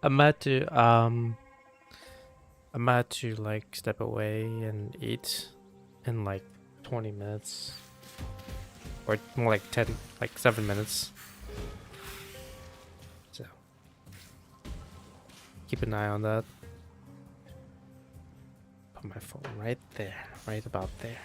I'm about to like step away and eat in like 20 minutes or more like 10 like 7 minutes. So keep an eye on that. Put my phone right there, right about there.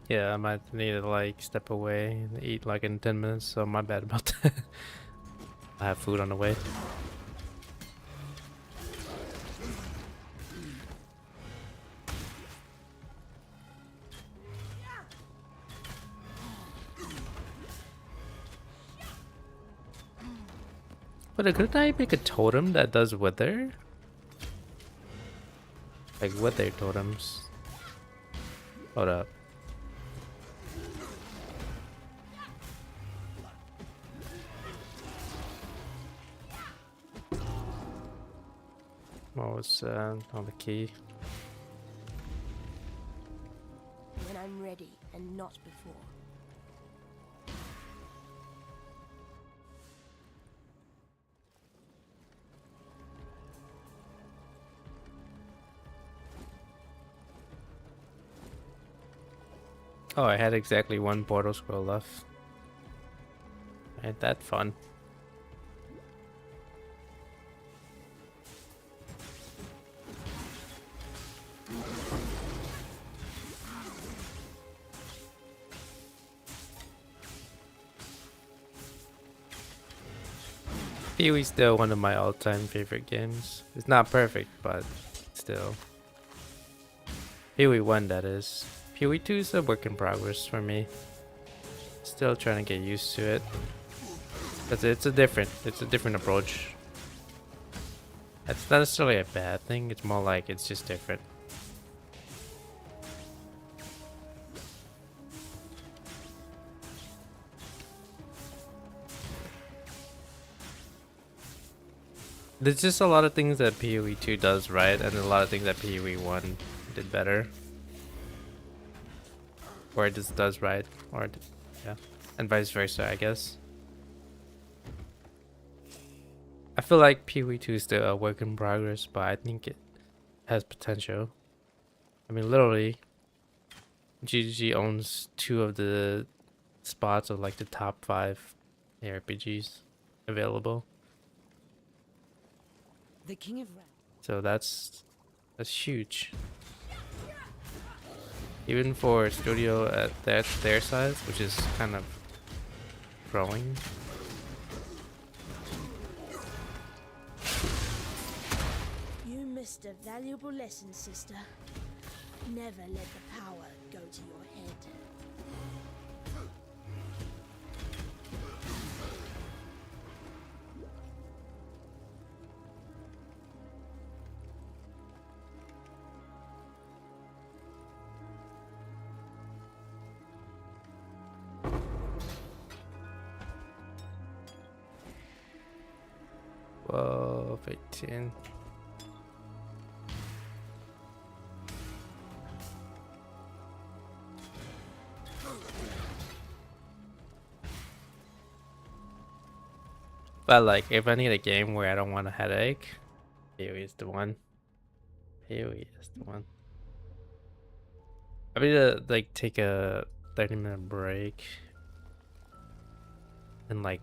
Yeah, I might need to like step away and eat like in 10 minutes, so my bad about that. I have food on the way. But couldn't I make a totem that does wither? Like wither totems. Hold up. What was on the key? When I'm ready and not before. Oh, I had exactly one portal scroll left. Ain't that fun? Pee-wee's still one of my all-time favorite games. It's not perfect, but still. Pee-wee 1, that is. Pee-wee 2 is a work in progress for me. Still trying to get used to it. Cause it's a different approach. It's not necessarily a bad thing, it's more like it's just different. There's just a lot of things that PoE 2 does right, and a lot of things that PoE 1 did better. Or it just does right, or yeah, and vice versa, I guess. I feel like PoE 2 is still a work in progress, but I think it has potential. I mean, literally, GGG owns 2 of the spots of like the top 5 ARPGs available. The King of Ra. So that's huge. Even for a studio at their size, which is kind of growing. You missed a valuable lesson, sister. Never let the power go to your head. Whoa, 18. But like, if I need a game where I don't want a headache, PoE is the one. PoE is the one. I need to like take a 30-minute break in like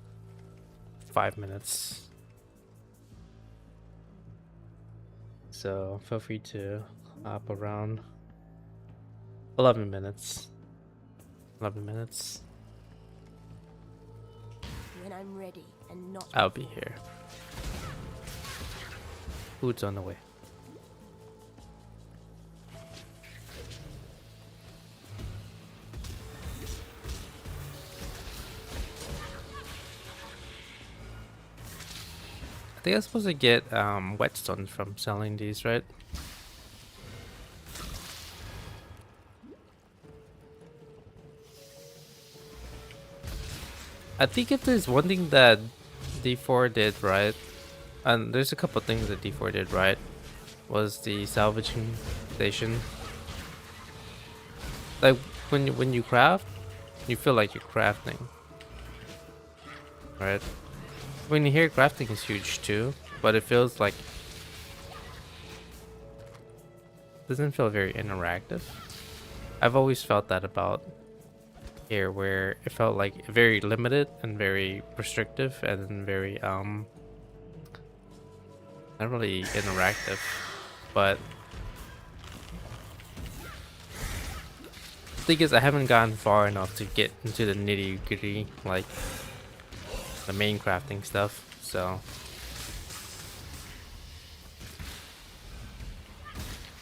5 minutes. So feel free to hop around. 11 minutes. 11 minutes. When I'm ready and not. I'll be here. Food's on the way. I think I'm supposed to get whetstones from selling these, right? I think if there's one thing that D4 did right, and there's a couple things that D4 did right, was the salvaging station. Like when you craft, you feel like you're crafting, right? When you hear crafting is huge too, but it feels like doesn't feel very interactive. I've always felt that about here, where it felt like very limited and very restrictive and very not really interactive. But the thing is, I haven't gotten far enough to get into the nitty gritty, like the main crafting stuff, so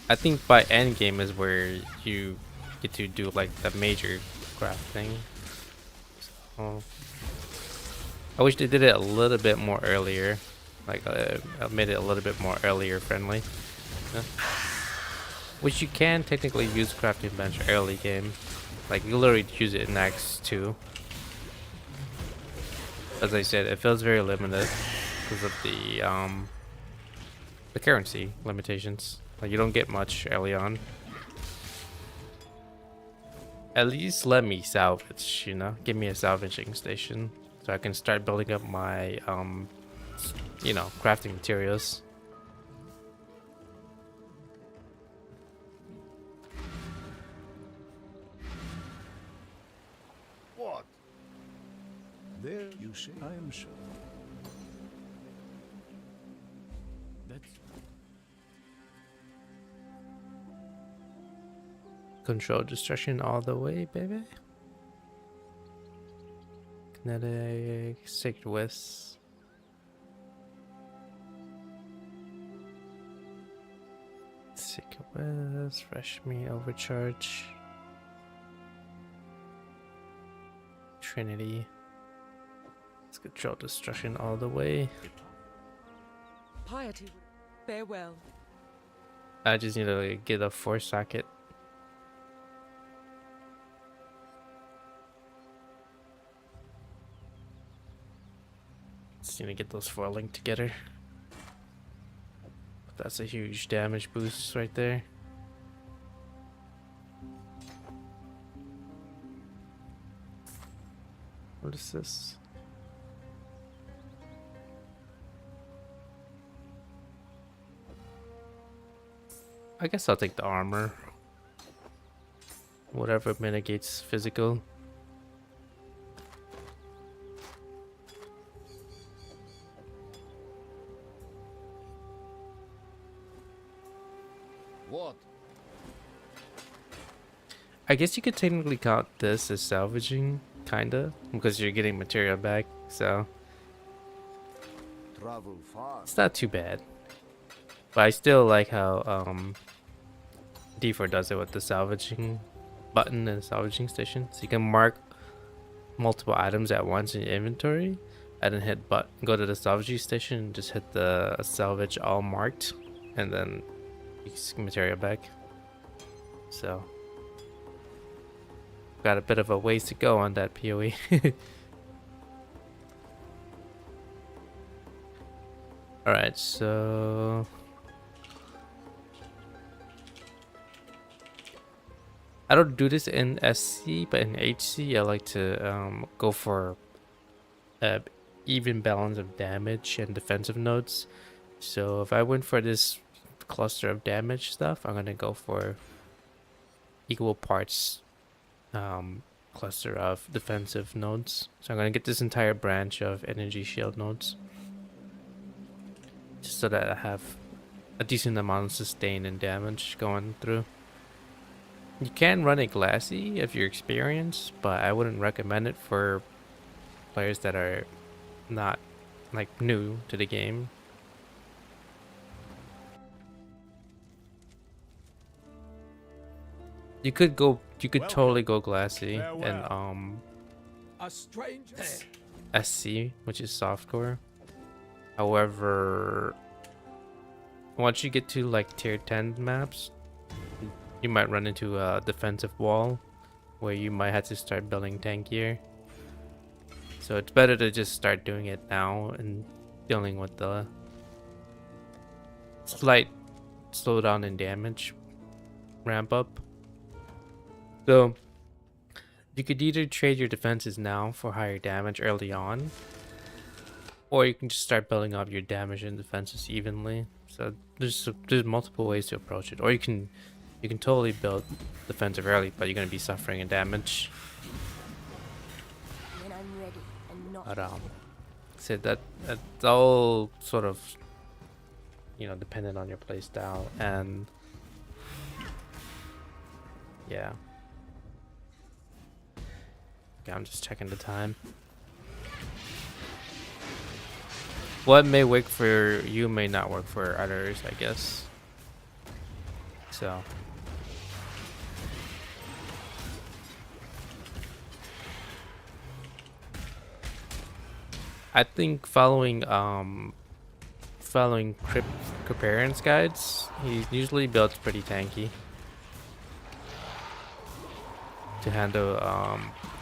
I think by end game is where you get to do like the major crafting. So I wish they did it a little bit more earlier, like made it a little bit more earlier friendly. Yeah. Which you can technically use crafting bench early game, like you literally use it in Acts 2. As I said, it feels very limited because of the currency limitations. Like you don't get much early on. At least let me salvage, you know, give me a salvaging station so I can start building up my you know, crafting materials. What? There you see, I am sure. That's Control destruction all the way, baby. Kinetic, Sacred West. Sacred West, Fresh Me, Overcharge. Trinity. Let's control destruction all the way. Piety, farewell. I just need to get a 4-socket. Just need to get those 4 linked together. That's a huge damage boost right there. What is this? I guess I'll take the armor. Whatever mitigates physical. what? I guess you could technically count this as salvaging, kinda, because you're getting material back, so Travel far. it's not too bad. But I still like how D4 does it with the salvaging button and salvaging station. So you can mark multiple items at once in your inventory and then hit go to the salvaging station and just hit the salvage all marked and then you get material back. So got a bit of a ways to go on that PoE. Alright, so I don't do this in SC, but in HC I like to go for even balance of damage and defensive nodes. So if I went for this cluster of damage stuff, I'm gonna go for equal parts cluster of defensive nodes. So I'm gonna get this entire branch of energy shield nodes, just so that I have a decent amount of sustain and damage going through. You can run a glassy if you're experienced, but I wouldn't recommend it for players that are not like new to the game. You could totally go glassy and A stranger. SC, which is softcore. However, once you get to like tier 10 maps, you might run into a defensive wall where you might have to start building tankier. So it's better to just start doing it now and dealing with the slight slowdown in damage ramp up. So you could either trade your defenses now for higher damage early on, or you can just start building up your damage and defenses evenly. So there's multiple ways to approach it. Or you can totally build defensive early, but you're gonna be suffering in damage. When I'm ready and not But so that's all sort of, you know, dependent on your playstyle. And yeah. Okay, I'm just checking the time. What may work for you may not work for others, I guess. So I think following Kriparian's guides, he usually builds pretty tanky to handle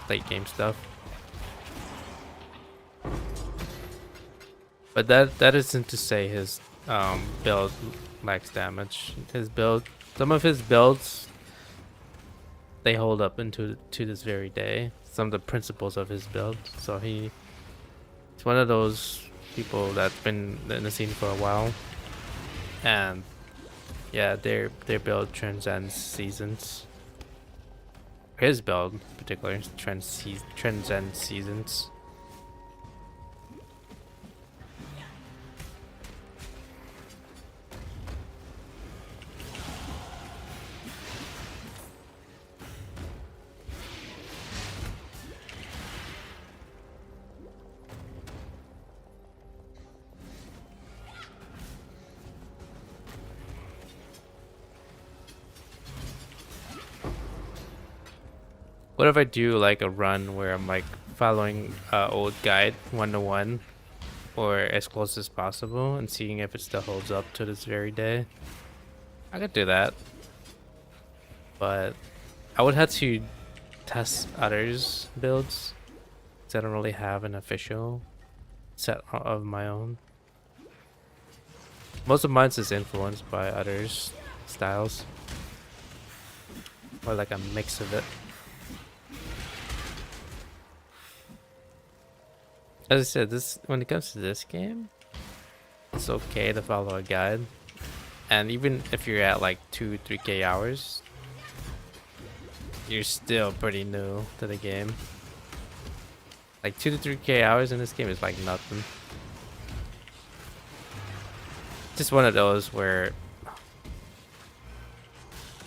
late game stuff. But that isn't to say his build lacks damage. Some of his builds, they hold up to this very day. Some of the principles of his build. So he's one of those people that's been in the scene for a while, and yeah, their build transcends seasons. His build, in particular, transcends seasons. What if I do like a run where I'm like following old guide 1-to-1 or as close as possible and seeing if it still holds up to this very day? I could do that, but I would have to test others' builds because I don't really have an official set of my own. Most of mine is influenced by others' styles, or like a mix of it. As I said, when it comes to this game, it's okay to follow a guide. And even if you're at like 2-3k hours, you're still pretty new to the game. Like 2-3k hours in this game is like nothing. Just one of those where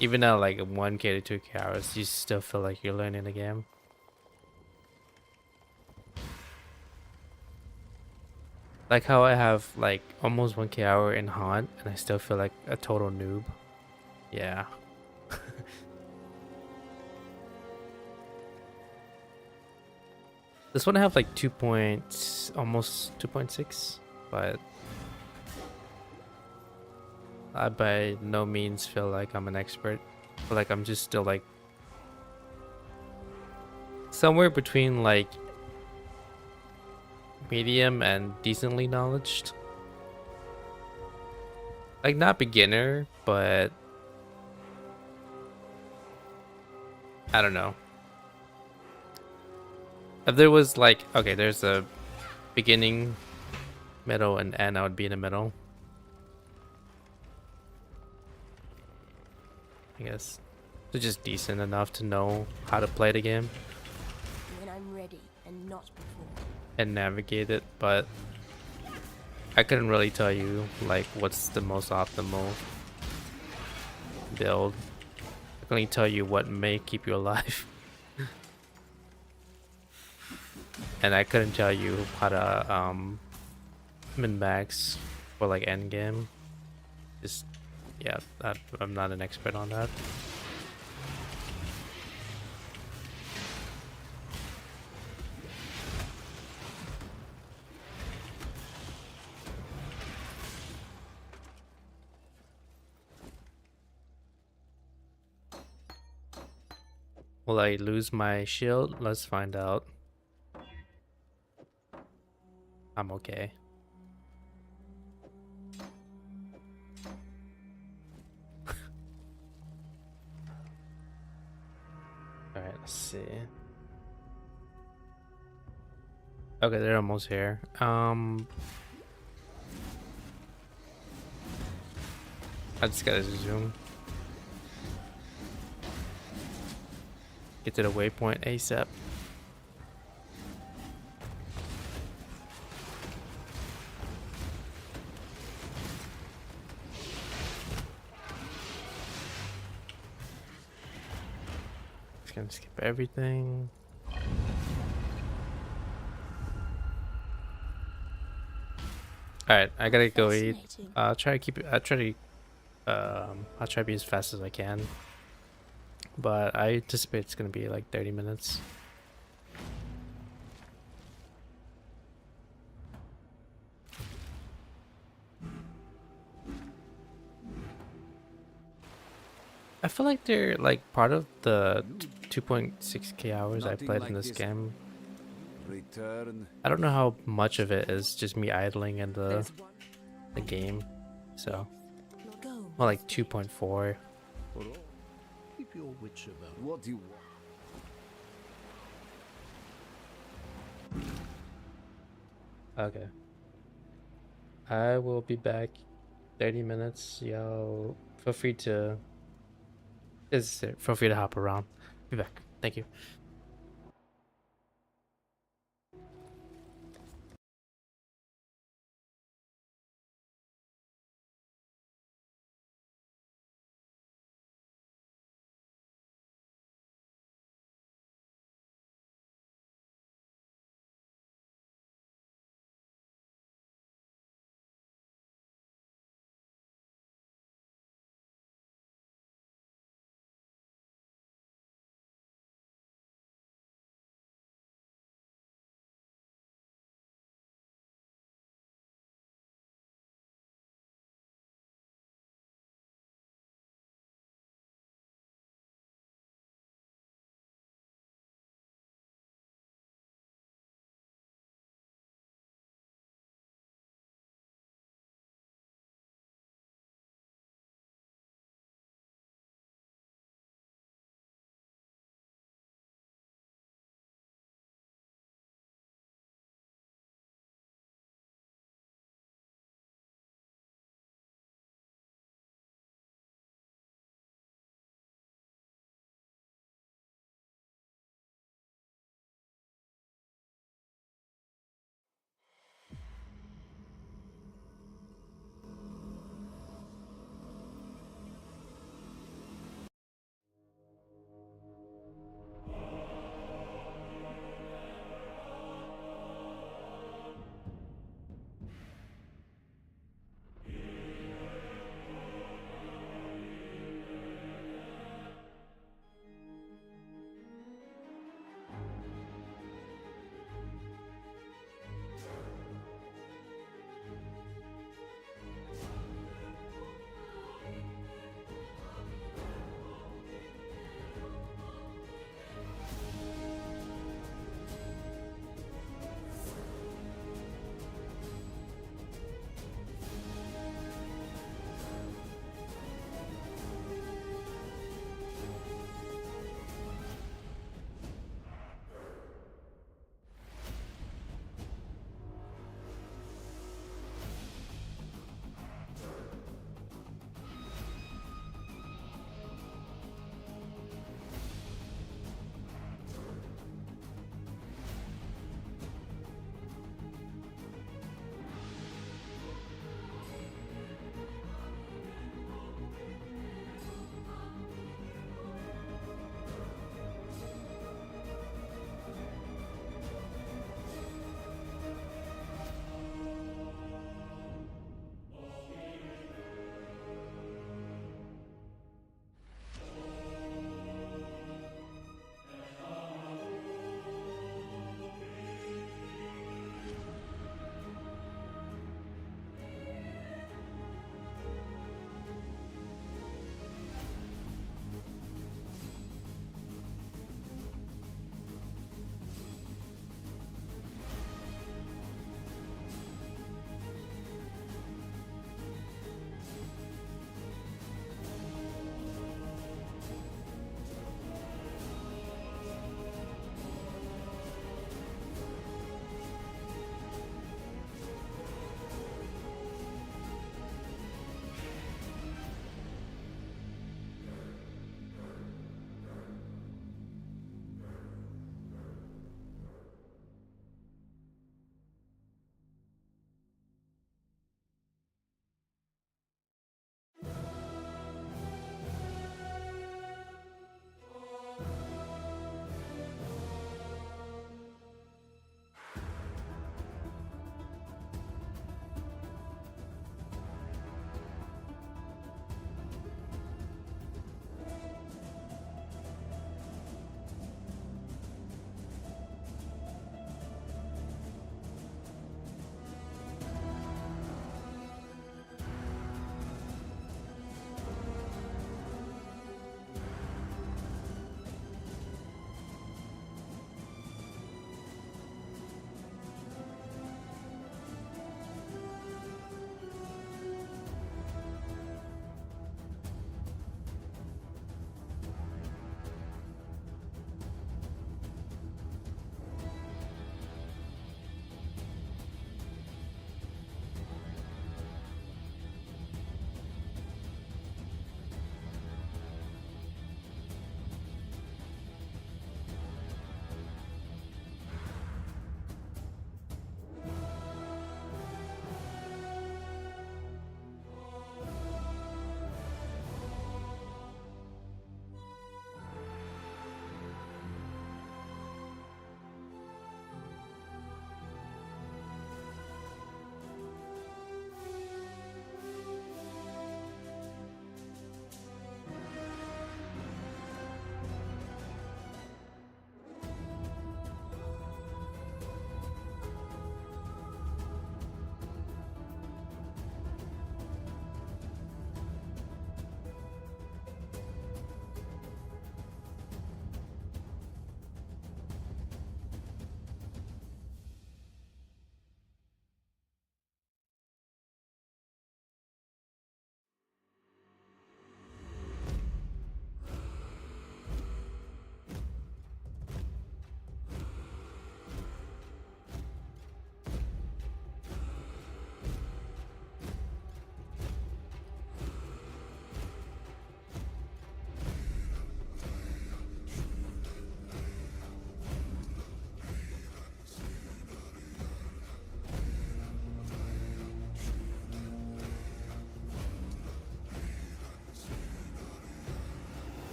even at like 1k to 2k hours, you still feel like you're learning the game. Like how I have like almost 1k hour in Haunt and I still feel like a total noob. Yeah. This one I have like almost 2.6, but I by no means feel like I'm an expert. I feel like I'm just still like somewhere between like medium and decently knowledged. Like not beginner, but I don't know. If there was like, okay, there's a beginning, middle, and end, I would be in the middle. I guess. It's just decent enough to know how to play the game When I'm ready and not before. and navigate it, but I couldn't really tell you like what's the most optimal build. I can only tell you what may keep you alive. And I couldn't tell you how to min-max for like end game. Just yeah, I'm not an expert on that. Will I lose my shield? Let's find out. I'm okay. Alright, let's see. Okay, they're almost here. I just gotta zoom. Get to the waypoint ASAP. Just gonna skip everything. Alright, I gotta go eat. Fascinating. I'll try to keep it. I'll try to be as fast as I can. But I anticipate it's gonna be like 30 minutes. I feel like they're like part of the 2.6k hours I Nothing played like in this this. game. Return. I don't know how much of it is just me idling in There's one. the game. So, Go. well, like 2.4. For all, keep your wits about. What do you want? Okay. I will be back 30 minutes. Y'all feel free to feel free to hop around. Be back. Thank you.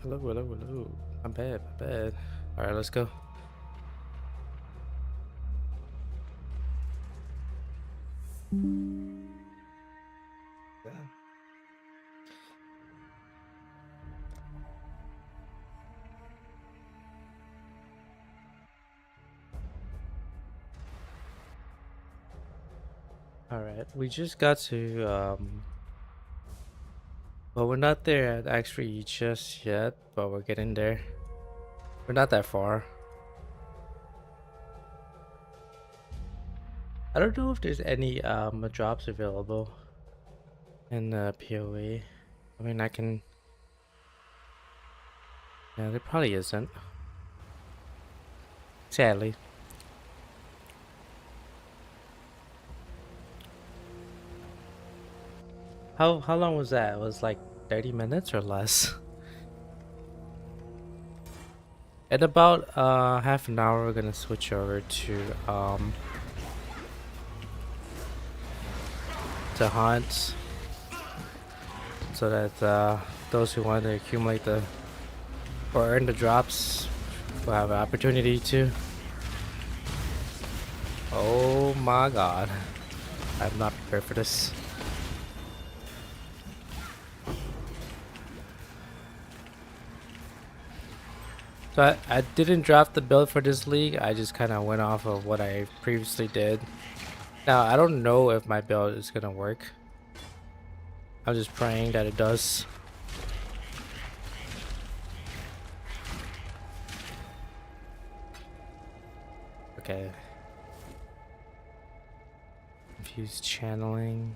Hello, hello, hello. My bad, my bad. All right, let's go. Yeah. All right, we just got to well, we're not there at Axe just yet, but we're getting there. We're not that far. I don't know if there's any drops available in PoE. I mean, I can. Yeah, there probably isn't. Sadly. How long was that? It was like 30 minutes or less. In about half an hour, we're gonna switch over to hunt, so that those who want to accumulate the or earn the drops will have an opportunity to. Oh my god, I'm not prepared for this. So I didn't draft the build for this league. I just kind of went off of what I previously did. Now I don't know if my build is gonna work. I'm just praying that it does. Okay. Confused channeling.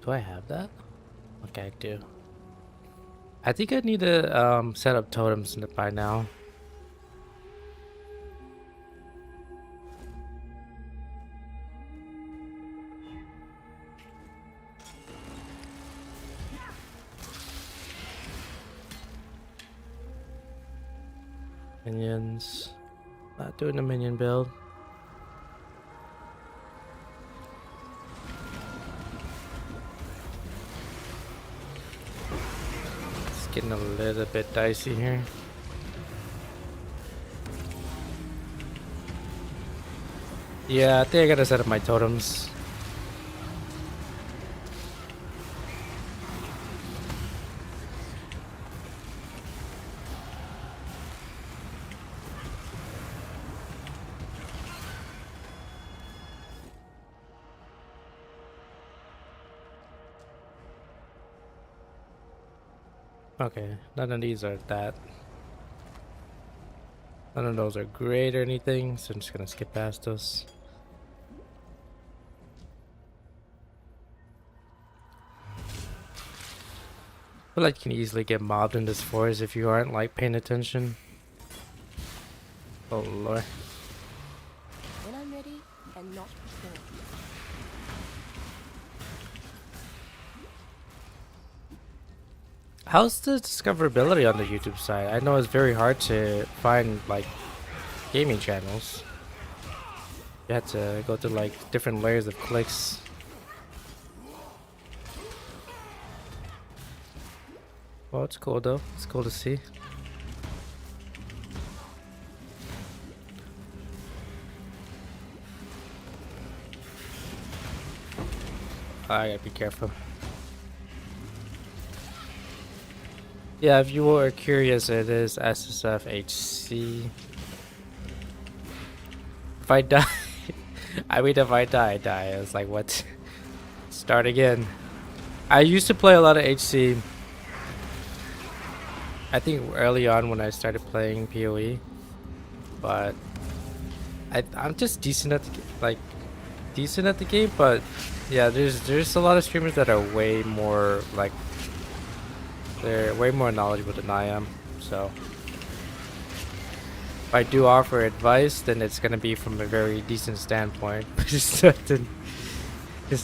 Do I have that? Okay, I do. I think I need to set up totems by now. Minions. Not doing a minion build. It's getting a little bit dicey here. Yeah, I think I gotta set up my totems. Okay, none of these are that. None of those are great or anything, so I'm just gonna skip past those. I feel like you can easily get mobbed in this forest if you aren't like paying attention. Oh lord. When I'm ready and not before. How's the discoverability on the YouTube side? I know it's very hard to find like gaming channels. You have to go through like different layers of clicks. Well, it's cool though. It's cool to see. I gotta be careful. Yeah, if you were curious, it is SSFHC. If I die, I mean, if I die, I die. It's like, what? Start again. I used to play a lot of HC. I think early on when I started playing PoE, but I'm just decent at the game. But yeah, there's a lot of streamers that are way more like they're way more knowledgeable than I am. So if I do offer advice, then it's gonna be from a very decent standpoint. It's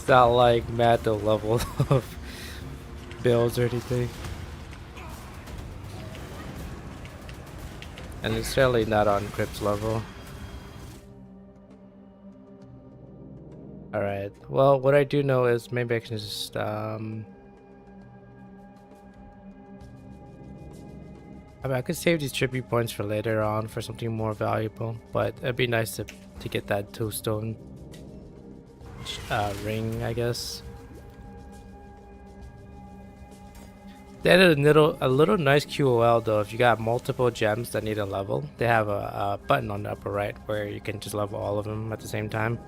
not like Matto level of builds or anything. And it's certainly not on Crypt's level. Alright, well, what I do know is maybe I can just, I mean, I could save these tribute points for later on for something more valuable, but it'd be nice to get that 2-stone ring, I guess. They added a little nice QOL though. If you got multiple gems that need a level, they have a button on the upper right where you can just level all of them at the same time.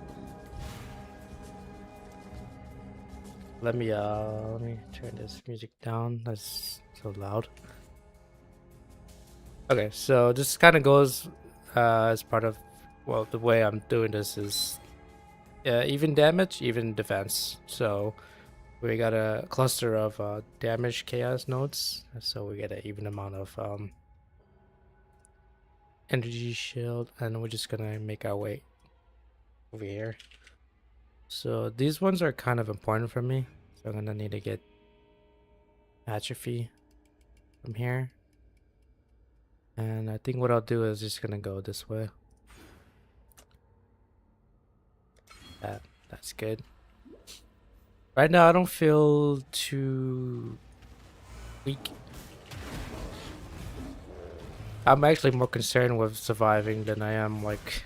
Let me turn this music down. That's so loud. Okay, so this kind of goes as part of, well, the way I'm doing this is even damage, even defense. So we got a cluster of damage chaos nodes, so we get an even amount of energy shield, and we're just gonna make our way over here. So these ones are kind of important for me, so I'm gonna need to get atrophy from here. And I think what I'll do is just gonna go this way. That's good. Right now I don't feel too weak. I'm actually more concerned with surviving than I am like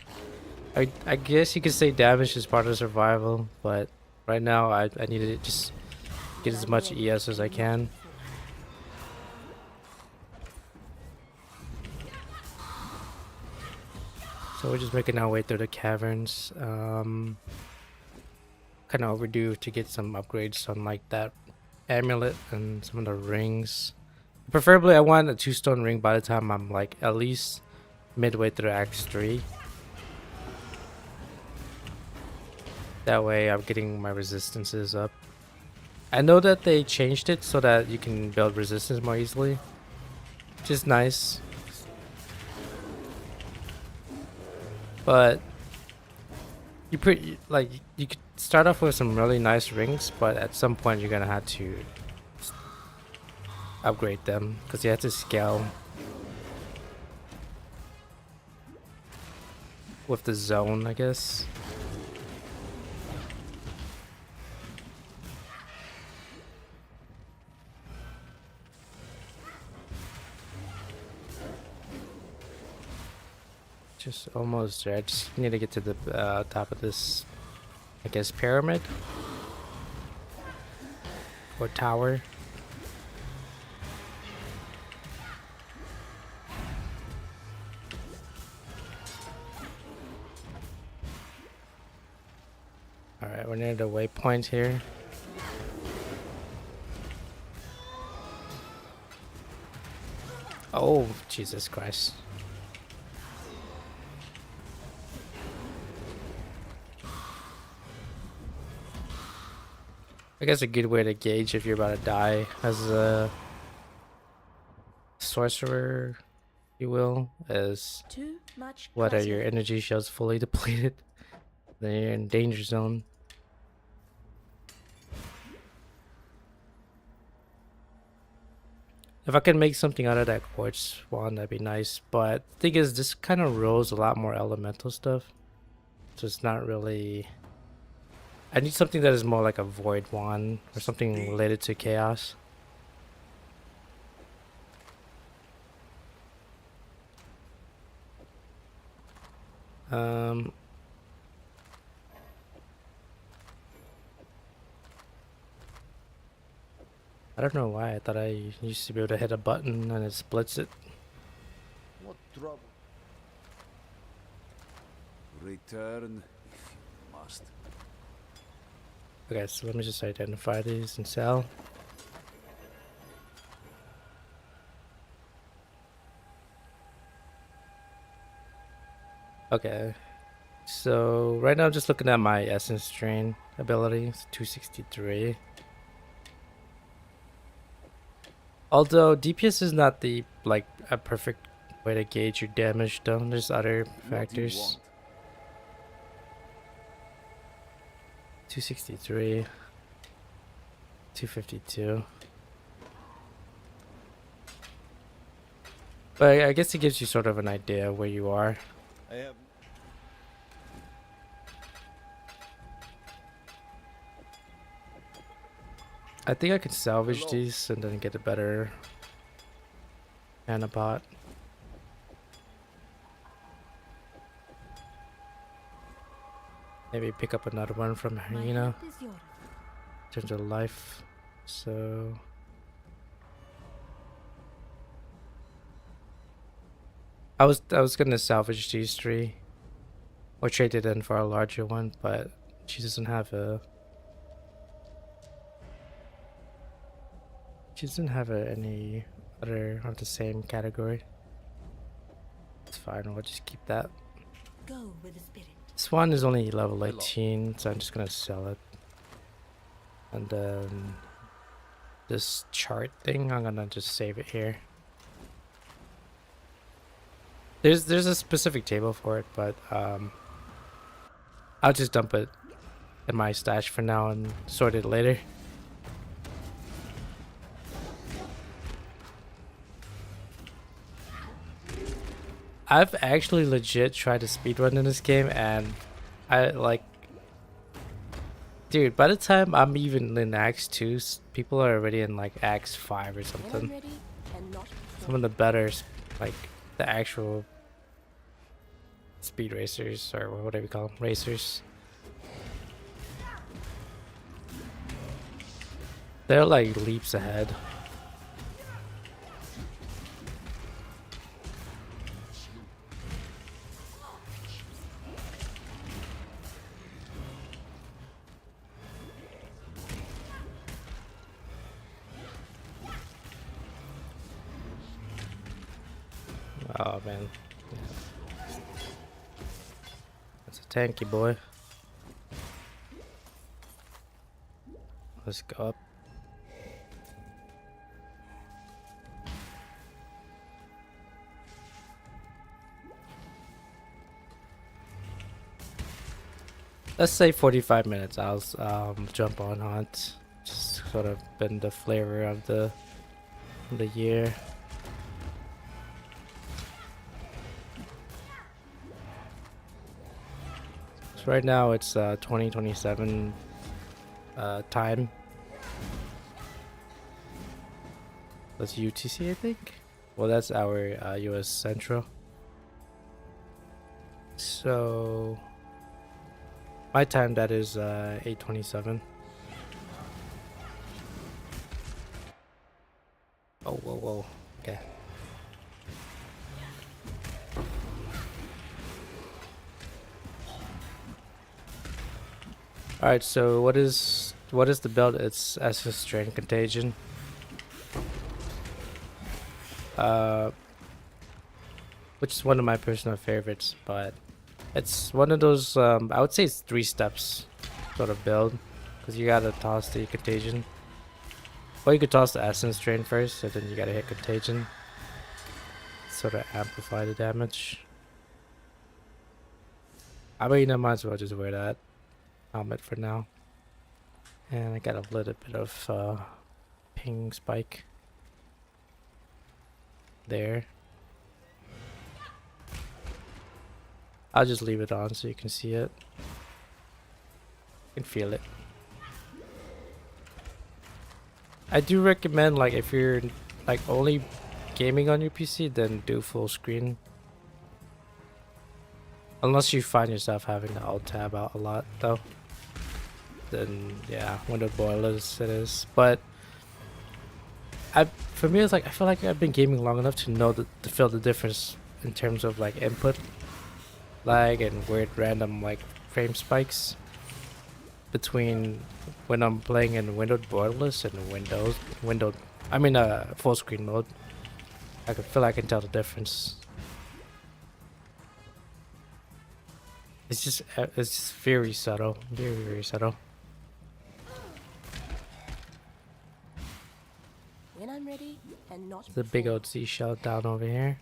I guess you could say damage is part of survival, but right now I need to just get as much ES as I can. So we're just making our way through the caverns. Kind of overdue to get some upgrades on like that amulet and some of the rings. Preferably I want a 2-stone ring by the time I'm like at least midway through Act 3. That way I'm getting my resistances up. I know that they changed it so that you can build resistance more easily, which is nice. But you you could start off with some really nice rings, but at some point you're gonna have to upgrade them because you have to scale with the zone, I guess. Just almost there. I just need to get to the top of this, I guess, pyramid or tower. Alright, we're near the waypoint here. Oh, Jesus Christ. I guess a good way to gauge if you're about to die as a sorcerer, if you will, is Too much whether clutter. your energy shield's fully depleted. Then you're in danger zone. If I can make something out of that quartz wand, that'd be nice. But the thing is, this kind of rolls a lot more elemental stuff. So it's not really... I need something that is more like a void wand or something related to chaos. I don't know why. I thought I used to be able to hit a button and it splits it. What trouble? Return if you must. Okay, so let me just identify these and sell. Okay, so right now I'm just looking at my essence drain ability. It's 263. Although DPS is not the a perfect way to gauge your damage though. There's other factors. 263, 252. But I guess it gives you sort of an idea where you are. I have. I think I could salvage these and then get a better Nanobot. Maybe pick up another one from Hyena. help is yours. In terms of life. So I was gonna salvage these three or trade it in for a larger one, but she doesn't have any other of the same category. It's fine, we'll just keep that. Go with the spirit. This one is only level 18, so I'm just gonna sell it. And then this chart thing, I'm gonna just save it here. There's a specific table for it, but I'll just dump it in my stash for now and sort it later. I've actually legit tried to speedrun in this game, and I like, dude, by the time I'm even in Axe 2, people are already in like Axe 5 or When I'm something. ready and not Some of the better, like the actual speed racers, or whatever you call them, racers. They're like leaps ahead. Oh man. That's a tanky boy. Let's go up. Let's say 45 minutes. I'll jump on hunt. Just sort of been the flavor of the year. So right now it's 2027 time. That's UTC, I think. Well, that's our US Central. So my time, that is 8:27. Oh, whoa, whoa. Okay. Alright, so what is the build? It's Essence Strain Contagion. Which is one of my personal favorites, but it's one of those, I would say it's 3 steps sort of build, because you gotta toss the Contagion. Or you could toss the Essence Strain first, and then you gotta hit Contagion. Sort of amplify the damage. I mean, I might as well just wear that helmet for now. And I got a little bit of ping spike there. I'll just leave it on so you can see it. You can feel it. I do recommend, like, if you're like only gaming on your PC, then do full screen. Unless you find yourself having the alt tab out a lot though. Then yeah, window boilers it is. But for me, it's like I feel like I've been gaming long enough to know to feel the difference in terms of like input lag and weird random like frame spikes between when I'm playing in windowed borderless and full screen mode. I feel like I can tell the difference. It's just very subtle, very subtle. when I'm ready and not The big before. old seashell down over here.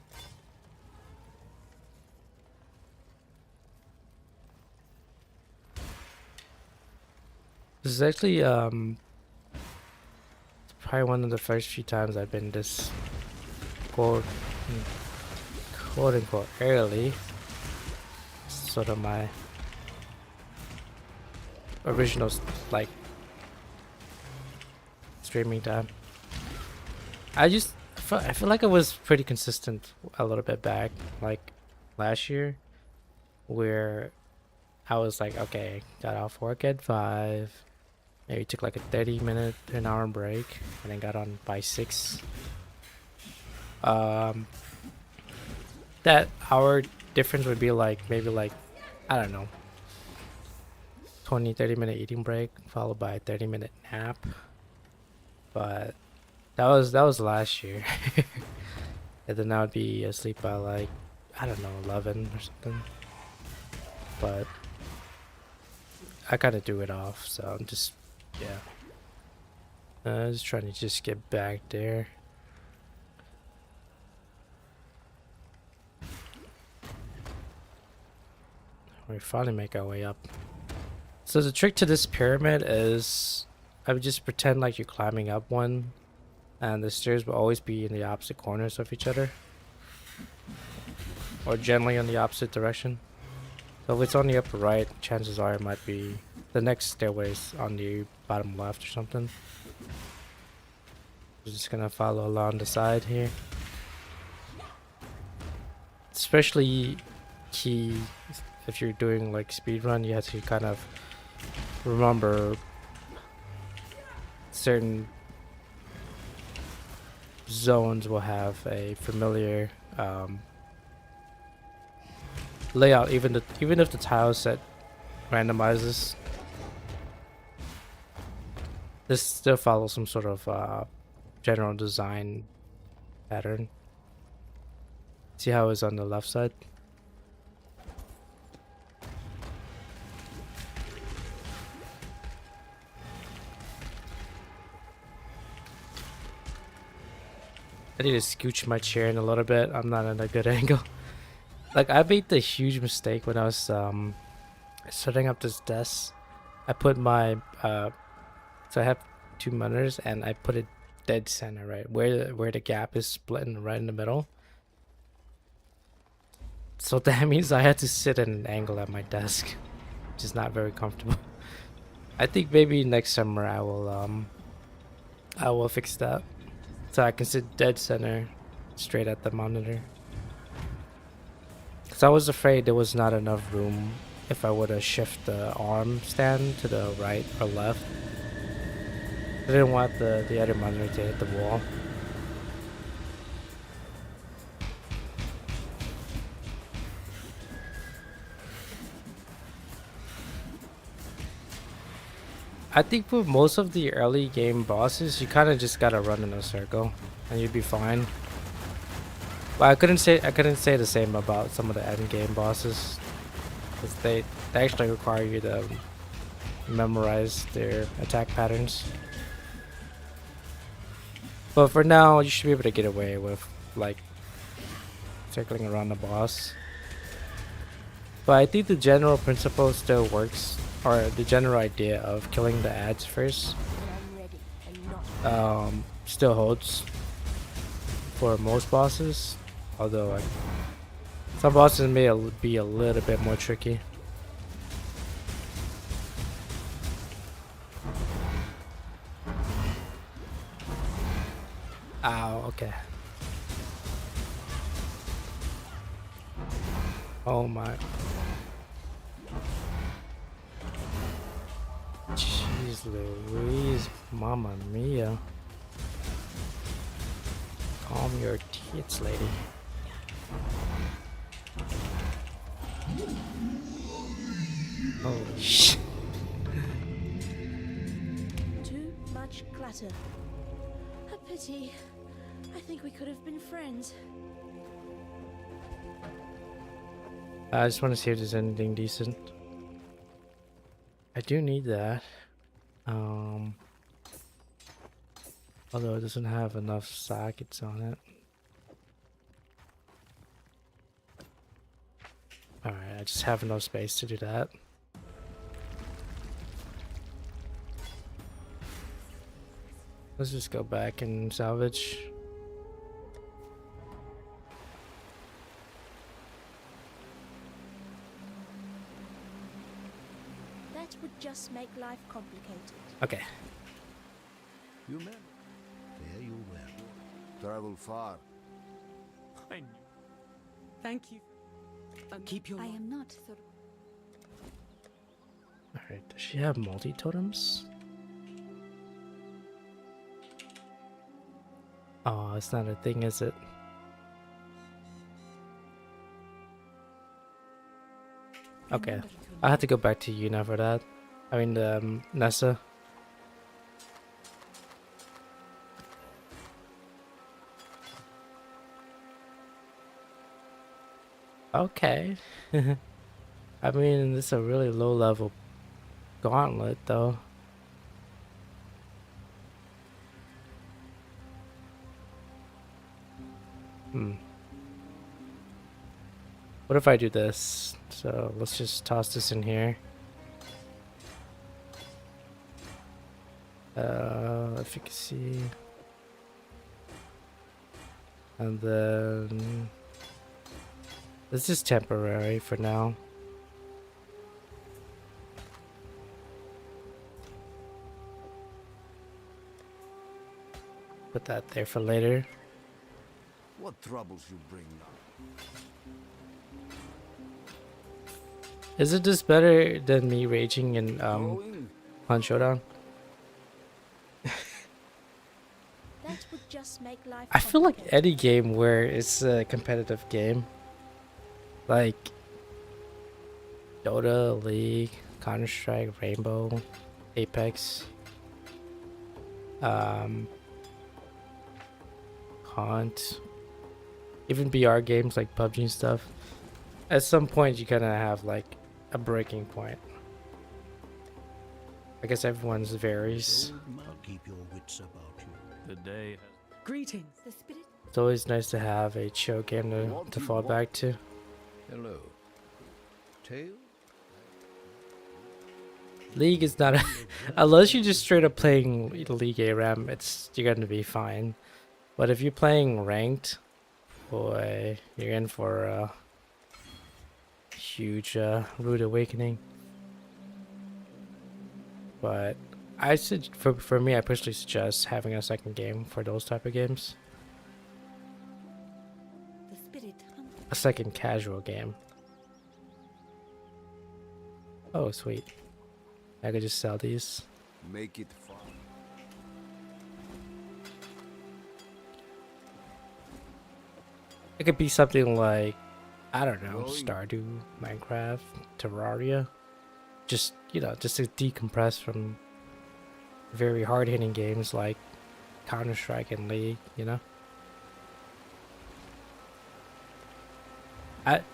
This is actually probably one of the first few times I've been this quote unquote early. Sort of my original like streaming time. I feel I feel like it was pretty consistent a little bit back, like last year, where I was like, okay, got off work at 5, maybe took like a 30-minute to an hour break, and then got on by 6. That hour difference would be like maybe like, I don't know, 20-30 minute eating break followed by a 30-minute nap. But that was last year. And then I would be asleep by like, I don't know, 11 or something. But I kind of do it off, so I'm just, yeah. Just trying to just get back there. We finally make our way up. So the trick to this pyramid is, I would just pretend like you're climbing up one, and the stairs will always be in the opposite corners of each other, or generally in the opposite direction. So if it's on the upper right, chances are it might be the next stairways on the bottom left or something. We're just gonna follow along the side here. Especially key if you're doing like speedrun, you have to kind of remember certain zones will have a familiar layout, even if the tile set randomizes. This still follows some sort of general design pattern. See how it's on the left side? I need to scooch my chair in a little bit. I'm not in a good angle. Like, I made the huge mistake when I was setting up this desk. I put my so I have 2 monitors and I put it dead center, right where the gap is splitting right in the middle. So that means I had to sit at an angle at my desk, which is not very comfortable. I think maybe next summer I will fix that, so I can sit dead center, straight at the monitor. Cause I was afraid there was not enough room if I were to shift the arm stand to the right or left. I didn't want the other monitor to hit the wall. I think for most of the early game bosses, you kind of just gotta run in a circle, and you'd be fine. But I couldn't say the same about some of the end game bosses, because they actually require you to memorize their attack patterns. But for now, you should be able to get away with like circling around the boss. But I think the general principle still works, or the general idea of killing the ads first When I'm ready and not still holds for most bosses. Although some bosses may be a little bit more tricky. Ow, okay. Oh my. Jeez Louise, Mamma Mia. Calm your tits, lady. Holy shit. Too much clutter. A pity. I think we could have been friends. I just want to see if there's anything decent. I do need that. Although it doesn't have enough sockets on it. Alright, I just have enough space to do that. Let's just go back and salvage. That would just make life complicated. Okay. You men, fare you well. travel far. I knew. Thank you. Keep your. I am not so. Alright, does she have multi-totems? Oh, it's not a thing, is it? Okay, I have to go back to Yuna for that. I mean, Nessa. Okay. I mean, this is a really low level gauntlet, though. What if I do this? So let's just toss this in here. Efficacy. And then this is temporary for now. Put that there for later. What troubles you bring now? Is it just better than me raging in Going? Hunt Showdown? That would just make life I feel like complicated. any game where it's a competitive game, like Dota, League, Counter-Strike, Rainbow, Apex, Hunt, even BR games like PUBG and stuff, at some point you kind of have like a breaking point. I guess everyone's varies. I'll keep your wits about you. The day has. Greetings. The spirit. It's always nice to have a chill game to fall back to. Hello. Tail? League is not a, unless you're just straight up playing League ARAM, you're gonna be fine. But if you're playing ranked, boy, you're in for a huge rude awakening. But I should, for me, I personally suggest having a second game for those type of games. The spirit. A second casual game. Oh, sweet. I could just sell these. Make it fun. It could be something like, I don't know, Going. Stardew, Minecraft, Terraria. Just, you know, just to decompress from very hard-hitting games like Counter-Strike and League, you know?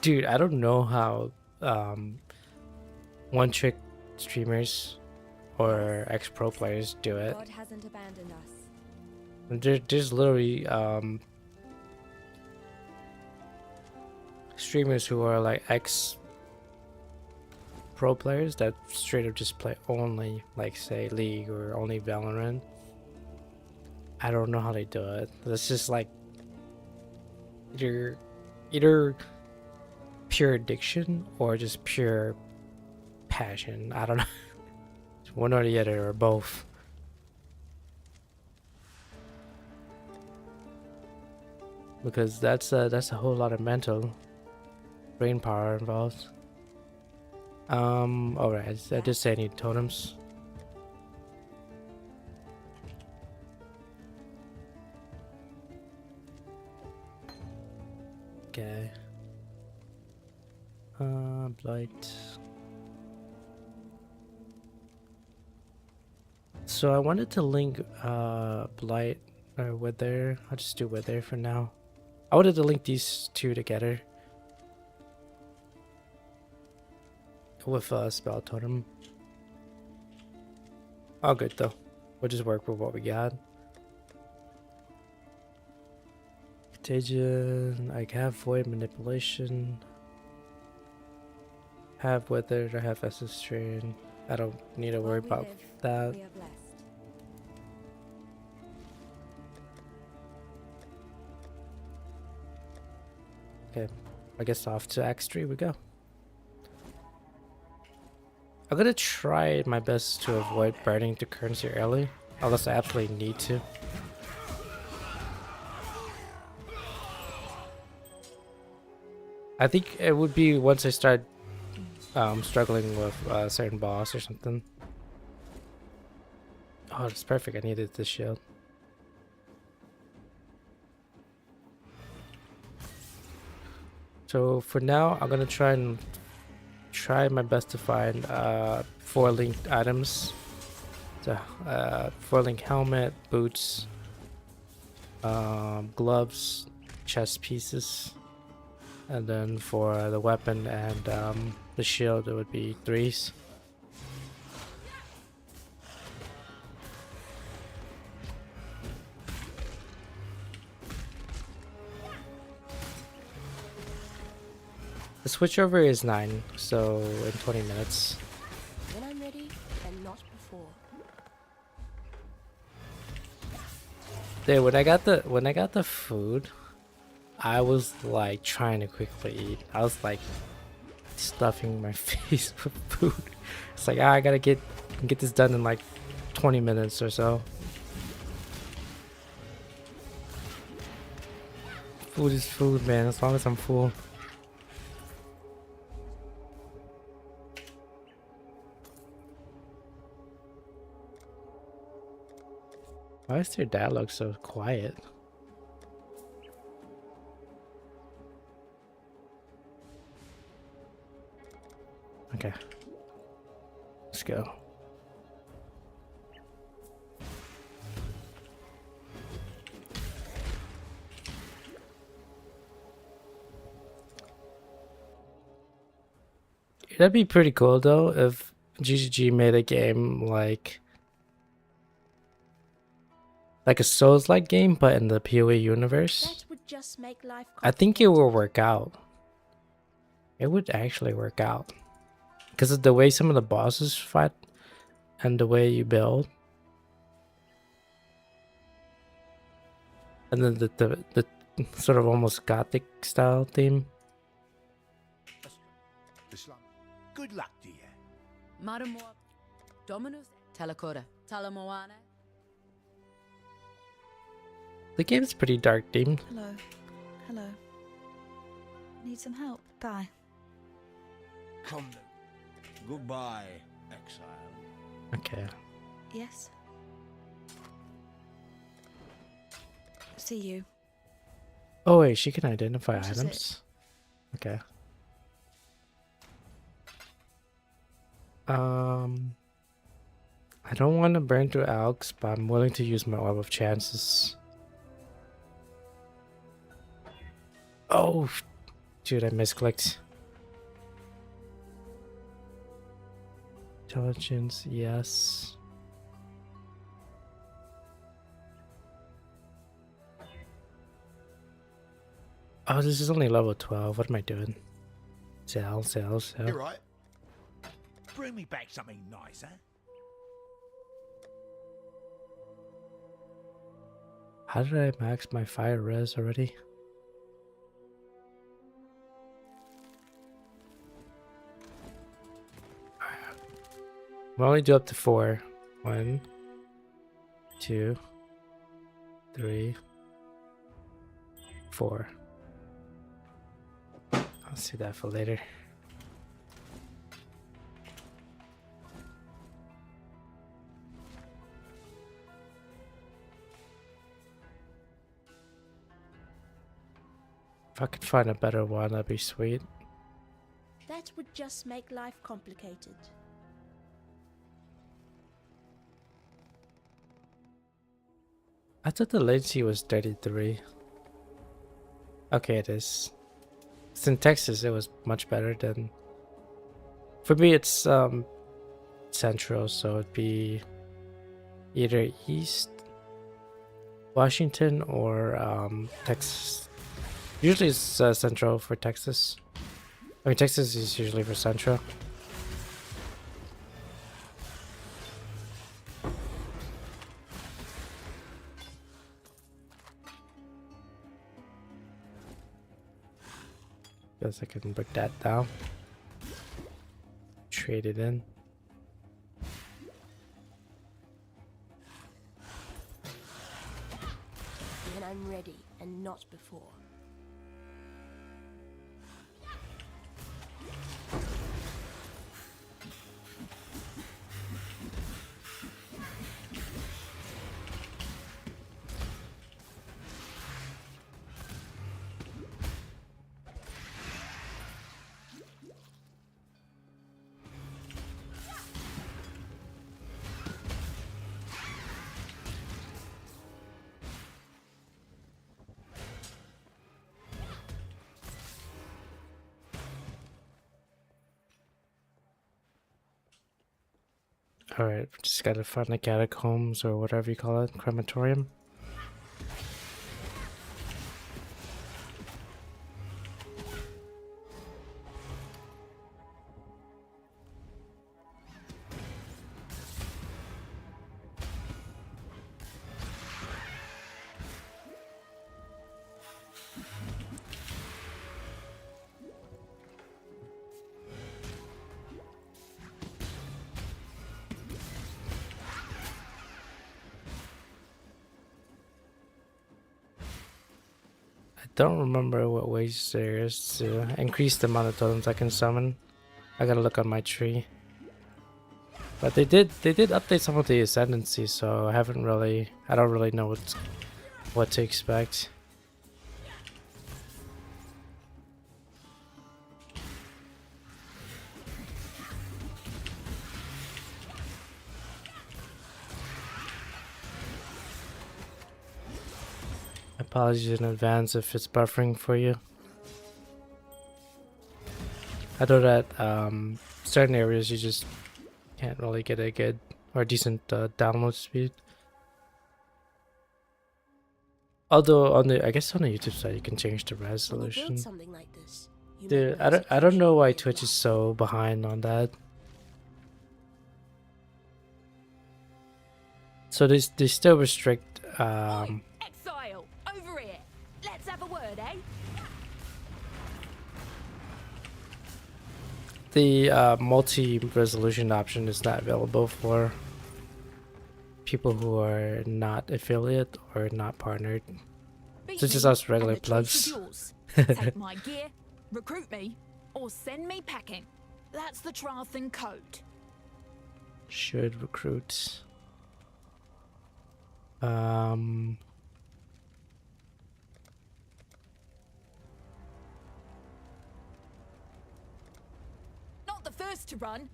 Dude, I don't know how one-trick streamers or ex-pro players do it. God hasn't abandoned us. There's literally streamers who are like ex-pro players that straight up just play only, like, say, League or only Valorant. I don't know how they do it. It's just like either pure addiction or just pure passion. I don't know. It's one or the other or both. Because that's a whole lot of mental brain power involved. Alright, I did say I need totems. Okay. Blight. So I wanted to link Blight or Wither. I'll just do Wither for now. I wanted to link these two together with Spell Totem. All good though. We'll just work with what we got. Contagion. I have Void Manipulation. Have Wither. I have Essence Strain. I don't need to worry While we about live, that. we are blessed. Okay, I guess off to Act 3 we go. I'm gonna try my best to avoid burning the currency early, unless I absolutely need to. I think it would be once I start struggling with a certain boss or something. Oh, it's perfect. I needed this shield. So for now, I'm gonna try my best to find 4 linked items. So 4 link helmet, boots, gloves, chest pieces, and then for the weapon and the shield, it would be 3s. The switchover is 9, so in 20 minutes. When I'm ready, and not before. Dude, when I got the food, I was like trying to quickly eat. I was like stuffing my face with food. It's like I gotta get this done in like 20 minutes or so. Food is food, man, as long as I'm full. Why is their dialogue so quiet? Okay. Let's go. That'd be pretty cool though if GGG made a game like a Souls-like game, but in the PoE universe. That would just make life I think it will work out. It would actually work out. Because of the way some of the bosses fight and the way you build. And then the sort of almost gothic style theme. Islam. Good luck to you. Maramor. Dominus. Telakora. Talamoana. The game's pretty dark themed. Hello. Hello. Need some help? Bye. Come then. Goodbye, exile. Okay. Yes? See you. Oh wait, she can identify What is items. Okay. I don't want to burn through Alks, but I'm willing to use my Orb of Chances. Oh, dude, I misclicked. Intelligence, yes. Oh, this is only level 12. What am I doing? Sell. You're right. Bring me back something nice, huh? How did I max my fire res already? We'll only do up to 4. 1, 2, 3, 4. I'll see that for later. If I could find a better one, that'd be sweet. That would just make life complicated. I thought the latency was 33. Okay, it is. It's in Texas, it was much better than... For me, it's central, so it'd be either East Washington or Texas. Usually it's central for Texas. I mean, Texas is usually for central. Guess I can break that down. Trade it in. When I'm ready and not before. Alright, just gotta find the catacombs or whatever you call it, crematorium. Don't remember what ways there is to increase the amount of totems I can summon. I gotta look on my tree. But they did update some of the ascendancy, so I don't really know what to expect. Apologies in advance if it's buffering for you. I know that certain areas you just can't really get a good or decent download speed. Although I guess on the YouTube side you can change the When you resolution. build something like this, you Dude, make I don't know why Twitch is so behind on that. So they still restrict Oi, exile, over here. Let's have a word, eh? the multi-resolution option is not available for people who are not affiliate or not partnered. Beat So it's just me, us regular and the choice is plugs. yours. Take my gear, recruit me, or send me packing. That's the Trathan code. Should recruit. Not the first to run.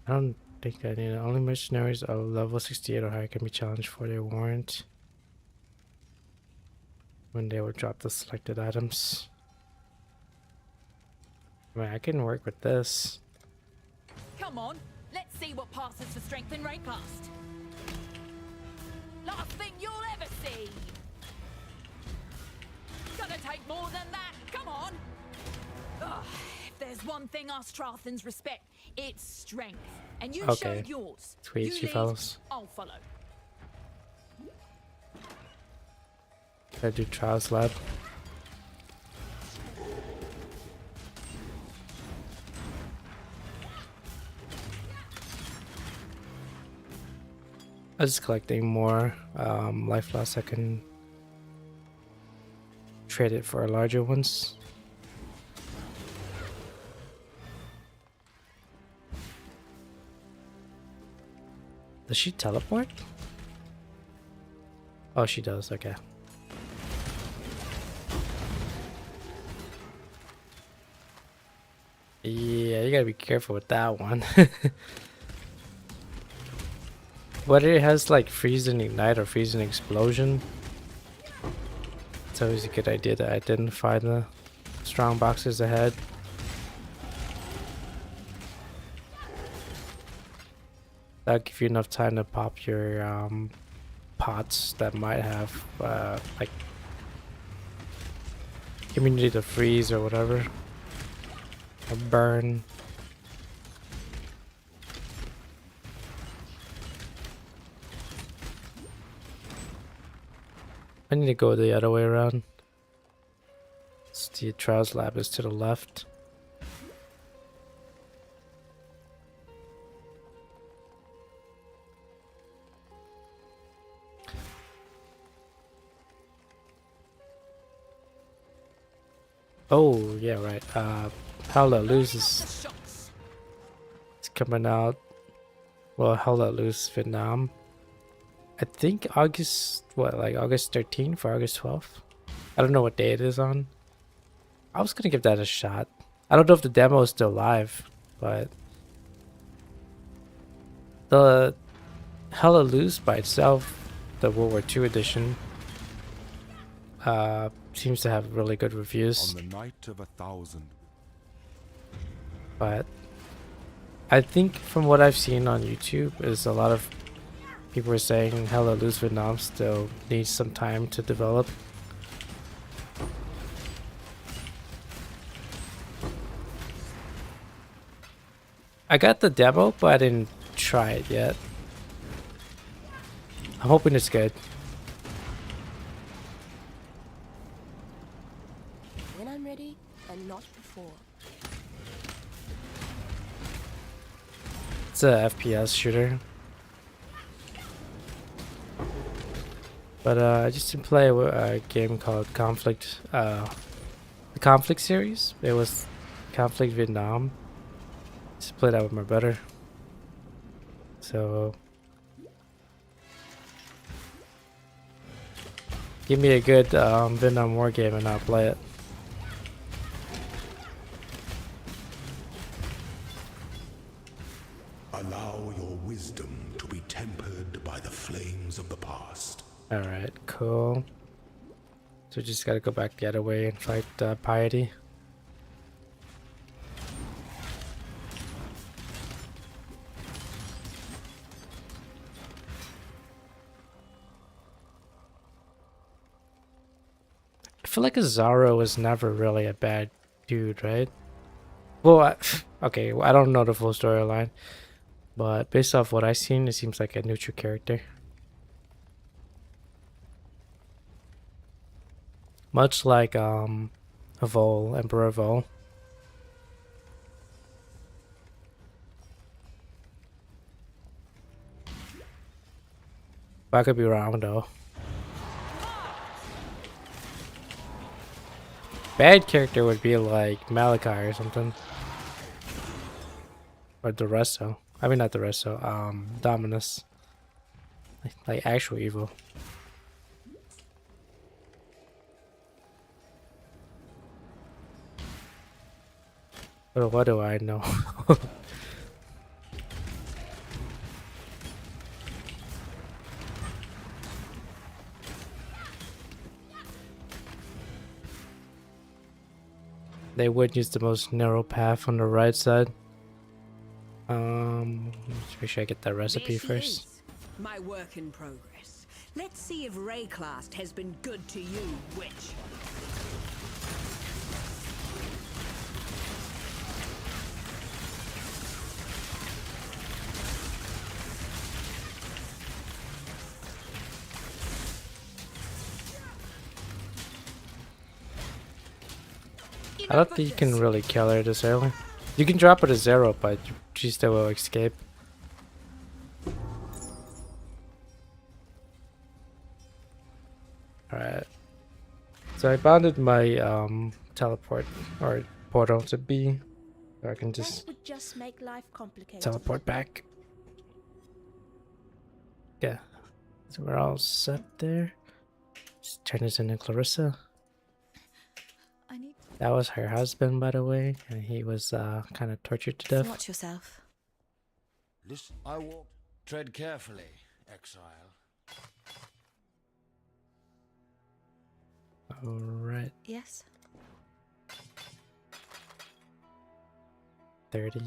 I don't think I need it. Only mercenaries of level 68 or higher can be challenged for their warrant when they will drop the selected items. I mean, I can work with this. Come on, let's see what passes for strength and rank last. Last thing you'll ever see. Gonna take more than that. Come on. Ugh, if there's one thing us Trathans respect, it's strength. And you Okay. showed yours. Sweet, you you lead, fellas. I'll follow. I do trials lab. I'm just collecting more life loss. I can trade it for larger ones. Does she teleport? Oh, she does. Okay. Yeah, you gotta be careful with that one. Whether it has like freeze and ignite or freeze and explosion, it's always a good idea to identify the strong boxes ahead. That'll give you enough time to pop your pots that might have like immunity to freeze or whatever. Or burn. I need to go the other way around. The trials lab is to the left. Oh yeah, right. Hell Let Loose is it's coming out. Well, Hell Let Loose Vietnam. I think August, like August 13th or August 12th? I don't know what day it is on. I was gonna give that a shot. I don't know if the demo is still live, but the Hella Loose by itself, the World War II edition, seems to have really good reviews. On the night of 1,000. But I think from what I've seen on YouTube is a lot of people are saying Hella Loose Vietnam still needs some time to develop. I got the demo, but I didn't try it yet. I'm hoping it's good. When I'm ready, and not before. It's a FPS shooter. But I just to play a game called Conflict, the Conflict series. It was Conflict Vietnam. Just play that with my brother. So give me a good Vietnam War game and I'll play it. Allow your wisdom to be tempered by the flames of the past. Alright, cool. So we just gotta go back the other way and fight Piety. I feel like Azaro was never really a bad dude, right? Well, okay, I don't know the full storyline, but based off what I've seen, it seems like a neutral character. Much like Vol, Emperor Vol. I could be wrong though. Bad character would be like Malachi or something. Or Doresso. I mean not Doresso, Dominus. Like actual evil. But what do I know? They would use the most narrow path on the right side. Let's make sure I get that recipe This first. is my work in progress. Let's see if Rayclast has been good to you, witch. I don't think you can really kill her this early. You can drop her to 0, but she still will escape. Alright. So I bounded my teleport or portal to B. So I can That just would just make life complicated. teleport back. Yeah. So we're all set there. Just turn this into Clarissa. I need That was her husband, by the way, and he was kind of tortured to death. watch yourself. Listen, I walk. Tread carefully, exile. Alright, Yes. 30.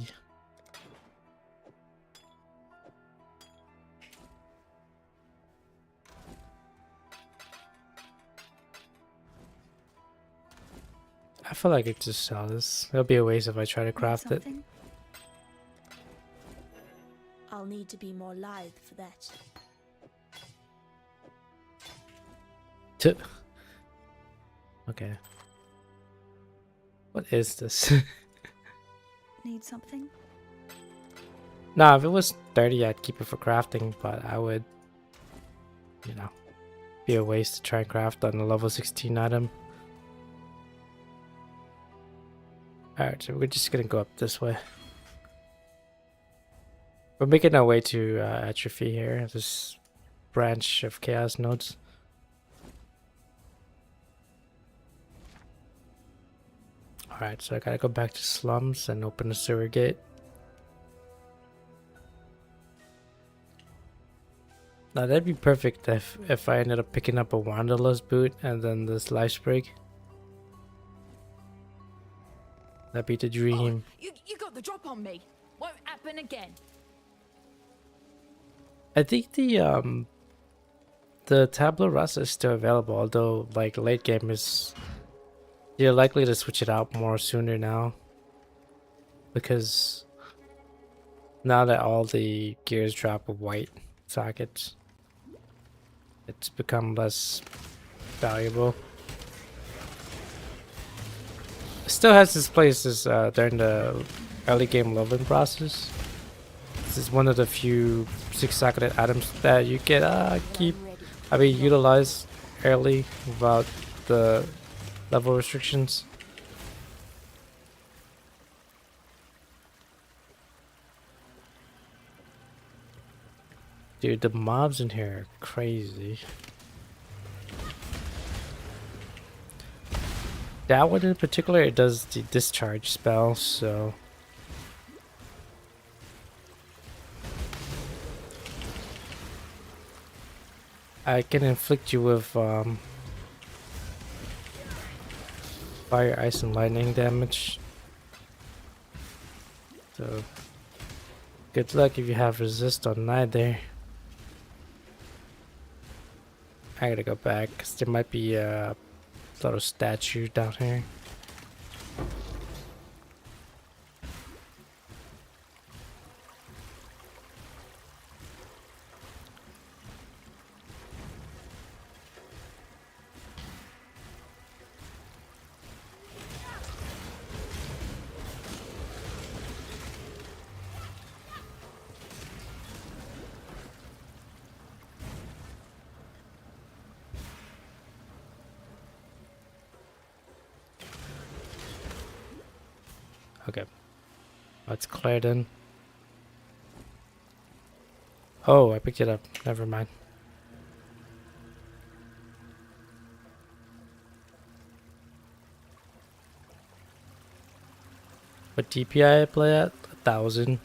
I feel like I could just sell this. It'll be a waste if I try to Need craft it. something? I'll need to be more lithe for that. Okay. What is this? Need something? Nah, if it was 30, I'd keep it for crafting, but I would, you know, be a waste to try and craft on a level 16 item. Alright, so we're just gonna go up this way. We're making our way to Atrophy here, this branch of Chaos nodes. Alright, so I gotta go back to slums and open the sewer gate. Now that'd be perfect if I ended up picking up a Wanderlust boot and then this life sprig. That'd be the dream. You got the drop on me. Won't happen again. I think the Tabula Rasa is still available, although like late game is you're likely to switch it out more sooner now. Because now that all the gears drop with white sockets, it's become less valuable. It still has its places during the early game leveling process. This is one of the few 6-socketed items that you can utilize early without the level restrictions. Dude, the mobs in here are crazy. That one in particular, it does the discharge spell, so I can inflict you with fire, ice, and lightning damage. So good luck if you have resist on neither. I gotta go back because there might be a little statue down here. Okay, let's clear then. Oh, I picked it up. Never mind. What DPI I play at? 1000.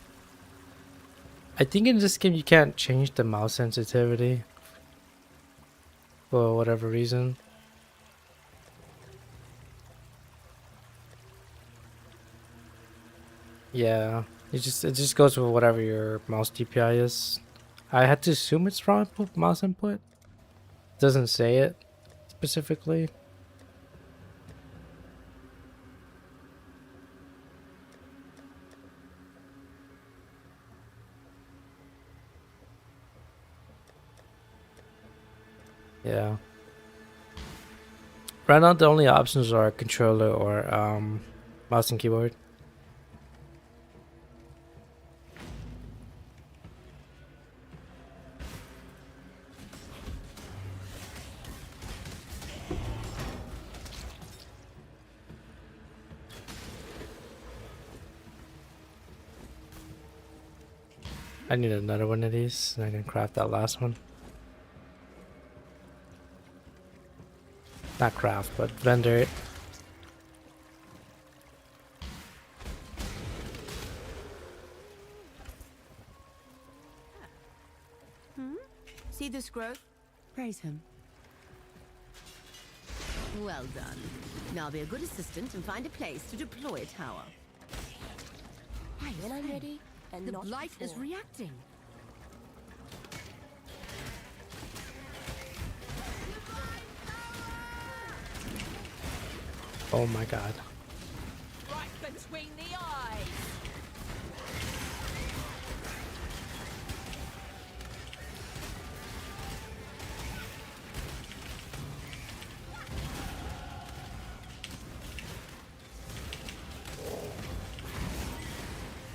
I think in this game you can't change the mouse sensitivity for whatever reason. Yeah, it just goes with whatever your mouse DPI is. I had to assume it's raw input, mouse input. It doesn't say it specifically. Yeah. Right now the only options are controller or mouse and keyboard. I need another one of these, and I can craft that last one. Not craft, but vendor it. See this growth? Praise him. Well done. Now be a good assistant and find a place to deploy a tower. When I'm ready, and The not blight is before. reacting. Oh my god. Right between the eyes.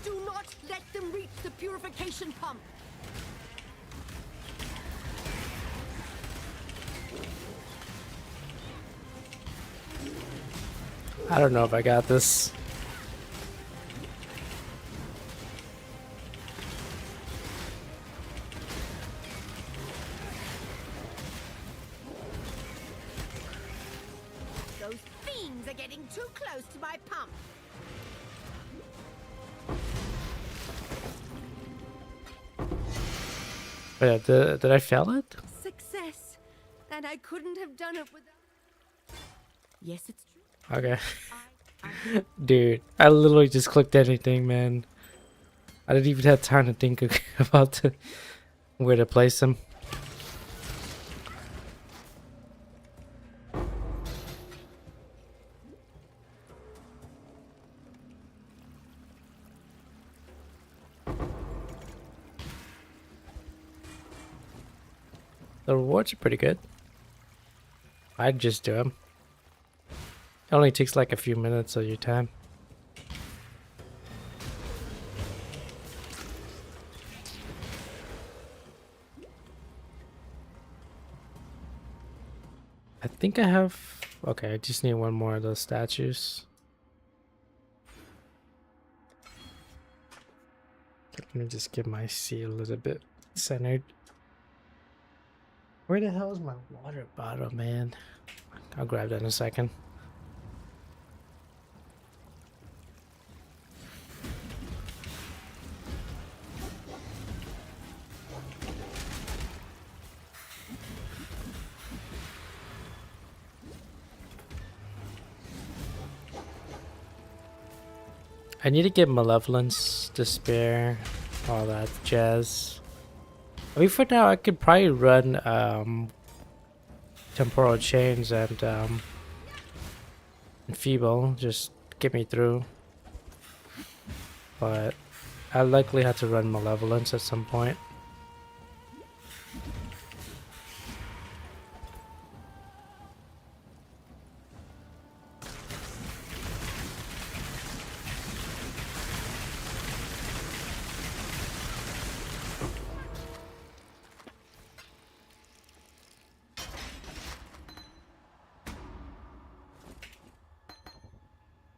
Do not let them reach the purification pump. I don't know if I got this. Those fiends again. getting too close to my pump. Oh, yeah, did I fail it? Success. And I couldn't have done it without... Yes, it's true. Okay. Dude, I literally just clicked anything, man. I didn't even have time to think about where to place them. The rewards are pretty good. I'd just do them. It only takes like a few minutes of your time. I think I have... Okay, I just need one more of those statues. Let me just get my seal a little bit centered. Where the hell is my water bottle, man? I'll grab that in a second. I need to get Malevolence, Despair, all that jazz. I mean, for now, I could probably run Temporal Chains and Feeble, just get me through. But I'll likely have to run Malevolence at some point.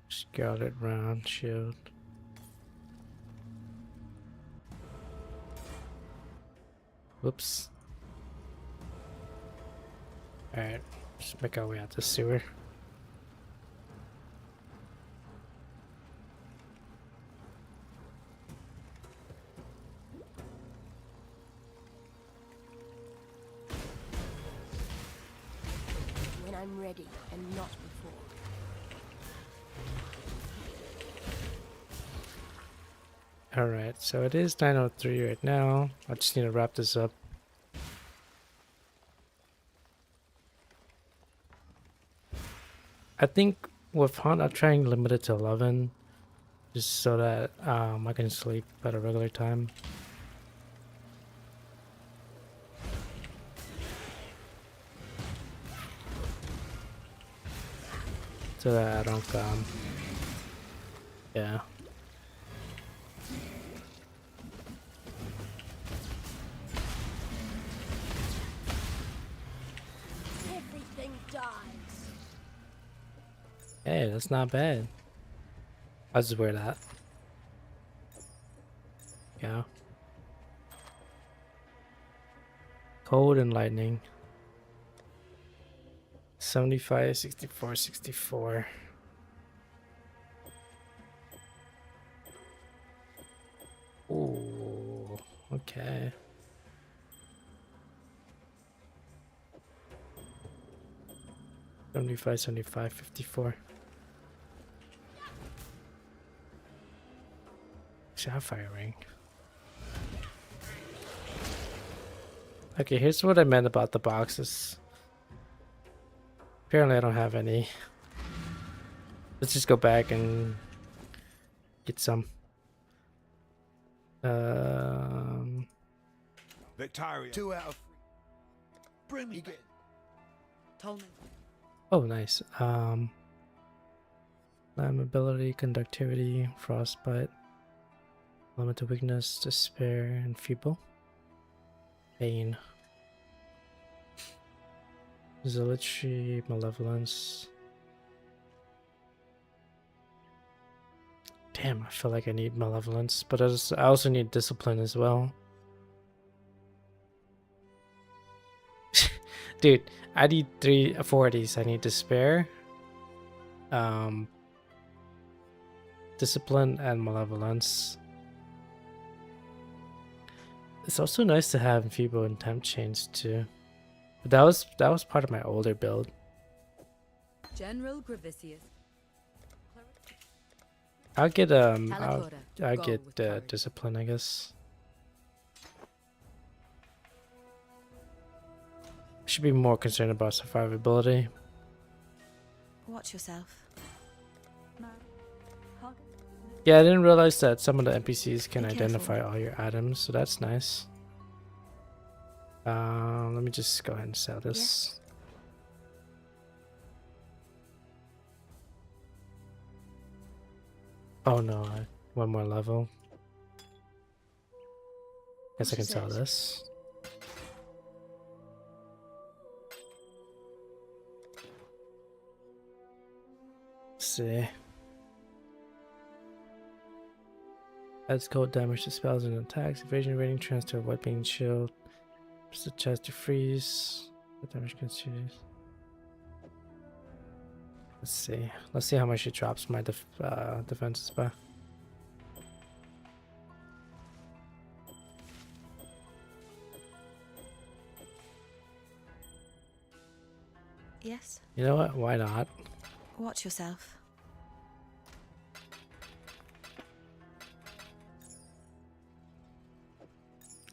Scarlet Round Shield. Whoops. Alright, just make our way out the sewer. When I'm ready and not before. Alright, so it is 9:03 right now. I just need to wrap this up. I think with Hunt, I'll try and limit it to 11. Just so that I can sleep at a regular time. So that I don't, yeah. Everything dies. Hey, that's not bad. I'll just wear that. Yeah. Cold and lightning. 75, 64, 64. Ooh, okay. 75, 75, 54. Sapphire ring. Okay, here's what I meant about the boxes. Apparently I don't have any. Let's just go back and get some. Victaria. 2 out of... Bring me back. Told me. Oh, nice. Flammability, conductivity, frostbite, limited weakness, despair, and feeble. Pain. Zealotry, malevolence. Damn, I feel like I need malevolence, but I also need discipline as well. Dude, I need 4 of these. I need despair, Discipline and Malevolence. It's also nice to have Enfeeble and Temp chains too. But that was part of my older build. General Gravisius. I'll get Talatora, I'll go get with courage. Discipline, I guess. Should be more concerned about survivability. Watch yourself. Yeah, I didn't realize that some of the NPCs can Be identify careful. all your items, so that's nice. Let me just go ahead and sell this. Oh no, one more level. Guess I What can is sell it? this. Let's see. Adds cold damage to spells and attacks. Evasion rating transfer white being shield. Press the chest to freeze. What damage can use? Let's see. Let's see how much it drops my defenses by. Yes? You know what? Why not? Watch yourself.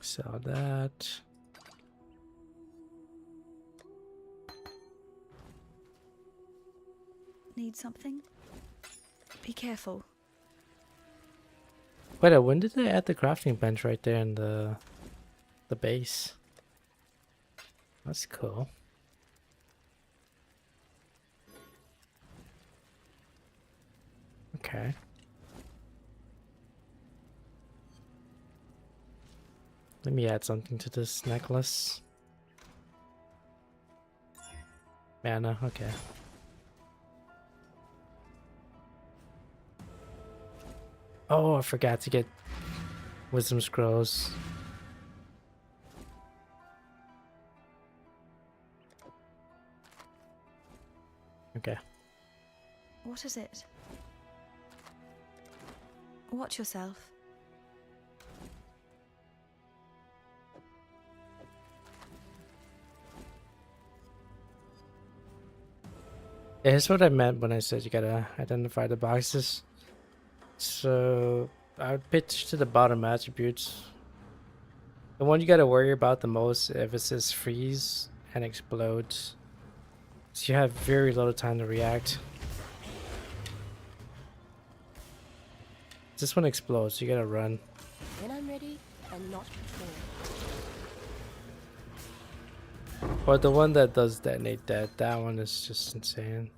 Sell that. Need something? Be careful. Wait, when did they add the crafting bench right there in the base? That's cool. Okay. Let me add something to this necklace. Mana, okay. Oh, I forgot to get wisdom scrolls. Okay. What is it? Watch yourself. Yeah, here's what I meant when I said you gotta identify the boxes. So I would pitch to the bottom attributes. The one you gotta worry about the most if it says freeze and explodes. So you have very little time to react. This one explodes, so you gotta run. When I'm ready and not before. Or the one that does detonate that one is just insane.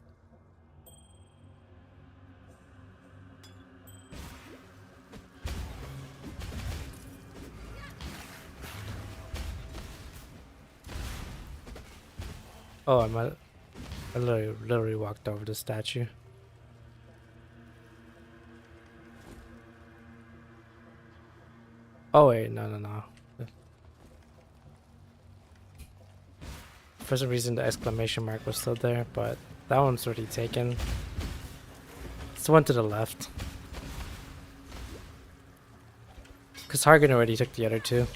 Oh, I literally walked over the statue. Oh wait, no. For some reason the exclamation mark was still there, but that one's already taken. It's the one to the left. Because Hargan already took the other two.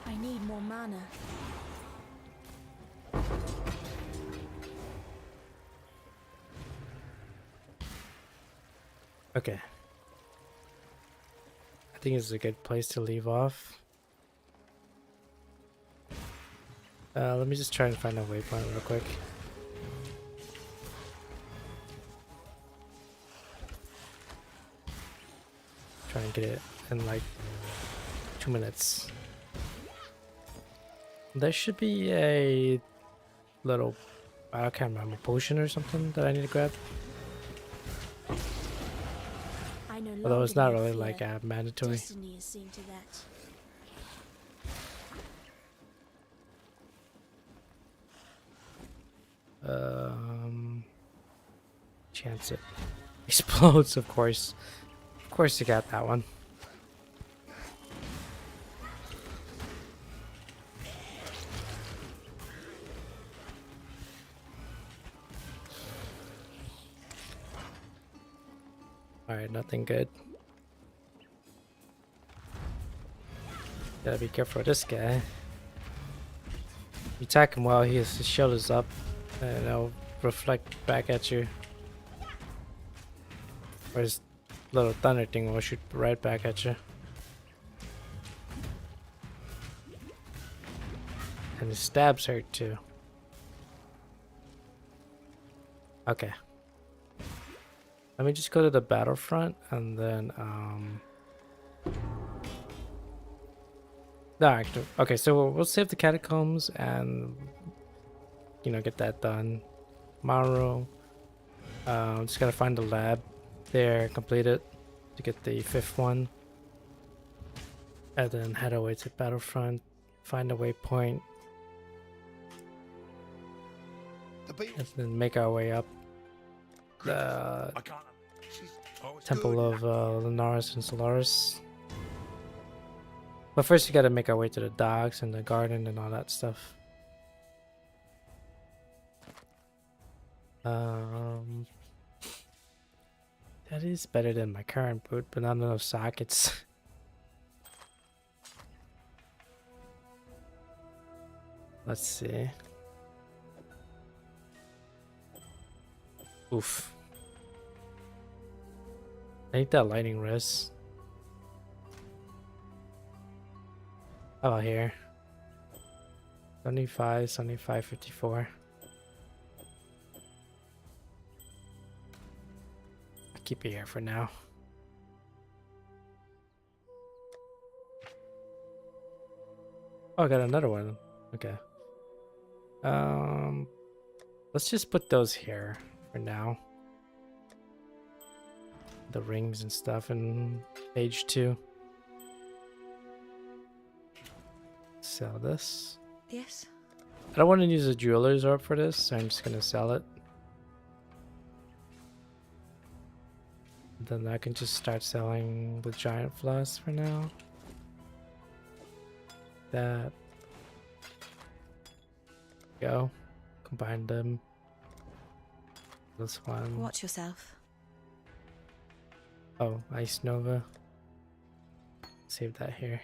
I need more mana. Okay. I think it's a good place to leave off. Let me just try and find a waypoint real quick. Try and get it in like 2 minutes. There should be a little I can't remember, potion or something that I need to grab. I no Although it's longer not need really fear. like mandatory. Destiny is seen to that. Chance it explodes, of course. Of course you got that one. Alright, nothing good. Gotta be careful with this guy. You attack him while his shield is up, and it'll reflect back at you. Or his little thunder thing will shoot right back at you. And his stabs hurt too. Okay. Let me just go to the battlefront and then no, actually, okay, so we'll save the catacombs and get that done. Tomorrow, just gotta find the lab there, complete it to get the 5th one, and then head away to battlefront, find a waypoint, and then make our way up the I can't. She's always Temple good. of Lunaris and Solaris. But first, you gotta make our way to the docks and the garden and all that stuff. That is better than my current boot, but not enough sockets. Let's see. Oof. I need that lightning wrist. How about here? 75, 75, 54. I'll keep it here for now. Oh, I got another one. Okay. Let's just put those here for now. The rings and stuff in page 2. Sell this. Yes. I don't want to use a jeweler's orb for this, so I'm just gonna sell it. Then I can just start selling the giant flask for now. That. Go. Combine them. This one. Watch yourself. Oh, Ice Nova. Save that here.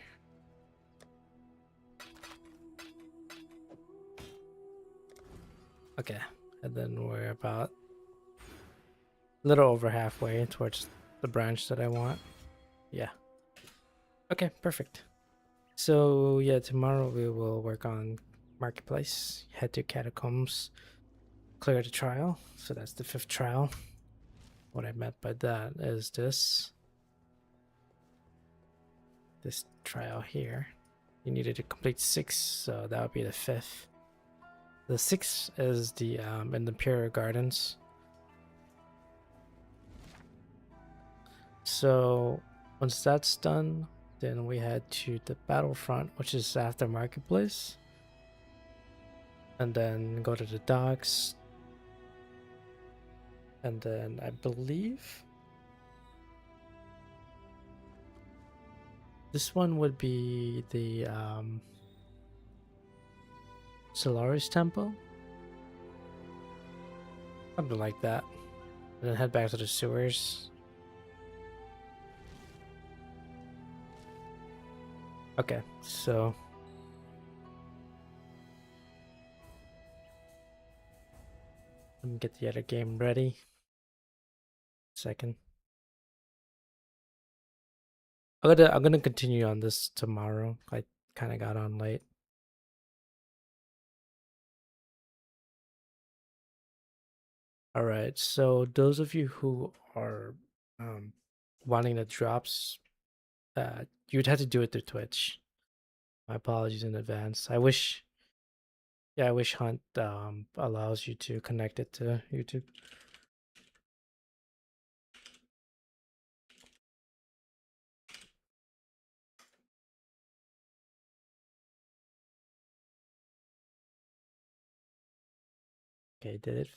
Okay, and then we're about a little over halfway towards the branch that I want. Yeah. Okay, perfect. So yeah, tomorrow we will work on Marketplace, head to Catacombs, clear the trial. So that's the 5th trial. What I meant by that is this trial here. You needed to complete 6, so that would be the 5th. The 6th is the in the Imperial Gardens. So once that's done, then we head to the Battlefront, which is after Marketplace, and then go to the docks, and then I believe this one would be the Solaris Temple, something like that, and then head back to the sewers. Okay, so let me get the other game ready. Second. I'm gonna continue on this tomorrow. I kind of got on late. All right, so those of you who are wanting the drops, you'd have to do it through Twitch. My apologies in advance. I wish Yeah, I wish Hunt allows you to connect it to YouTube. Okay, did it?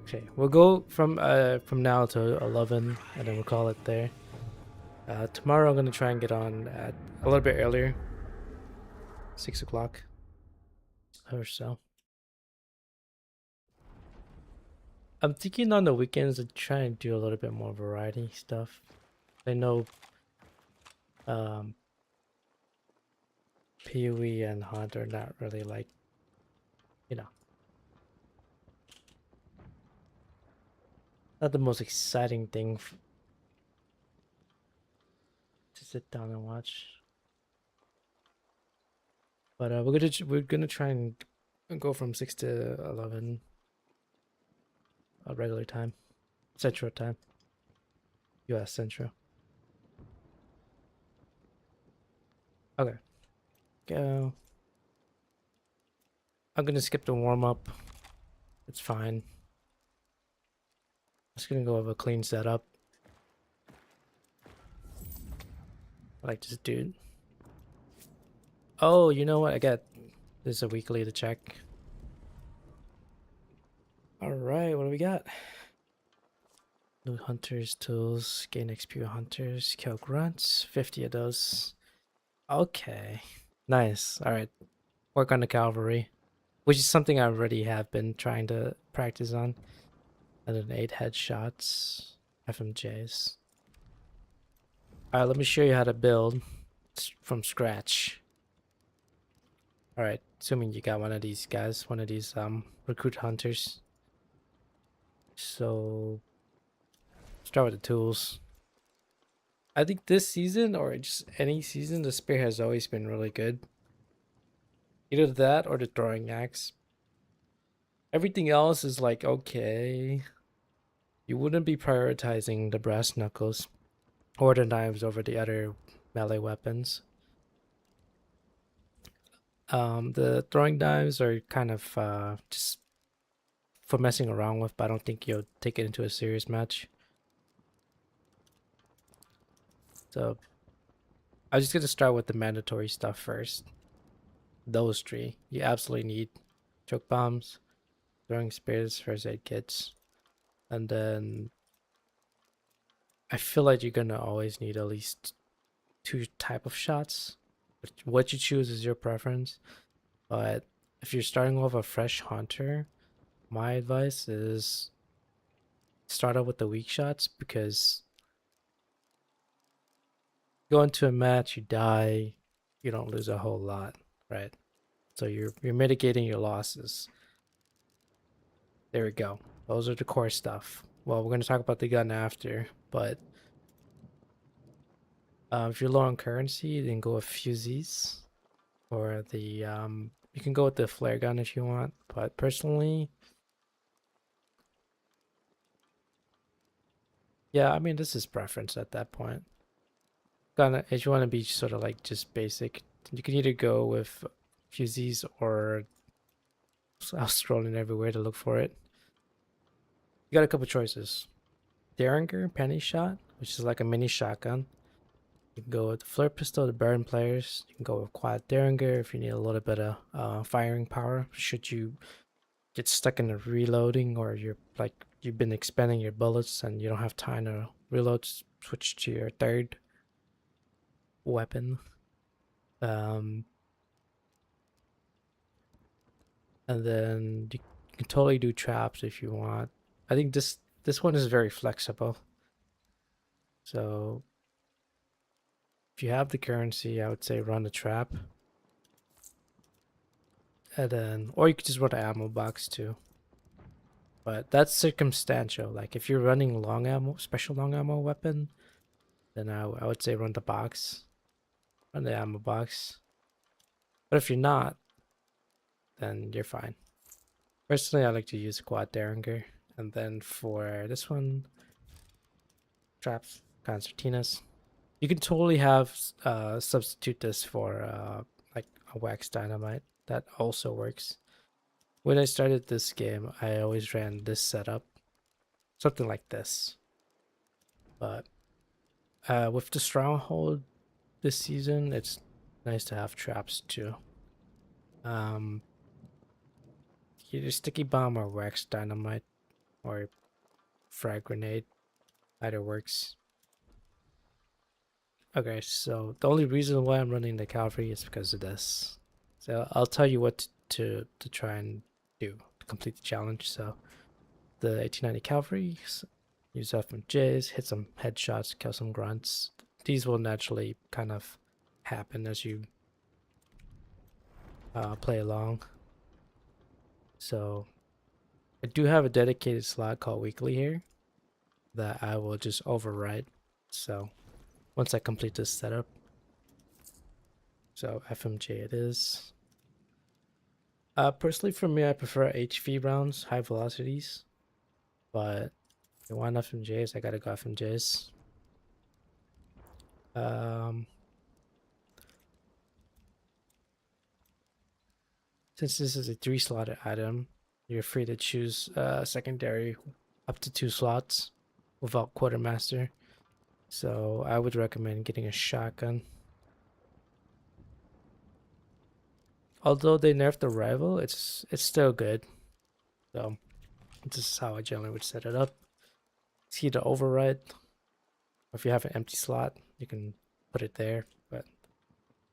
Okay, we'll go from now to 11, and then we'll call it there. Tomorrow I'm gonna try and get on at a little bit earlier, 6 o'clock or so. I'm thinking on the weekends to try and do a little bit more variety stuff. I know um Pee-wee and Hunt are not really like, you know, not the most exciting thing to sit down and watch. But we're gonna try and go from 6 to 11 regular time, Central time, U.S. Central. Okay, go. I'm gonna skip the warm up. It's fine. Just gonna go with a clean setup. I like this dude. Oh, you know what? I got this a weekly to check. Alright, what do we got? Loot hunters, tools, gain XP with hunters, kill grunts, 50 of those. Okay. Nice. Alright. Work on the cavalry. Which is something I already have been trying to practice on. And then 8 headshots. FMJs. Alright, let me show you how to build from scratch. Alright, assuming you got one of these guys, one of these recruit hunters. So start with the tools. I think this season or just any season, the spear has always been really good. Either that or the throwing axe. Everything else is like okay. You wouldn't be prioritizing the brass knuckles or the knives over the other melee weapons. The throwing knives are kind of just for messing around with, but I don't think you'll take it into a serious match. So I'm just gonna start with the mandatory stuff first. Those three. You absolutely need choke bombs, throwing spears, first aid kits, and then I feel like you're gonna always need at least 2 type of shots. What you choose is your preference, but if you're starting off a fresh hunter, my advice is start out with the weak shots, because go into a match, you die, you don't lose a whole lot, right? So you're mitigating your losses. There we go. Those are the core stuff. Well, we're going to talk about the gun after, but if you're low on currency, then go with fusees, or the you can go with the flare gun if you want, but personally, yeah, I mean, this is preference at that point. If you want to be sort of like just basic, you can either go with fusees or I was scrolling everywhere to look for it. You got a couple choices. Derringer penny shot, which is like a mini shotgun. You can go with the flare pistol, the burn players. You can go with quad Derringer if you need a little bit of firing power. Should you get stuck in the reloading, or you've been expending your bullets and you don't have time to reload, switch to your third weapon. And then you can totally do traps if you want. I think this one is very flexible. So if you have the currency, I would say run the trap. And then, or you could just run the ammo box too. But that's circumstantial. Like if you're running long ammo, special long ammo weapon, then I would say run the box. Run the ammo box. But if you're not, then you're fine. Personally, I like to use quad Derringer. And then for this one, traps, concertinas. You can totally have substitute this for like a wax dynamite. That also works. When I started this game, I always ran this setup, something like this. But with the stronghold this season, it's nice to have traps too. Either sticky bomb or wax dynamite or frag grenade, either works. Okay, so the only reason why I'm running the cavalry is because of this. So I'll tell you what to try and do to complete the challenge. So the 1890 cavalry, use FMJs, hit some headshots, kill some grunts. These will naturally kind of happen as you play along. So I do have a dedicated slot called weekly here that I will just override. So once I complete this setup, so FMJ it is. Personally for me, I prefer HV rounds, high velocities, but if you want FMJs, I gotta go FMJs. Since this is a 3-slotted item, you're free to choose secondary up to 2 slots without quartermaster. So I would recommend getting a shotgun. Although they nerfed the rival, it's still good. So this is how I generally would set it up. See the override. Or if you have an empty slot, you can put it there. But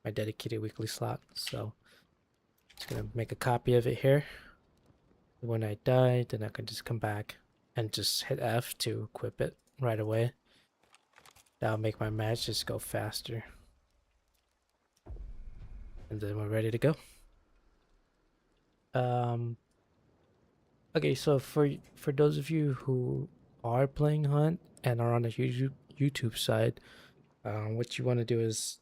my dedicated weekly slot. So just gonna make a copy of it here. When I die, then I can just come back and just hit F to equip it right away. That'll make my match just go faster. And then we're ready to go. Okay, so for those of you who are playing Hunt and are on the YouTube side, what you want to do is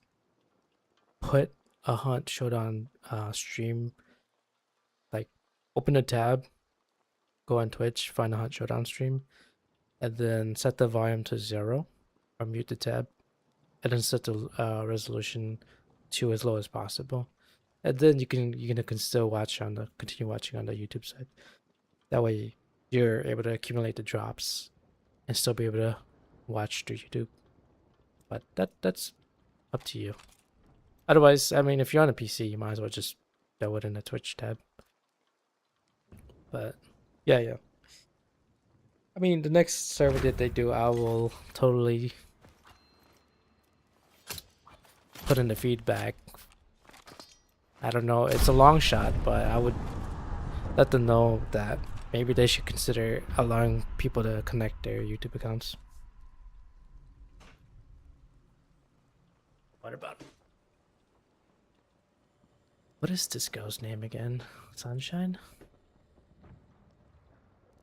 put a Hunt Showdown stream, like open a tab, go on Twitch, find a Hunt Showdown stream, and then set the volume to 0 or mute the tab, and then set the resolution to as low as possible. And then you can still continue watching on the YouTube side. That way you're able to accumulate the drops and still be able to watch through YouTube. But that's up to you. Otherwise, I mean, if you're on a PC, you might as well just throw it in the Twitch tab. But yeah. I mean, the next server that they do, I will totally put in the feedback. I don't know, it's a long shot, but I would let them know that maybe they should consider allowing people to connect their YouTube accounts. What is this girl's name again? Sunshine?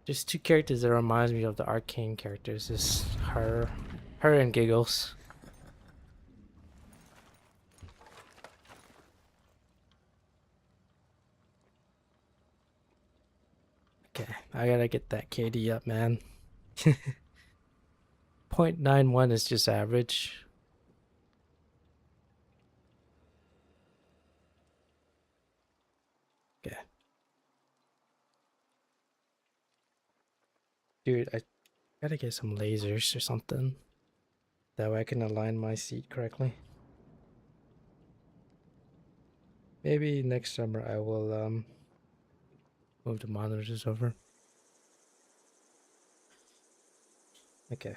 Just 2 characters that reminds me of the Arcane characters. Is her and Giggles. Okay, I gotta get that KD up, man. 0.91 is just average. Okay. Dude, I gotta get some lasers or something. That way I can align my seat correctly. Maybe next summer I will move the monitors over. Okay.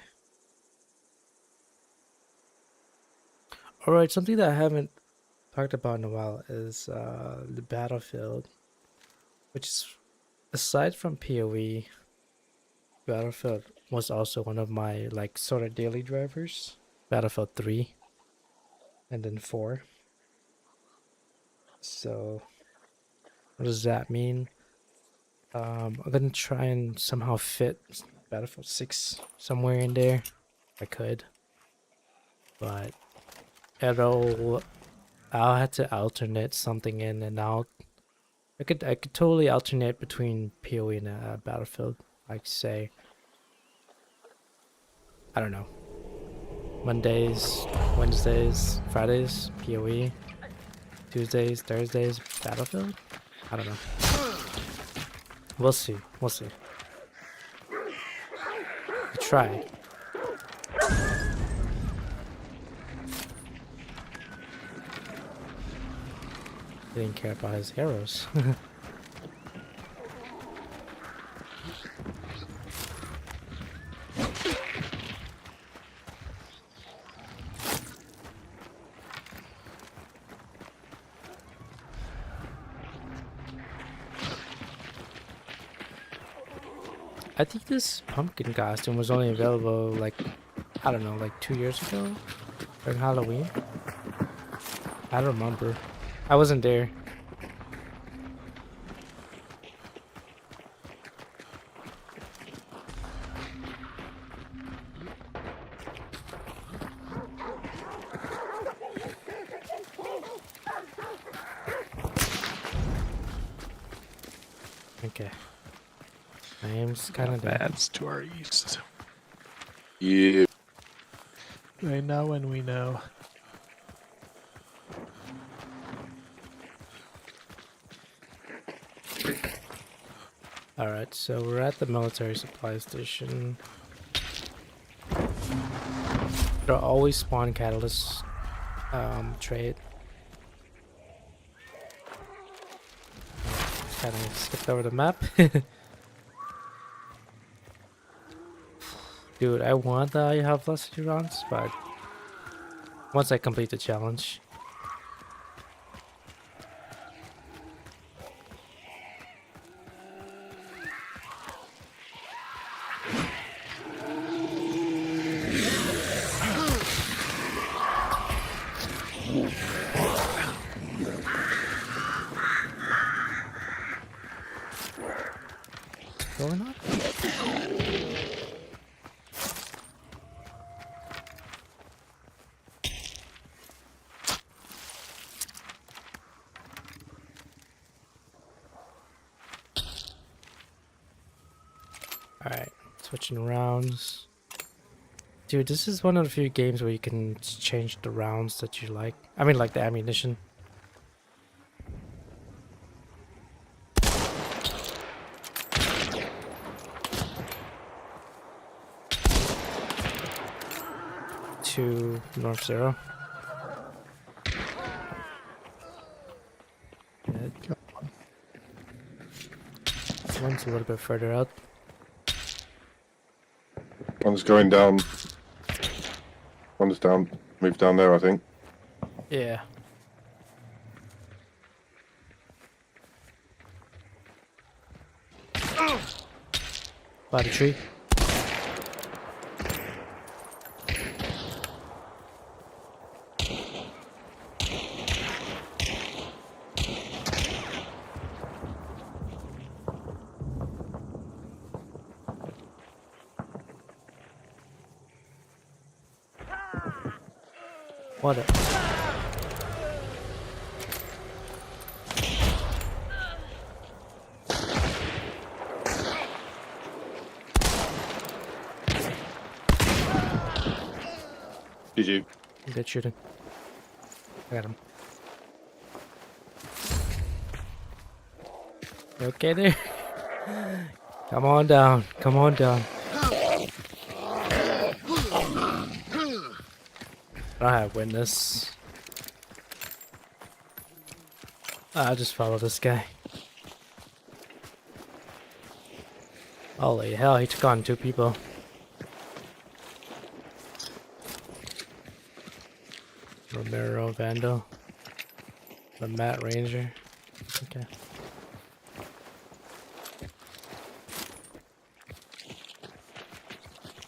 Alright, something that I haven't talked about in a while is the Battlefield. Which is, aside from PoE, Battlefield was also one of my like sort of daily drivers. Battlefield 3 and then 4. So what does that mean? I'm gonna try and somehow fit Battlefield 6 somewhere in there if I could, but I'll have to alternate something in and out. I could totally alternate between PoE and Battlefield. Like say, I don't know, Mondays, Wednesdays, Fridays, PoE. Tuesdays, Thursdays, Battlefield? I don't know. We'll see. We'll see. Try. He didn't care about his arrows. I think this pumpkin costume was only available like, I don't know, like 2 years ago? Or Halloween? I don't remember. I wasn't there. Okay. Name's kind of dead. That's to our east. Yeah. Right now when we know. Alright, so we're at the military supply station. There are always spawn catalyst trade. Kind of skipped over the map. Dude, I want the you have velocity rounds, but once I complete the challenge. Going on? Alright, switching rounds. Dude, this is one of the few games where you can change the rounds that you like. I mean, like the ammunition. To North Zero. Dead. One's a little bit further out. One's going down. One's down. Move down there, I think. Yeah. By the tree. What a... GG. Good shooting. I got him. You okay there? Come on down. Come on down. I have witness. I'll just follow this guy. Holy hell, he took on 2 people. Romero Vandal. The Matt Ranger. Okay.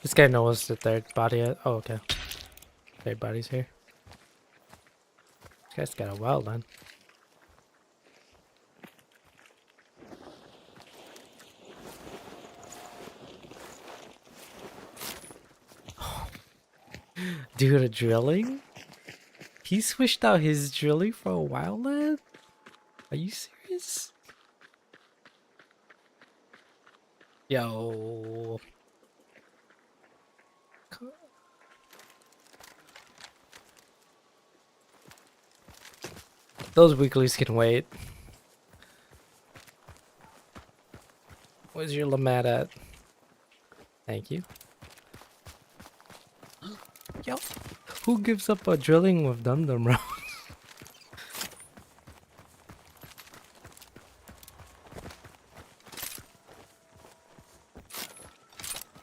This guy knows that their body. Oh, okay. Their body's here. This guy's got a wild line. Dude, a drilling? He switched out his drilling for a wildland? Are you serious? Yo. Those weeklies can wait. Where's your Lamad at? Thank you. Yo, who gives up a drilling with Dum-Dum rounds?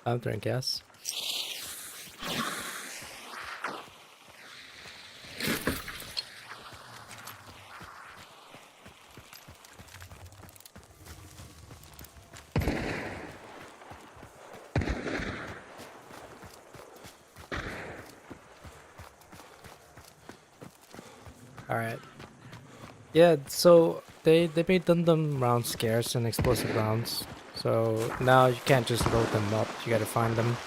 I'm throwing gas. Alright. Yeah, so they made Dum-Dum rounds scarce and explosive rounds. So now you can't just load them up, you gotta find them.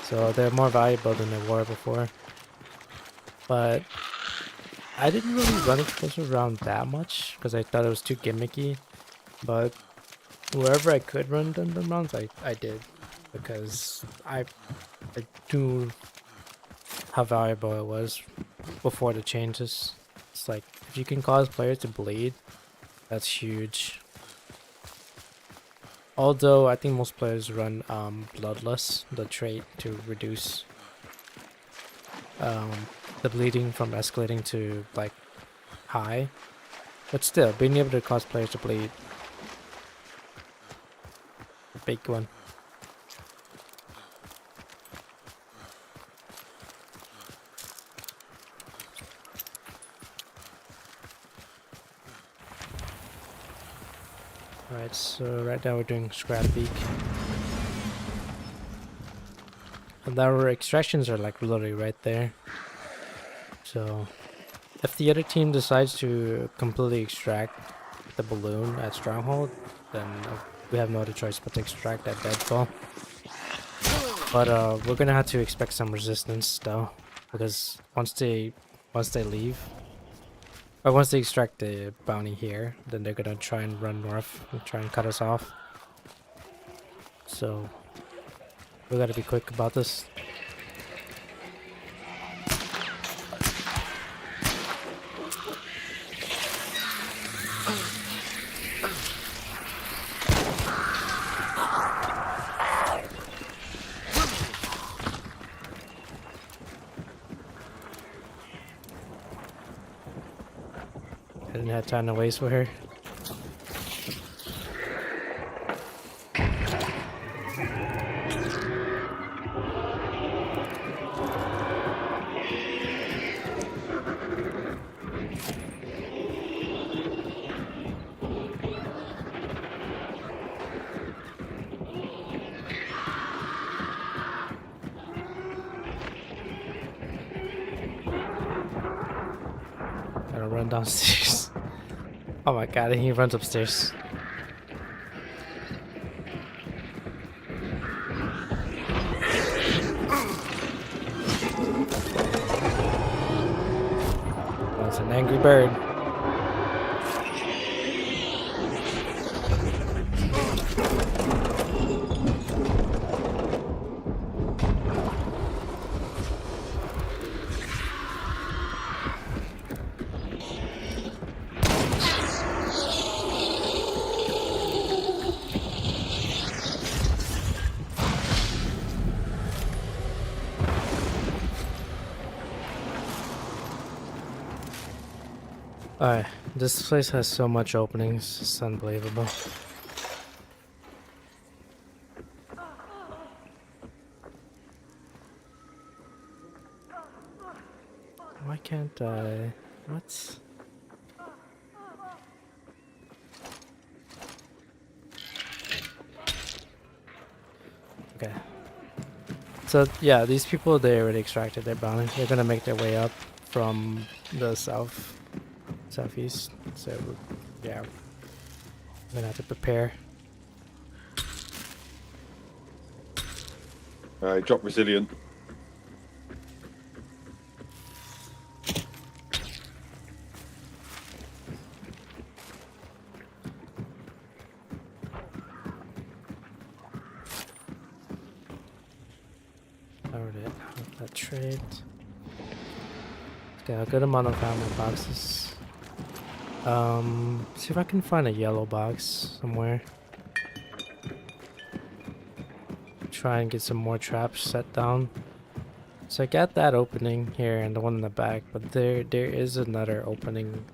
So they're more valuable than they were before. But I didn't really run explosive round that much because I thought it was too gimmicky. But wherever I could run Dum-Dum rounds, I did. Because I knew how valuable it was before the changes. It's like, if you can cause players to bleed, that's huge. Although, I think most players run Bloodlust, the trait, to reduce the bleeding from escalating to, like, high. But still, being able to cause players to bleed. A big one. Alright, so right now we're doing Scrap Peak. And our extractions are like literally right there. So if the other team decides to completely extract the balloon at Stronghold, then we have no other choice but to extract at Deadfall. But we're gonna have to expect some resistance though, because once they leave, or once they extract the bounty here, then they're gonna try and run north and try and cut us off. So we gotta be quick about this. I didn't have time to waste with her. Gotta run downstairs. Oh my god, he runs upstairs. That's an angry bird. Alright, this place has so much openings, it's unbelievable. Why can't I? What? Okay. So yeah, these people, they already extracted their bounty. They're gonna make their way up from the southeast. So yeah, I'm gonna have to prepare. Drop resilient. Already have that trade. Got a good amount of ammo boxes. See if I can find a yellow box somewhere. Try and get some more traps set down. So I got that opening here and the one in the back, but there is another opening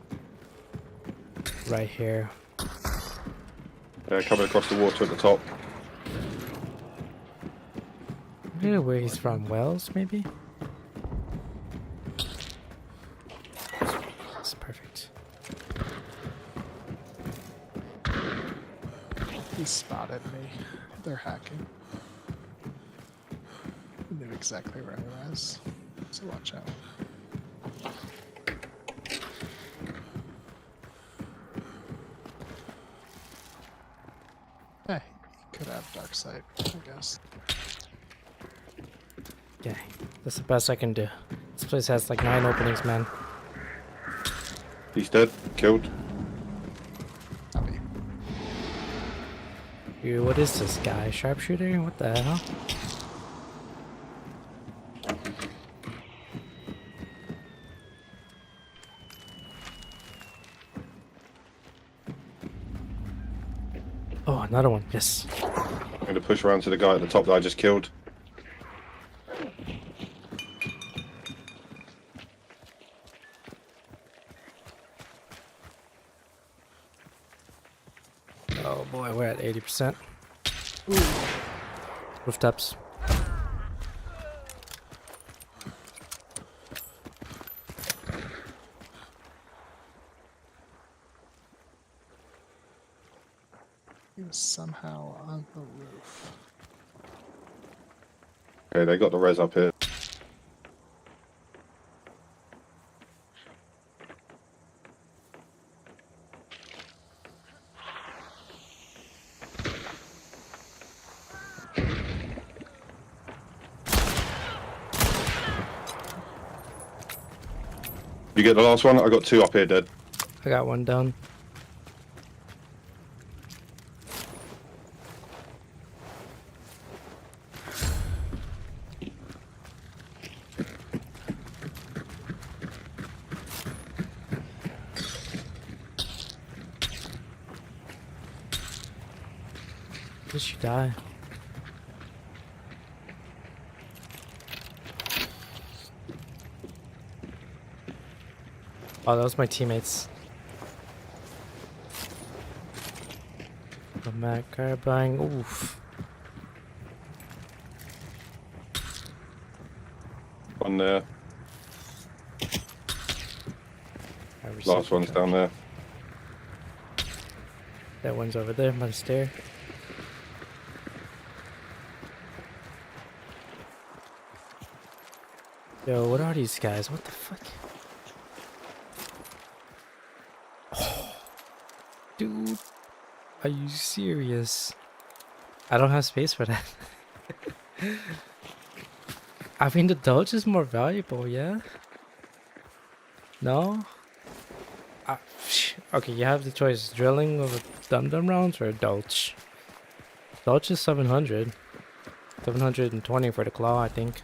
right here. Yeah, coming across the water at the top. Maybe where he's from, Wales, maybe? That's perfect. He spotted me. They're hacking. He knew exactly where I was. So watch out. Hey, he could have dark sight, I guess. Okay, that's the best I can do. This place has like 9 openings, man. He's dead. Killed. Copy. Dude, what is this guy? Sharpshooter? What the hell? Oh, another one. Yes. I'm going to push around to the guy at the top that I just killed. Oh boy, we're at 80%. Rooftops. He was somehow on the roof. Okay, they got the res up here. You get the last one? I got 2 up here dead. I got one down. Did she die? Oh, that was my teammates. The Mac carbine. Oof. One there. I received Last one's it. down there. That one's over there by the stair. Yo, what are these guys? What the fuck? Oh, dude, are you serious? I don't have space for that. I mean, the dodge is more valuable, yeah? No? Okay, you have the choice: drilling of dum-dum rounds or a dodge. Dodge is 700. 720 for the claw, I think.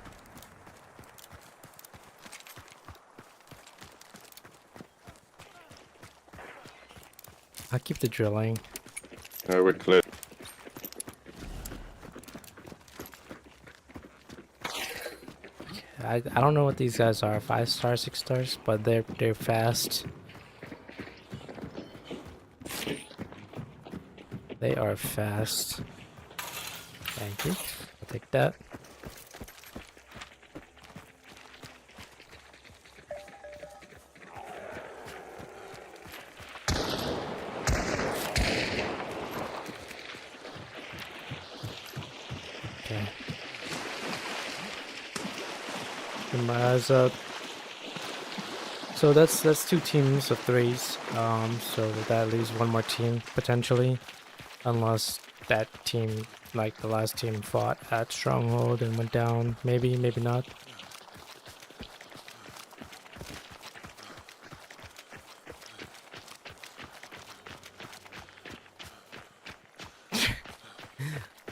I'll keep the drilling. No, we're clear. I don't know what these guys are, 5 stars, 6 stars, but they're fast. They are fast. Thank you. I'll take that. Okay. Get my eyes up. So that's 2 teams of 3s. So that leaves one more team potentially, unless that team, like the last team, fought at Stronghold and went down. Maybe, maybe not.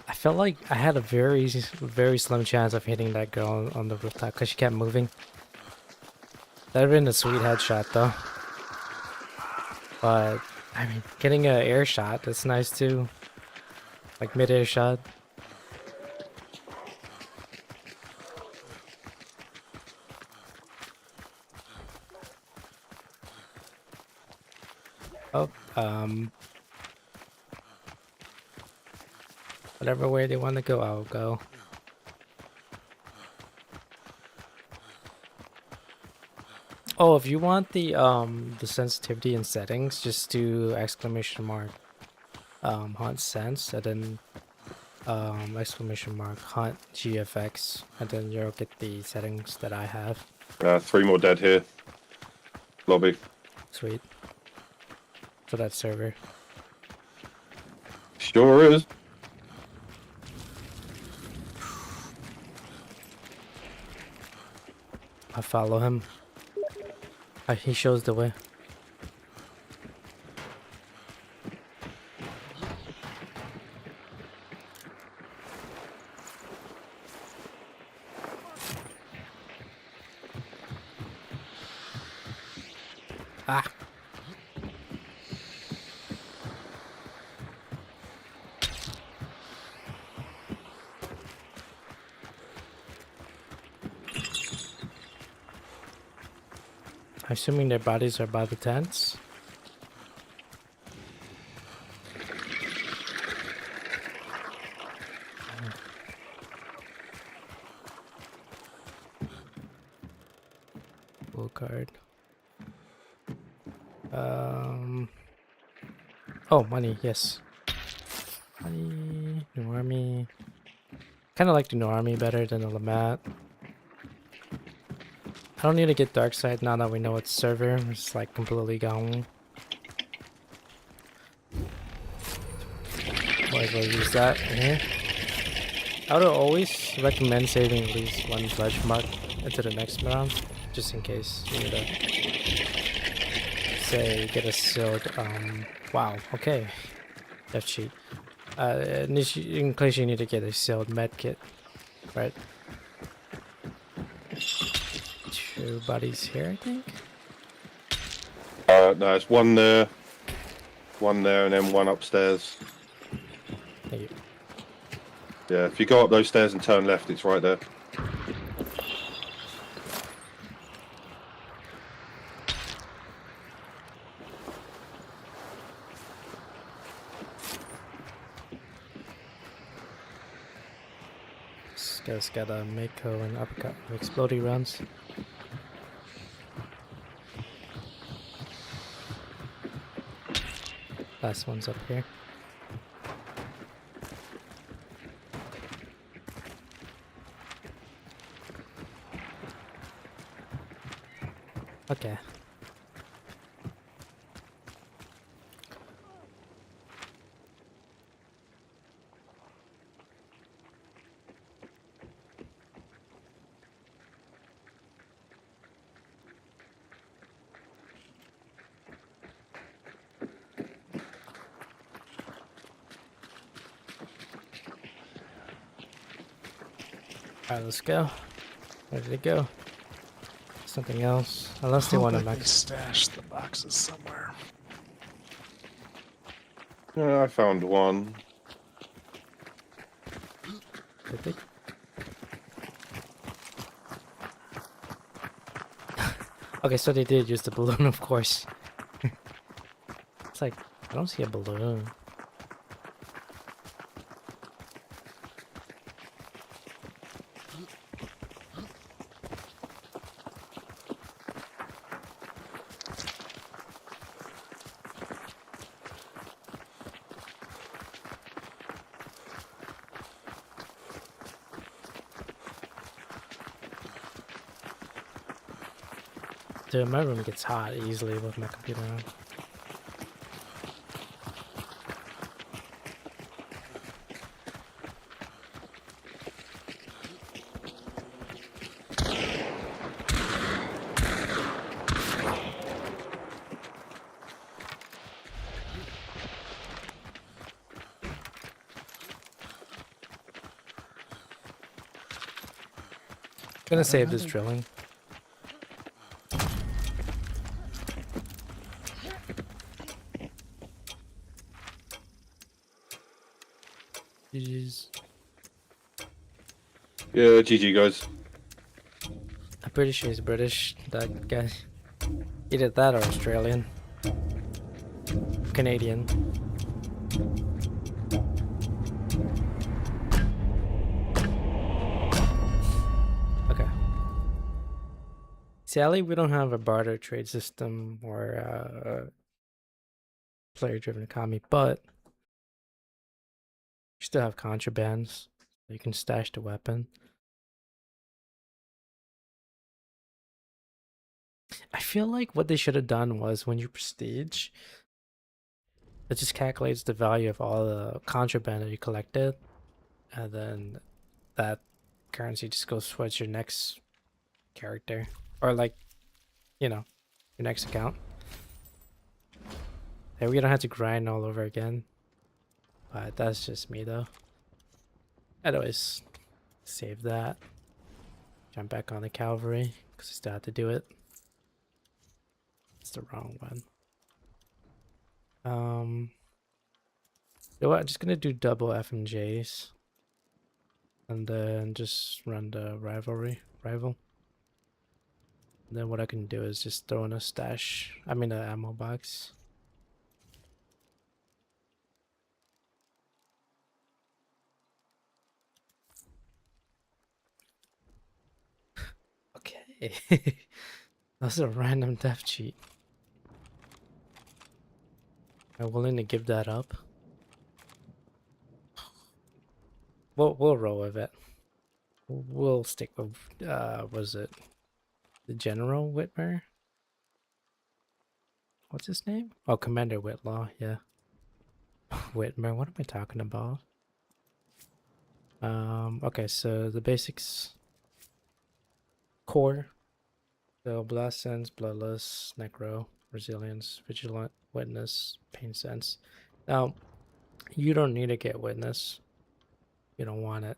I felt like I had a very slim chance of hitting that girl on the rooftop because she kept moving. That'd been a sweet headshot though. But I mean, getting an air shot, that's nice too. Like mid-air shot. Oh, whatever way they want to go, I'll go. Oh, if you want the sensitivity and settings, just do exclamation mark hunt sense and then exclamation mark hunt GFX, and then you'll get the settings that I have. 3 more dead here. Lobby. Sweet. For that server. Sure is. I follow him. He shows the way. Ah. I'm assuming their bodies are by the tents. Full card. Oh, money, yes. Money, new army. Kind of like the new army better than the Lamat. I don't need to get dark side now that we know it's server. It's like completely gone. Might as well use that in here. I would always recommend saving at least one pledge mark into the next round, just in case you need to say get a sealed. Wow. Okay. Death sheet. In case you need to get a sealed med kit, right? 2 bodies here, I think. No, it's one there, and then one upstairs. Thank you. Yeah, if you go up those stairs and turn left, it's right there. This guy's got a Mako and uppercut exploding runs. Last one's up here. Okay. Alright, let's go. Where did it go? Something else. Unless they want to max. Stash the boxes somewhere. Yeah, I found one. Did they? Okay, so they did use the balloon, of course. It's like, I don't see a balloon. Dude, my room gets hot easily with my computer on. Gonna save this drilling. GG's. Yeah, GG guys. I'm pretty sure he's British, that guy. Either that or Australian. Canadian. Okay. Sadly, we don't have a barter trade system or player-driven economy, but you still have contrabands. You can stash the weapon. I feel like what they should have done was when you prestige, it just calculates the value of all the contraband that you collected, and then that currency just goes towards your next character, or like, you know, your next account. And we don't have to grind all over again, but that's just me though. I'd always save that, jump back on the cavalry because I still have to do it. It's the wrong one. You know what? I'm just gonna do double FMJs, and then just run the rival. And then what I can do is just throw in a stash. I mean, an ammo box. Okay. That's a random death cheat. Am I willing to give that up? We'll roll with it. We'll stick with was it the General Whitmer? What's his name? Oh, Commander Whitlaw, yeah. Whitmer, what am I talking about? Okay, so the basics. Core. So Blast Sense, Bloodlust, Necro, Resilience, Vigilant, Witness, Pain Sense. Now, you don't need to get Witness. You don't want it.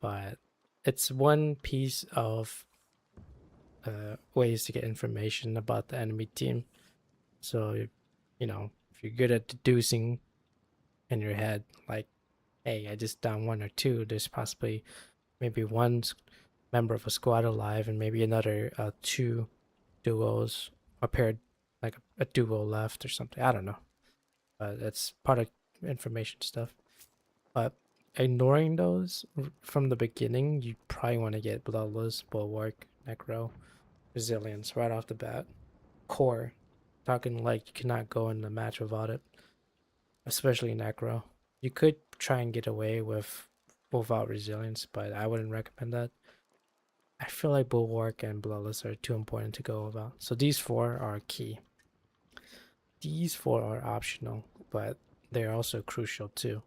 But it's one piece of ways to get information about the enemy team. So, you know, if you're good at deducing in your head, like, hey, I just downed one or two, there's possibly maybe one member of a squad alive and maybe another two duos, or paired, like a duo left or something. I don't know. That's part of information stuff. But ignoring those from the beginning, you probably want to get Bloodlust, Bulwark, Necro, Resilience right off the bat. Core, talking like you cannot go in the match without it, especially Necro. You could try and get away without Resilience, but I wouldn't recommend that. I feel like Bulwark and Bloodlust are too important to go without. So these four are key. These four are optional, but they're also crucial too.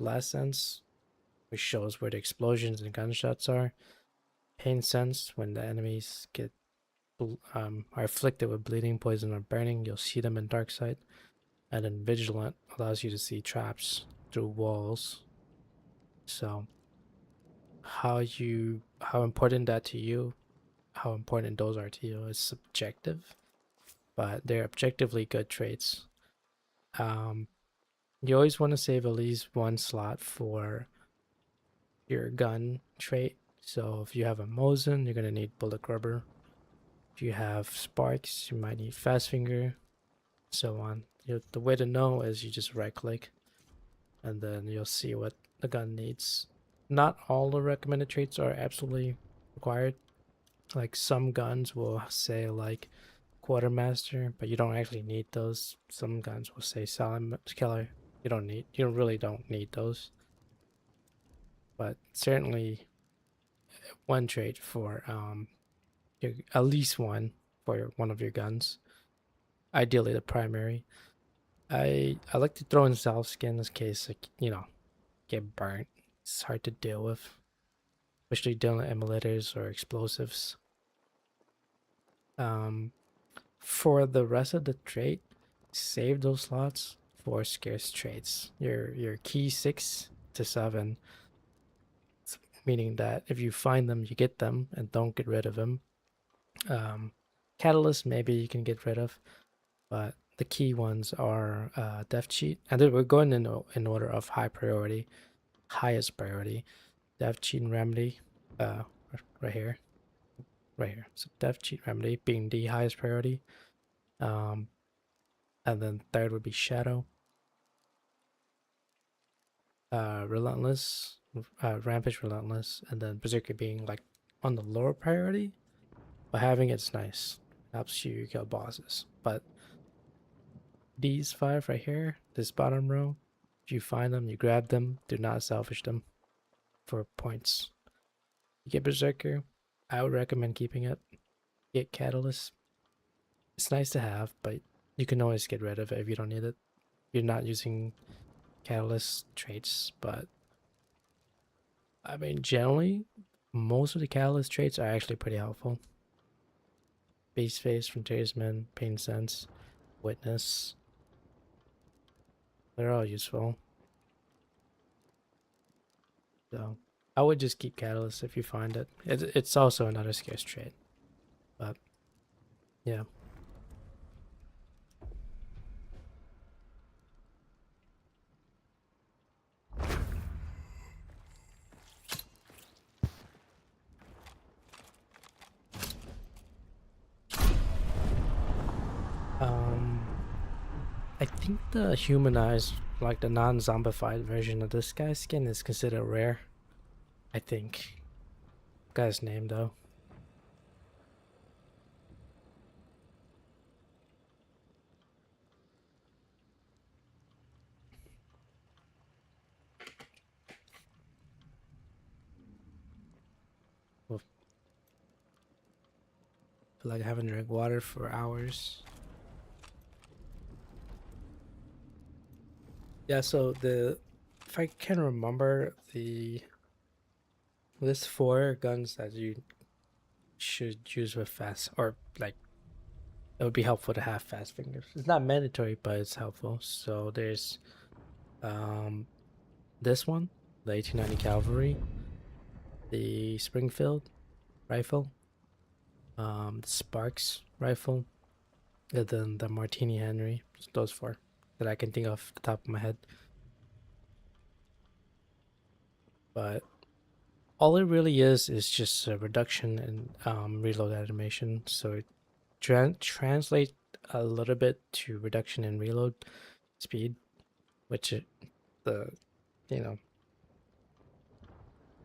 Blast Sense, which shows where the explosions and gunshots are. Pain Sense, when the enemies get are afflicted with bleeding, poison, or burning, you'll see them in dark sight. And then Vigilant allows you to see traps through walls. So how important that to you, how important those are to you is subjective, but they're objectively good traits. You always want to save at least one slot for your gun trait. So if you have a Mosin, you're going to need Bullet Grubber. If you have Sparks, you might need Fast Finger, so on. The way to know is you just right click and then you'll see what the gun needs. Not all the recommended traits are absolutely required. Like some guns will say like Quartermaster, but you don't actually need those. Some guns will say Silent Killer. You really don't need those. But certainly one trait for at least one for one of your guns. Ideally the primary. I like to throw in Self Skin in case, like, you know, get burnt. It's hard to deal with, especially dealing with emulators or explosives. For the rest of the trait, save those slots for scarce traits. Your key 6 to 7, meaning that if you find them, you get them and don't get rid of them. Catalyst maybe you can get rid of, but the key ones are Death Cheat, and then we're going in order of highest priority. Death Cheat and Remedy, right here. So Death Cheat Remedy being the highest priority. And then third would be Shadow. Relentless, Rampage Relentless, and then Berserker being like on the lower priority. But having it's nice. Helps you kill bosses. But these 5 right here, this bottom row, if you find them, you grab them, do not salvage them for points. You get Berserker, I would recommend keeping it. Get Catalyst. It's nice to have, but you can always get rid of it if you don't need it. You're not using Catalyst traits, but I mean, generally, most of the Catalyst traits are actually pretty helpful. Beast Face, Frontiersman, Pain Sense, Witness. They're all useful. So, I would just keep Catalyst if you find it. It's also another scarce trait. But, yeah. I think the humanized, like the non-zombified version of this guy's skin is considered rare. I think. Guy's name though. Well, feel like I haven't drank water for hours. Yeah, so if I can remember, the list 4 guns that you should use with fast, or like it would be helpful to have fast fingers. It's not mandatory, but it's helpful. So there's this one, the 1890 Cavalry, the Springfield rifle, the Sparks rifle, and then the Martini Henry. Just those 4 that I can think of the top of my head. But all it really is just a reduction in reload animation. So it translates a little bit to reduction in reload speed, which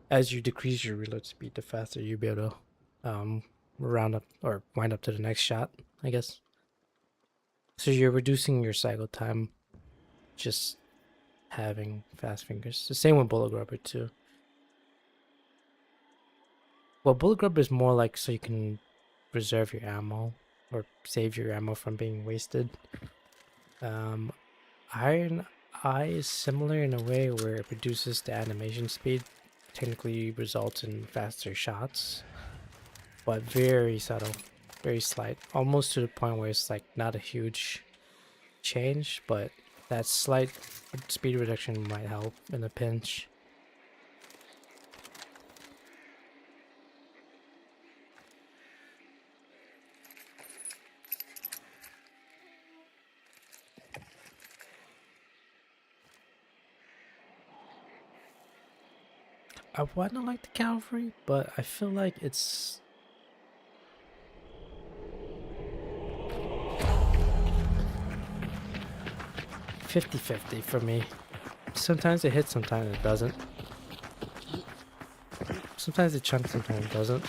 as you decrease your reload speed, the faster you'll be able to round up or wind up to the next shot, I guess. So you're reducing your cycle time just having fast fingers. The same with Bullet Grubber too. Well, Bullet Grubber is more like so you can preserve your ammo or save your ammo from being wasted. Iron Eye is similar in a way where it reduces the animation speed, technically results in faster shots, but very subtle, very slight, almost to the point where it's like not a huge change, but that slight speed reduction might help in a pinch. I wanna like the Cavalry, but I feel like it's 50-50 for me. Sometimes it hits, sometimes it doesn't. Sometimes it chunks, sometimes it doesn't.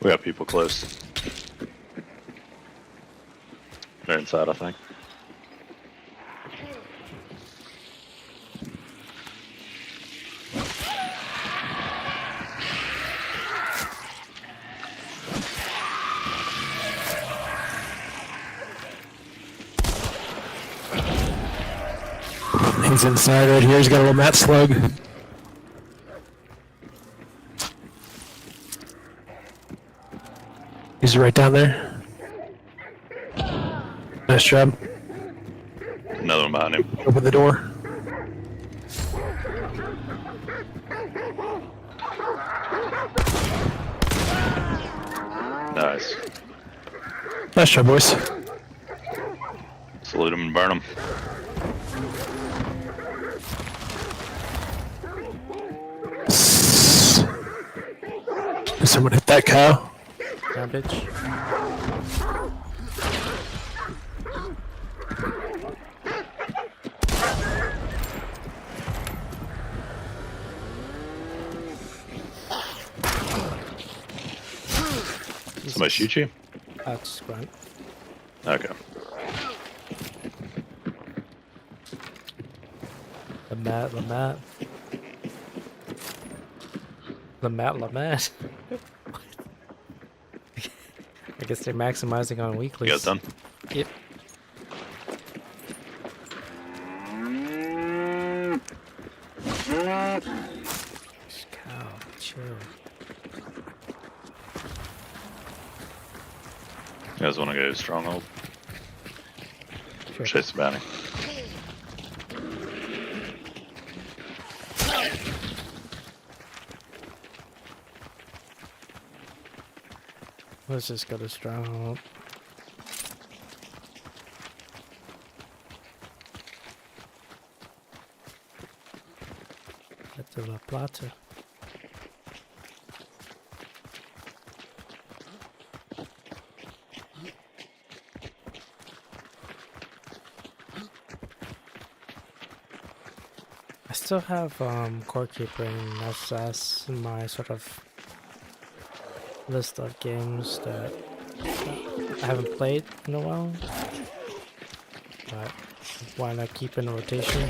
We got people close. They're inside, I think. He's inside right here. He's got a little mat slug. He's right down there. Nice job. Another one behind him. Open the door. Nice. Nice job, boys. Salute him and burn him. Did someone hit that cow? Garbage. Somebody shoot you? That's grunt. Okay. Lamat, Lamat. Lamat, Lamat. I guess they're maximizing on weeklies. You guys done? Yep. Cow, chill. You guys want to go stronghold? Sure. Chase the bounty. Let's just go to stronghold. That's a La Plata. I still have Core Keeper and SS in my sort of list of games that I haven't played in a while, but why not keep in rotation?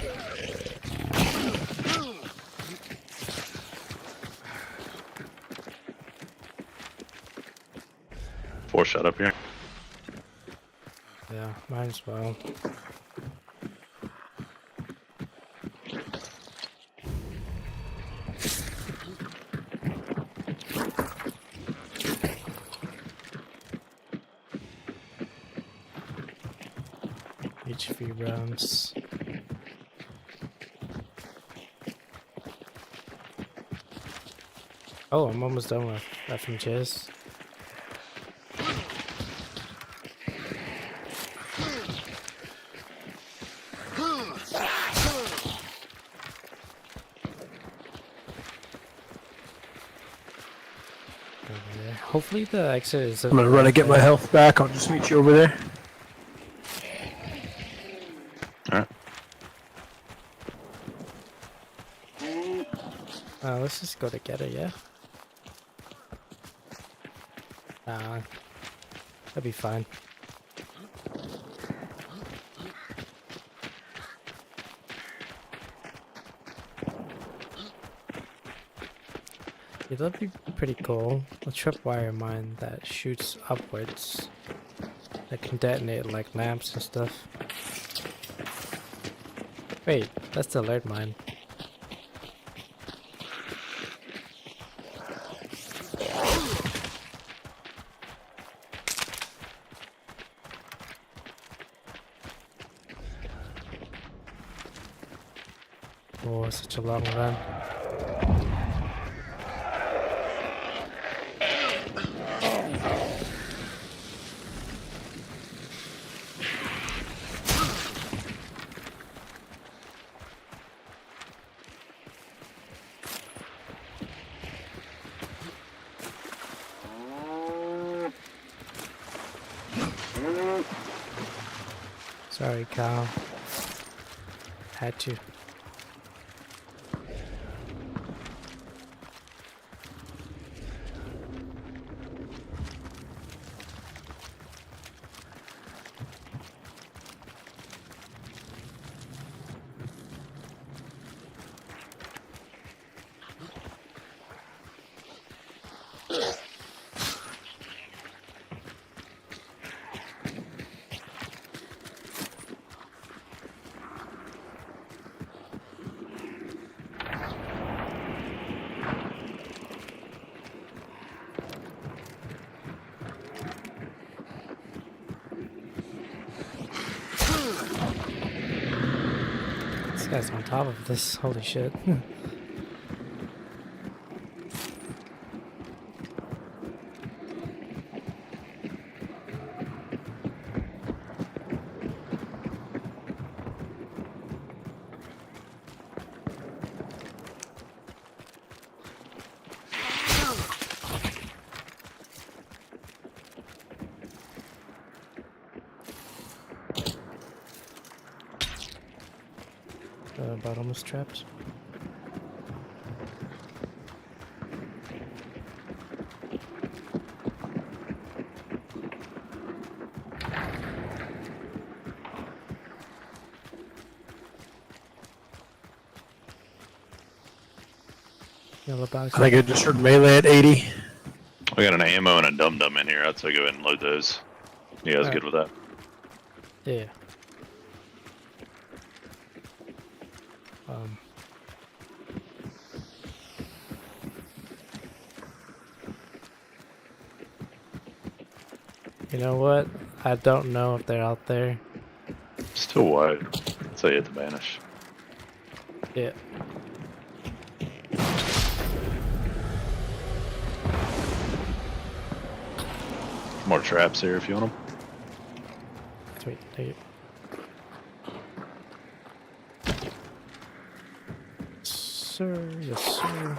Four shot up here. Yeah, might as well. HV rounds. Oh, I'm almost done with FMJs. Hopefully the exit is... I'm gonna run and get my health back. I'll just meet you over there. Alright. Let's just go together, yeah? That'd be fine. Yeah, that'd be pretty cool. A tripwire mine that shoots upwards. That can detonate like lamps and stuff. Wait, that's the alert mine. Oh, such a long run. Sorry, Kyle. Had to. guy's on top of this. Holy shit. Bottom was trapped. Yellow box. I think I just heard melee at 80. We got an ammo and a dum-dum in here. I'd say go ahead and load those. You guys good with that? Yeah. You know what? I don't know if they're out there. Still wide. I'd say hit the banish. Yeah. More traps here if you want them. Sweet, take it. Sir, yes sir.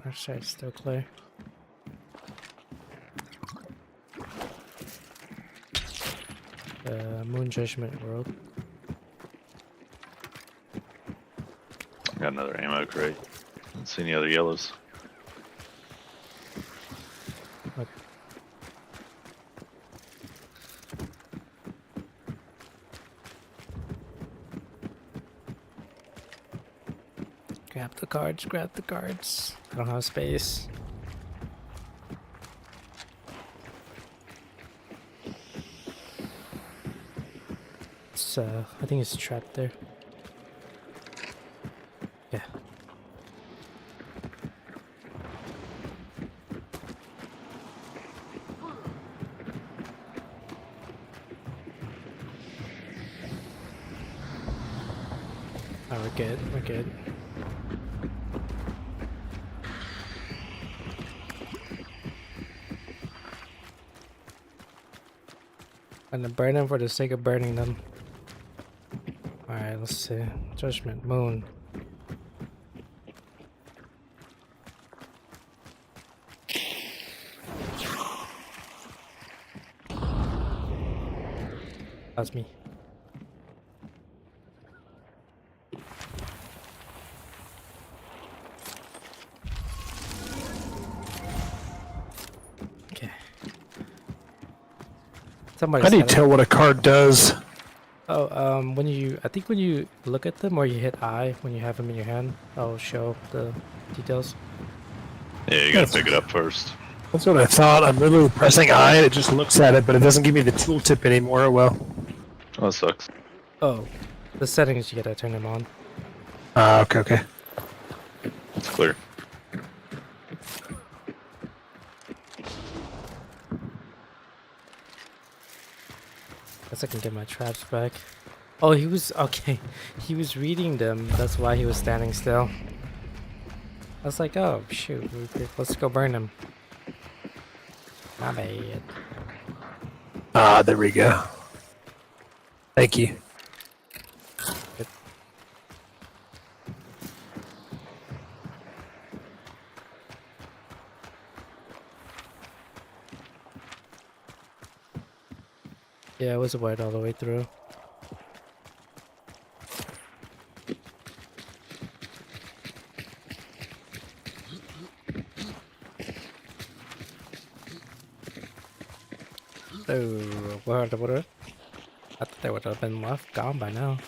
Our side's still clear. Moon Judgment World. Got another ammo crate. Don't see any other yellows. What? Grab the cards, grab the cards. I don't have space. It's, I think it's trapped there. Yeah. Oh, we're good, we're good. I'm gonna burn them for the sake of burning them. Alright, let's see. Judgment Moon. That's me. Okay. Somebody. How do you tell what a card does? Oh, when you, I think when you look at them or you hit I when you have them in your hand, I'll show the details. Yeah, you gotta pick it up first. That's what I thought. I'm literally pressing I and it just looks at it, but it doesn't give me the tooltip anymore. Well, Oh, that sucks. Oh, the settings, you gotta turn them on. okay. It's clear. Guess I can get my traps back. Oh, he was, okay. He was reading them. That's why he was standing still. I was like, oh shoot, let's go burn him. My bad. Ah, there we go. Thank you. Good. Yeah, it was wet all the way through. Oh, what? I thought they would have been gone by now.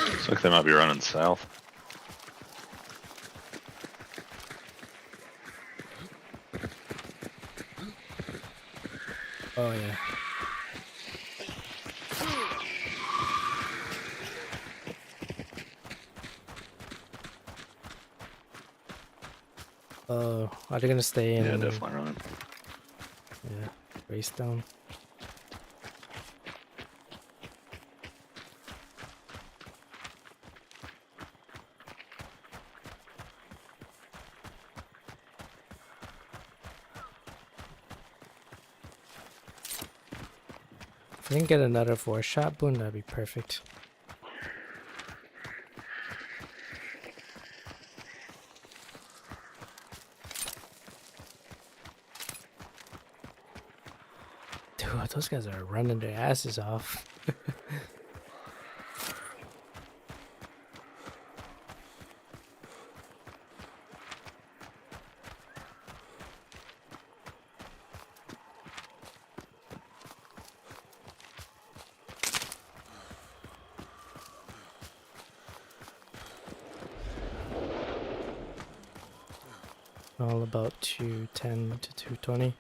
Looks like they might be running south. Oh yeah. Oh, are they gonna stay in? Yeah, definitely running. Yeah, race down. If I can get another 4-shot boon, that'd be perfect. Dude, those guys are running their asses off. All about 210 to 220.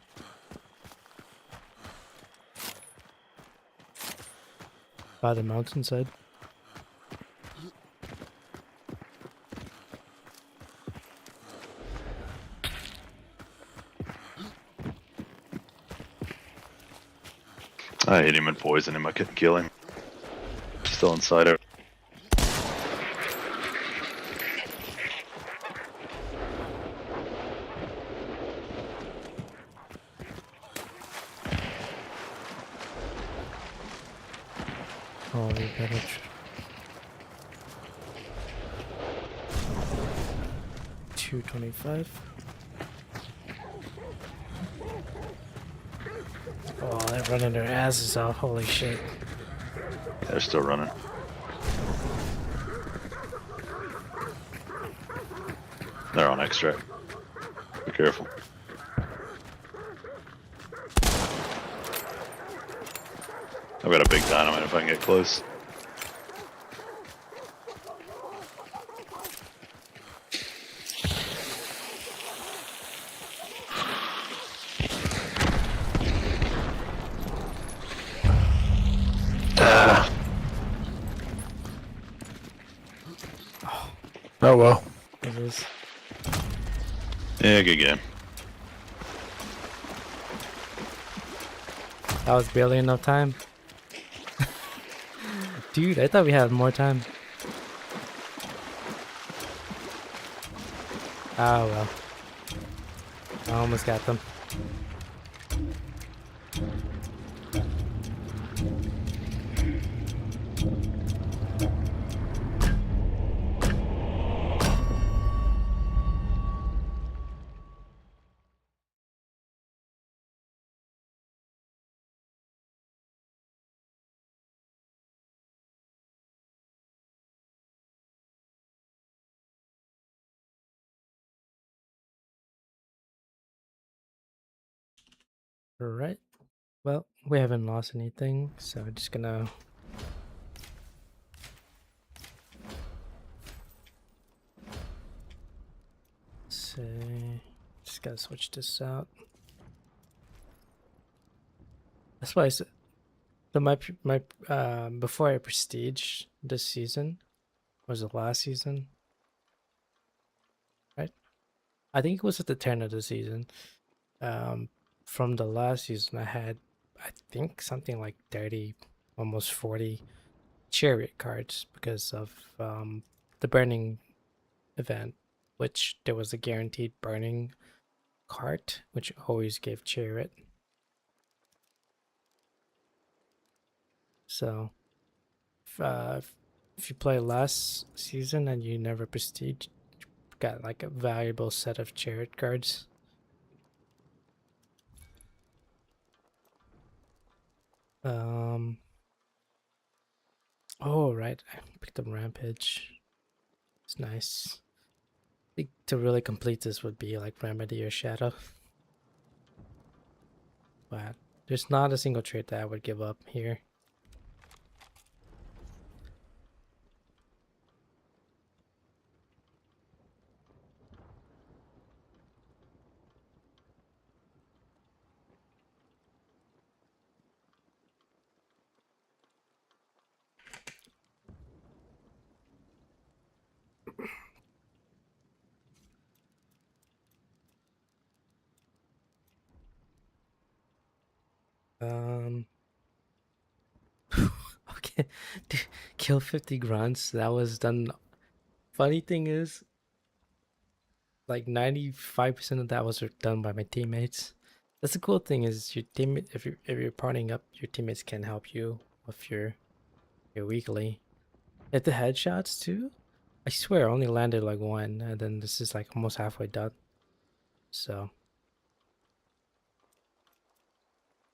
By the mountainside. I hit him and poisoned him. I couldn't kill him. Still inside it. Oh, you better. 225. Oh, they're running their asses off. Holy shit. They're still running. They're on extract. Be careful. I've got a big dynamite if I can get close. Oh well. It is. Yeah, good game. That was barely enough time. Dude, I thought we had more time. Oh well. I almost got them. Alright. Well, we haven't lost anything, so we're just gonna say just gotta switch this out. That's why I said So my before I prestige this season, was it last season? Right? I think it was at the turn of the season. From the last season, I had, I think, something like 30, almost 40 chariot cards because of the burning event, which there was a guaranteed burning card, which always gave chariot. So, if you play last season and you never prestige, you got like a valuable set of chariot cards. Oh right, I picked up Rampage. It's nice. I think to really complete this would be like Remedy or Shadow. But there's not a single trait that I would give up here. Okay, dude, kill 50 grunts. That was done. Funny thing is, like 95% of that was done by my teammates. That's the cool thing is your teammate. If you're partnering up, your teammates can help you with your weekly. Hit the headshots too. I swear, I only landed like one, and then this is like almost halfway done. So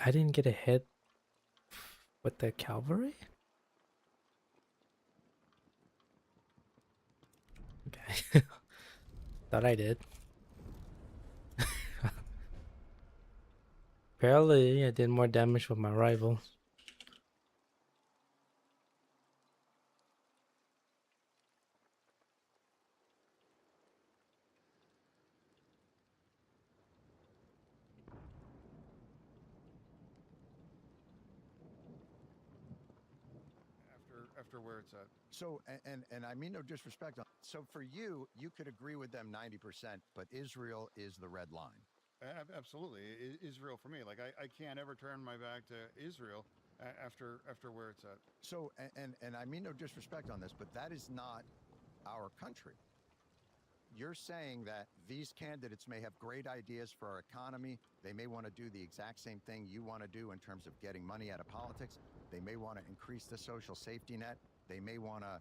I didn't get a hit with the cavalry. Okay, thought I did. Apparently, I did more damage with my rival. After where it's at. So, and I mean no disrespect. So for you, you could agree with them 90%, but Israel is the red line. Absolutely, Israel for me. Like I can't ever turn my back to Israel after where it's at. So, and I mean no disrespect on this, but that is not our country. You're saying that these candidates may have great ideas for our economy. They may want to do the exact same thing you want to do in terms of getting money out of politics. They may want to increase the social safety net. They may want to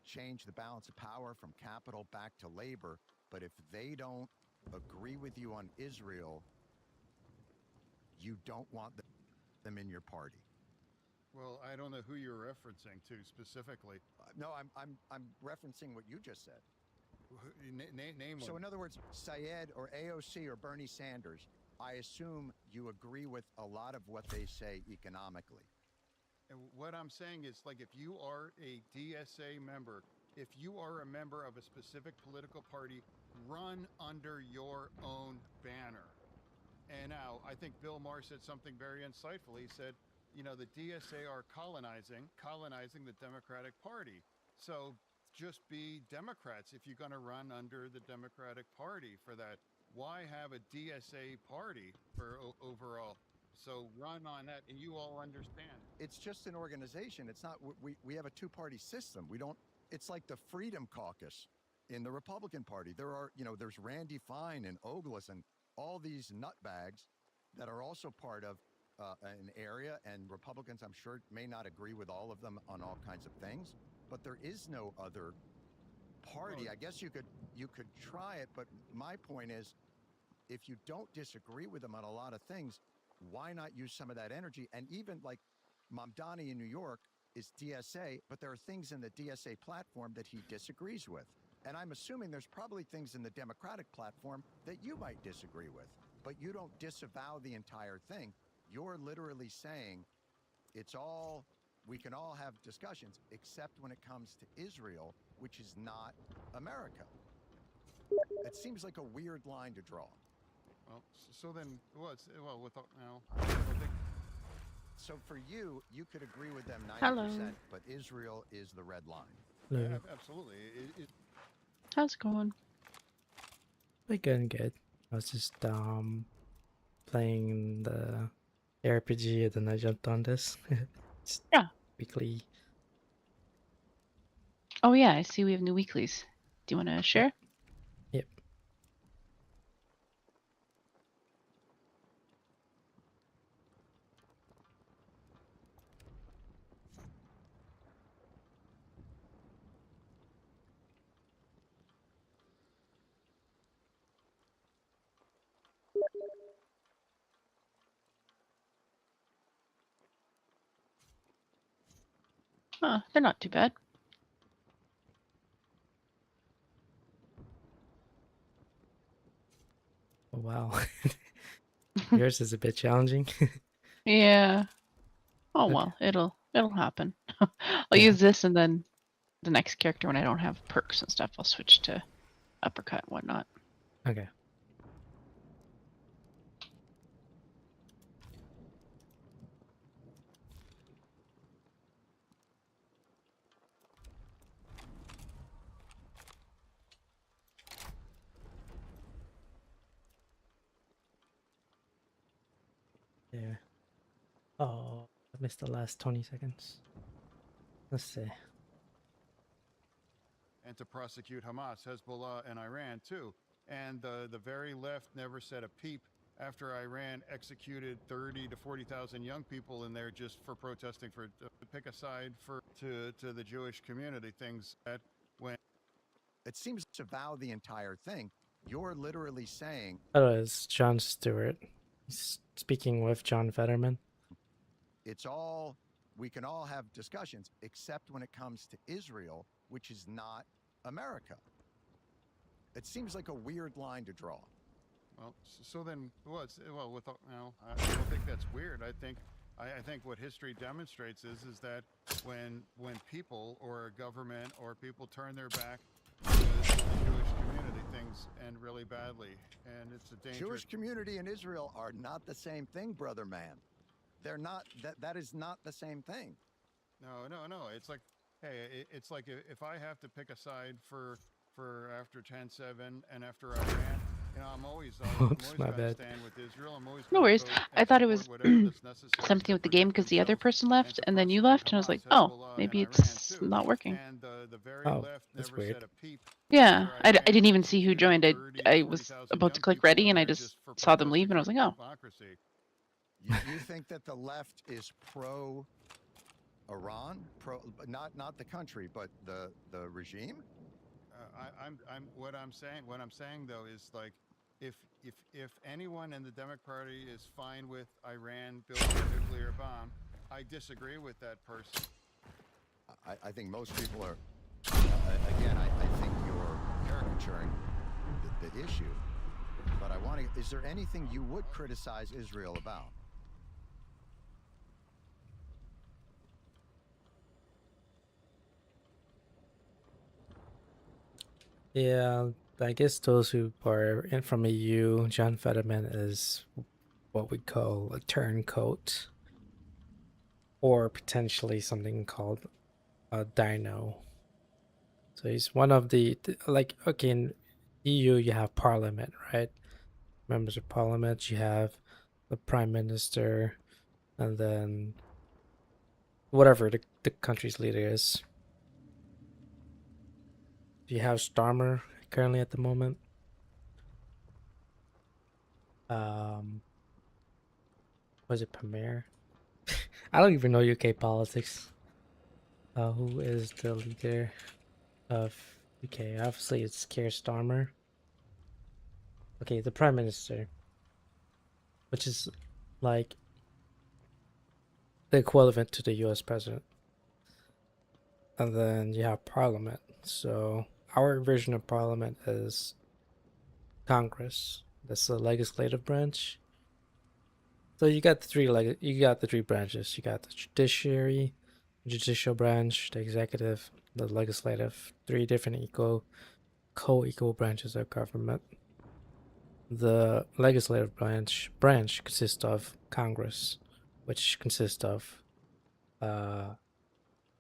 change the balance of power from capital back to labor. But if they don't agree with you on Israel, you don't want them in your party. Well, I don't know who you're referencing to specifically. No, I'm referencing what you just said. Name So one. in other words, Syed or AOC or Bernie Sanders, I assume you agree with a lot of what they say economically. And what I'm saying is, like, if you are a DSA member, if you are a member of a specific political party, run under your own banner. And now, I think Bill Maher said something very insightful. He said, you know, the DSA are colonizing the Democratic Party. So just be Democrats if you're going to run under the Democratic Party for that. Why have a DSA party for overall? So run on that, and you all understand. It's just an organization. It's not, we have a two-party system. We don't, it's like the Freedom Caucus in the Republican Party. There are, you know, there's Randy Fine and Ogles and all these nutbags that are also part of an area, and Republicans, I'm sure, may not agree with all of them on all kinds of things, but there is no other party. I guess you could try it, but my point is, if you don't disagree with them on a lot of things, why not use some of that energy? And even like Mamdani in New York is DSA, but there are things in the DSA platform that he disagrees with. And I'm assuming there's probably things in the Democratic platform that you might disagree with, but you don't disavow the entire thing. You're literally saying it's all, we can all have discussions, except when it comes to Israel, which is not America. It seems like a weird line to draw. Well, so then, well, with now, I think So for you, you could agree with them 90%, Hello. but Israel is the red line. Hello. Absolutely. How's it going? We're going good. I was just playing the RPG and then I jumped on this. It's Yeah. weekly. Oh yeah, I see we have new weeklies. Do you want to share? Yep. Huh, they're not too bad. Oh, wow. Yours is a bit challenging. Yeah. Oh Okay. well, it'll happen. I'll use this and then the next character when I don't have perks and stuff, I'll switch to uppercut and whatnot. Okay. Yeah. Oh, I missed the last 20 seconds. Let's see. And to prosecute Hamas, Hezbollah, and Iran too. And the very left never said a peep after Iran executed 30 to 40,000 young people in there just for protesting for pick a side to the Jewish community. Things that when It seems to vow the entire thing. You're literally saying Oh, it's John Stewart. He's speaking with John Fetterman. it's all, we can all have discussions, except when it comes to Israel, which is not America. It seems like a weird line to draw. well, so then what's well with no, I don't think that's weird. I think what history demonstrates is that when people or a government or people turn their back to the Jewish community, things end really badly, and it's a dangerous. Jewish community and Israel are not the same thing, brother man. They're not, that is not the same thing. No. It's like, hey, it's like if I have to pick a side for after 10-7 and after Iran, you know, I'm always Oops, my gonna bad. stand with Israel. I'm always No gonna worries. vote I and thought it was support whatever that's necessary something to with the game protect because the other themselves person and left to and then you prosecute left and I was like, Hamas, oh, Hezbollah, maybe and Iran it's too. not working. And the very Oh, left that's never weird. said a peep. Yeah, after I didn't even Iran see who executed joined. 30 to I was 40,000 about to young click people ready in and I there just for saw them leave protesting and I was for like, oh. democracy. You think that the left is pro Iran, not the country, but the regime? What I'm saying though is like, if anyone in the Democratic Party is fine with Iran building a nuclear bomb, I disagree with that person. I think most people are. Again, I think you're caricaturing the issue. But I want to. Is there anything you would criticize Israel about? Yeah, I guess those who are in from EU, John Fetterman is what we call a turncoat, or potentially something called a dino. So he's one of like, okay, in EU you have parliament, right? Members of parliament, you have the prime minister, and then whatever the country's leader is. You have Starmer currently at the moment. Was it Premier? I don't even know UK politics. Who is the leader of UK? Obviously, it's Keir Starmer. Okay, the Prime Minister, which is like the equivalent to the US President. And then you have Parliament. So our version of Parliament is Congress. That's the legislative branch. So you got the three branches. You got the judiciary, judicial branch, the executive, the legislative. Three different co-equal branches of government. The legislative branch consists of Congress, which consists of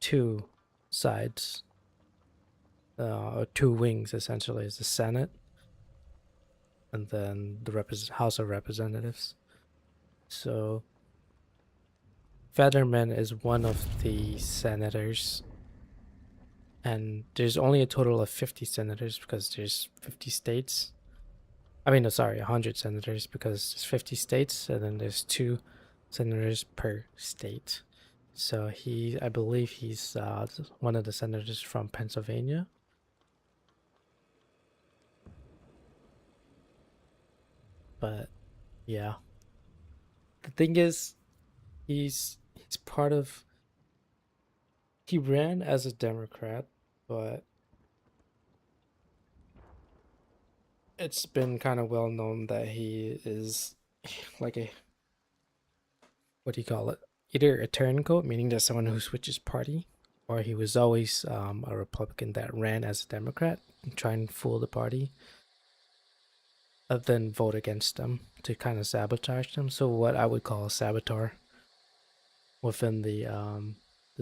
two sides, or two wings essentially, is the Senate and then the House of Representatives. So Fetterman is one of the senators, and there's only a total of 50 senators because there's 50 states. I mean, no, sorry, 100 senators because there's 50 states, and then there's 2 senators per state. So I believe he's one of the senators from Pennsylvania. But yeah, the thing is, he's part of. He ran as a Democrat, but it's been kind of well known that he is like a, what do you call it? Either a turncoat, meaning that someone who switches party, or he was always a Republican that ran as a Democrat and try and fool the party, and then vote against them to kind of sabotage them. So what I would call a saboteur within the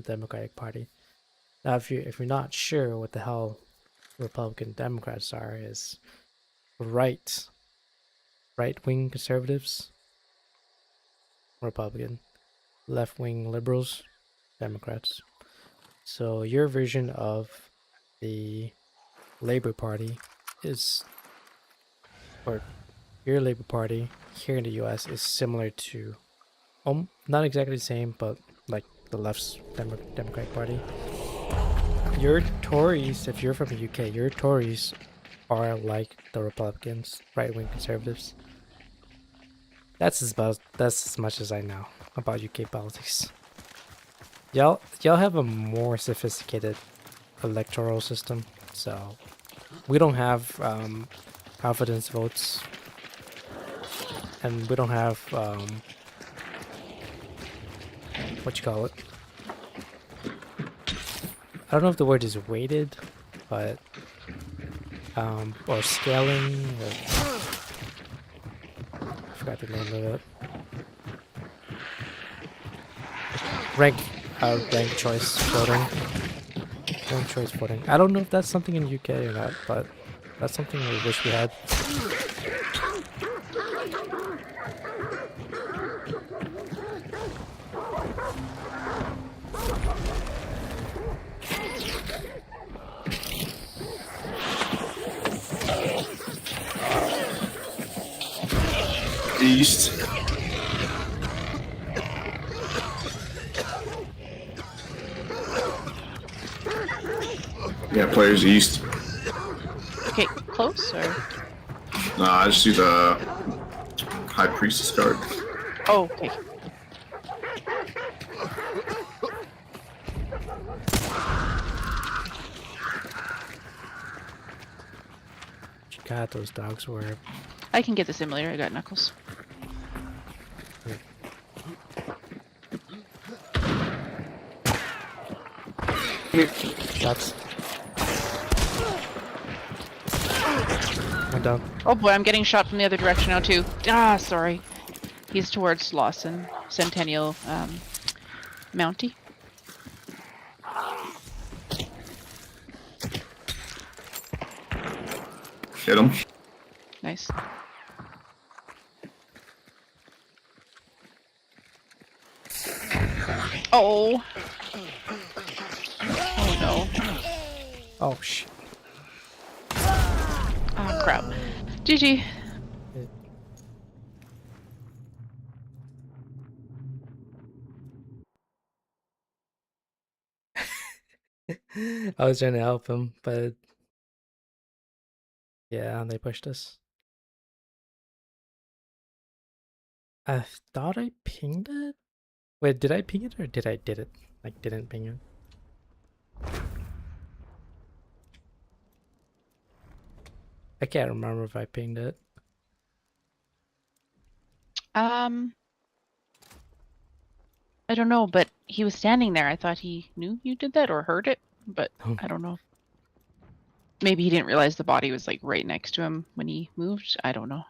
Democratic Party. Now, if you're not sure what the hell Republican Democrats are, is right-wing conservatives, Republican, left-wing liberals, Democrats. So your version of the Labor Party is, or your Labor Party here in the US is similar to, not exactly the same, but like the left's Democratic Party. Your Tories, if you're from the UK, your Tories are like the Republicans, right-wing conservatives. That's as much as I know about UK politics. Y'all have a more sophisticated electoral system, so we don't have confidence votes, and we don't have what you call it. I don't know if the word is weighted, but or scaling, or I forgot the name of it. Rank choice voting. Rank choice voting. I don't know if that's something in UK or not, but that's something we wish we had. East. Yeah, players east. Okay, close or? Nah, I just do the High Priestess card. Oh, okay. God, those dogs were. I can get the simulator. I got Knuckles. Shots. I'm down. Oh boy, I'm getting shot from the other direction now too. Ah, sorry. He's towards Lawson, Centennial, Mountie. Hit him. Nice. Oh. Oh no. Oh shit. Oh crap. GG. I was trying to help him, but yeah, they pushed us. I thought I pinged it? Wait, did I ping it or did it? Like, didn't ping it? I can't remember if I pinged it. I don't know, but he was standing there. I thought he knew you did that or heard it, but I don't know. Maybe he didn't realize the body was like right next to him when he moved. I don't know.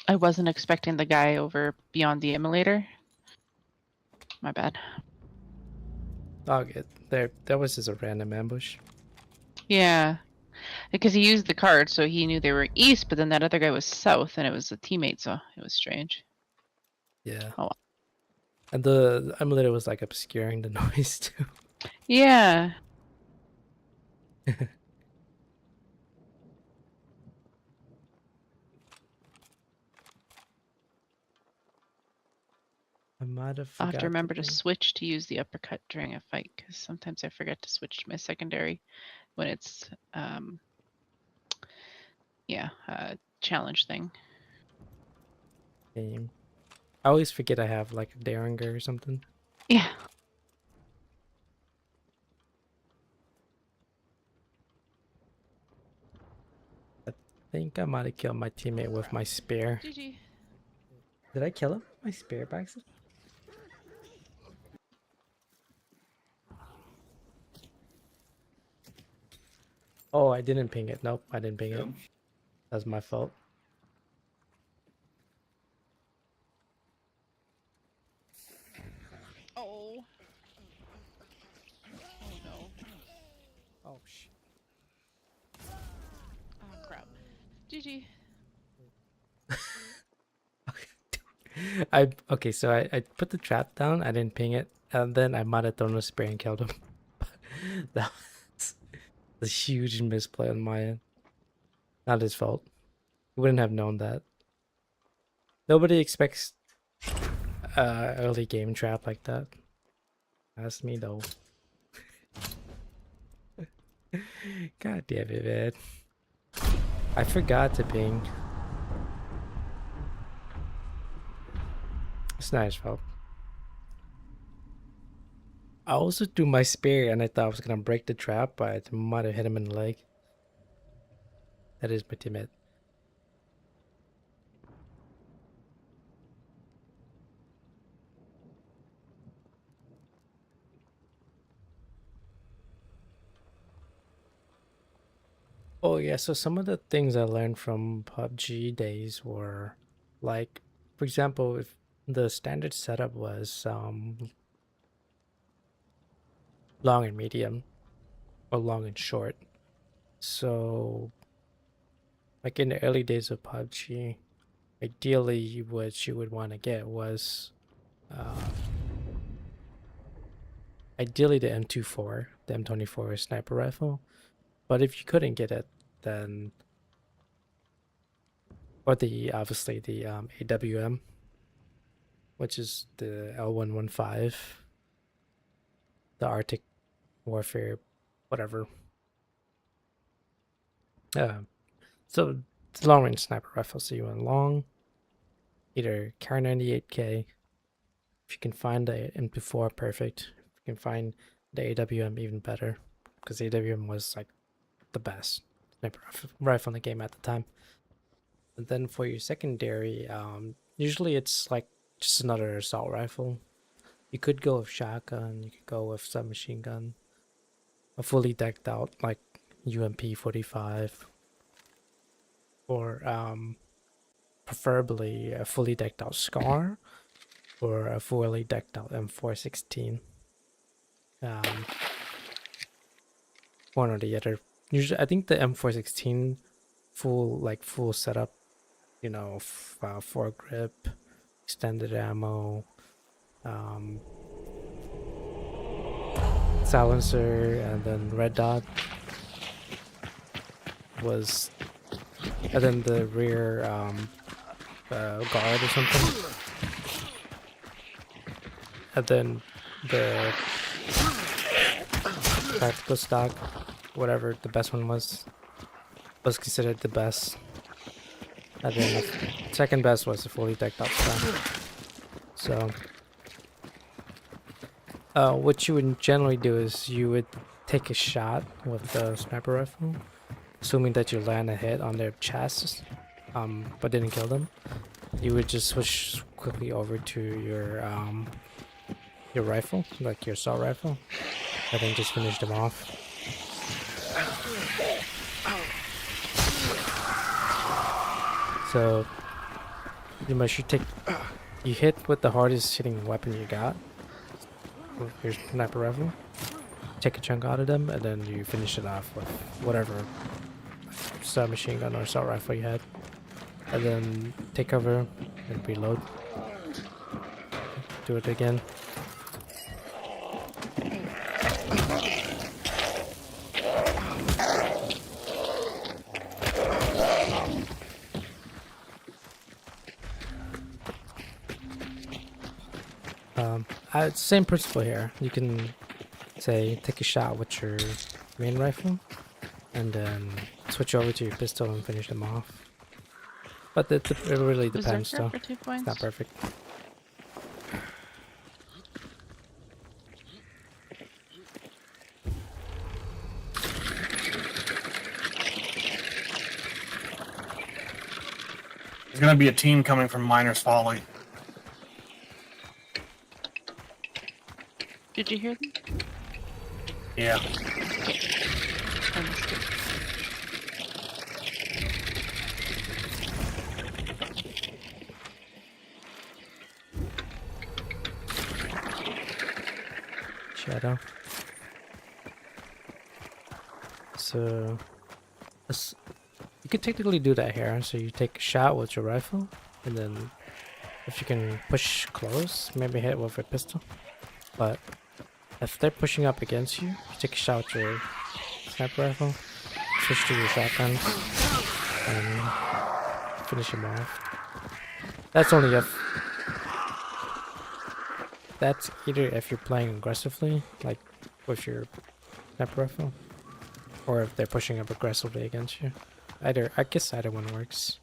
I wasn't expecting the guy over beyond the immolator. My bad. Oh, good. There, that was just a random ambush. Yeah. Because he used the card, so he knew they were east, but then that other guy was south, and it was a teammate, so it was strange. Yeah. Oh. And the emulator was like obscuring the noise too. Yeah. I might have I'll forgot. have to remember to ping. switch to use the uppercut during a fight, because sometimes I forget to switch to my secondary when it's, yeah, a challenge thing. Game. I always forget I have like a Derringer or something. Yeah. I think I might have killed my teammate with my spear. GG. Did I kill him? My spear by accident? Oh, I didn't ping it. Nope, I didn't ping it. That's my fault. Oh. Oh no. Oh shit. Oh crap. GG. Okay, so I put the trap down, I didn't ping it, and then I might have thrown a spray and killed him. That was a huge misplay on my end. Not his fault. He wouldn't have known that. Nobody expects early game trap like that. That's me though. God damn it, man. I forgot to ping. It's not his fault. I also threw my spear and I thought I was gonna break the trap, but I might have hit him in the leg. That is my teammate. Oh yeah, so some of the things I learned from PUBG days were like, for example, if the standard setup was long and medium or long and short. So like in the early days of PUBG, ideally what you would want to get was ideally the M24, the M24 sniper rifle. But if you couldn't get it, then or obviously the AWM, which is the L115, the Arctic Warfare, whatever. So it's a long range sniper rifle, so you want long, either Kar 98K. If you can find the MP4, perfect. If you can find the AWM, even better, because AWM was like the best sniper rifle in the game at the time. And then for your secondary, usually it's like just another assault rifle. You could go with shotgun, you could go with submachine gun, a fully decked out like UMP 45, or preferably a fully decked out SCAR, or a fully decked out M416. One or the other. Usually, I think the M416 full setup, you know, foregrip, extended ammo, silencer, and then red dot was, and then the rear guard or something, and then the tactical stock, whatever the best one was considered the best. And then the second best was the fully decked out stuff. So what you would generally do is you would take a shot with the sniper rifle, assuming that you land a hit on their chest, but didn't kill them. You would just switch quickly over to your rifle, like your assault rifle, and then just finish them off. So pretty much you hit with the hardest hitting weapon you got. With your sniper rifle. Take a chunk out of them, and then you finish it off with whatever submachine gun or assault rifle you had. And then take cover and reload. Do it again. Same principle here. You can say take a shot with your main rifle and then switch over to your pistol and finish them off. But it really depends though. It's not perfect. There's gonna be a team coming from Miners Folly. Did you hear them? Yeah. I missed it. Shadow. So, you could technically do that here. So you take a shot with your rifle, and then if you can push close, maybe hit with a pistol. But if they're pushing up against you, you take a shot with your sniper rifle, switch to your shotgun, and finish him off. That's only if... That's either if you're playing aggressively, like with your sniper rifle, or if they're pushing up aggressively against you. I guess either one works.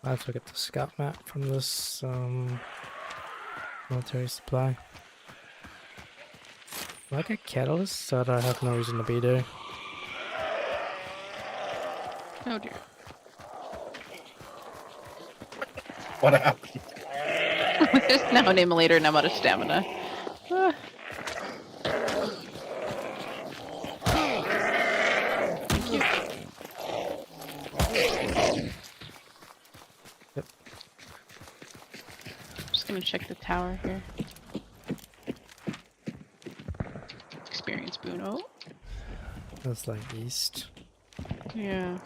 Let's look at the scout map from this military supply. Do I get catalyst? So I have no reason to be there. Oh dear. What happened? There's now an immolator and I'm out of stamina. Ah. Thank you. Yep. Just gonna check the tower here. Experience boon. Oh. That's like east. Yeah.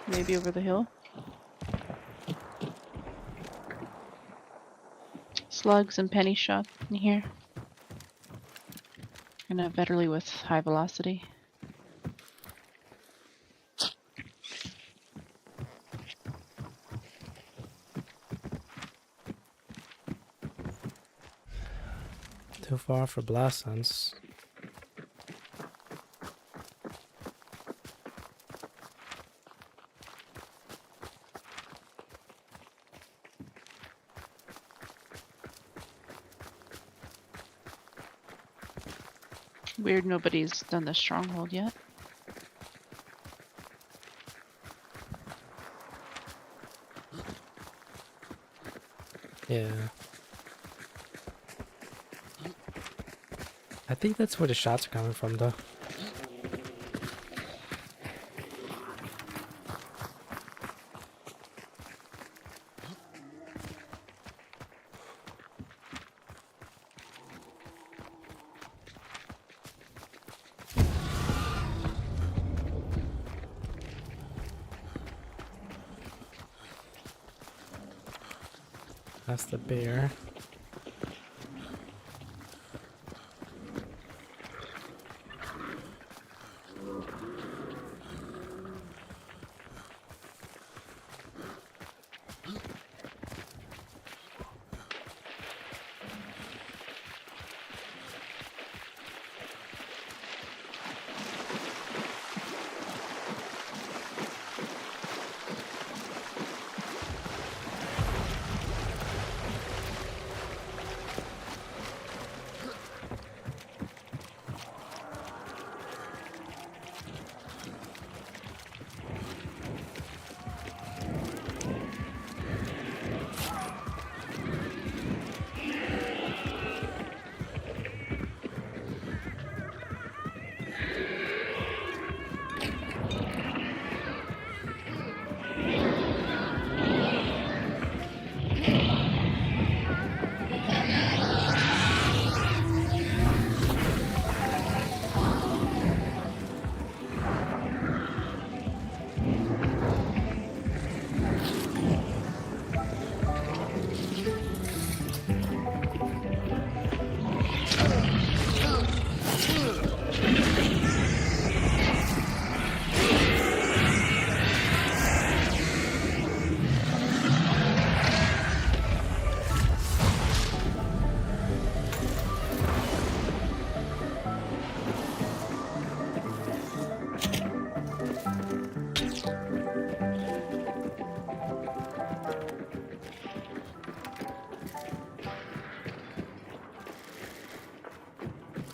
Maybe over the hill. Slugs and penny shot in here. And a Vetterly with high velocity. Too far for blast sense. Weird nobody's done the stronghold yet. Yeah. I think that's where the shots are coming from though. That's the bear.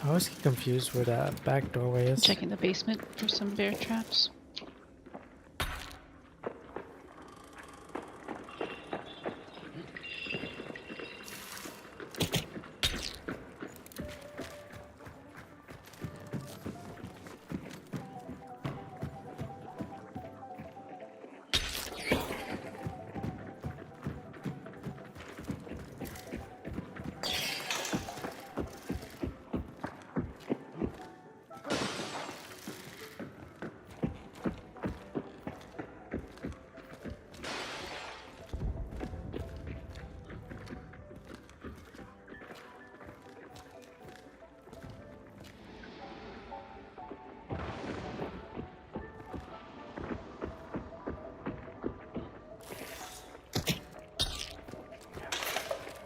I always get confused where that back doorway is. Checking the basement for some bear traps.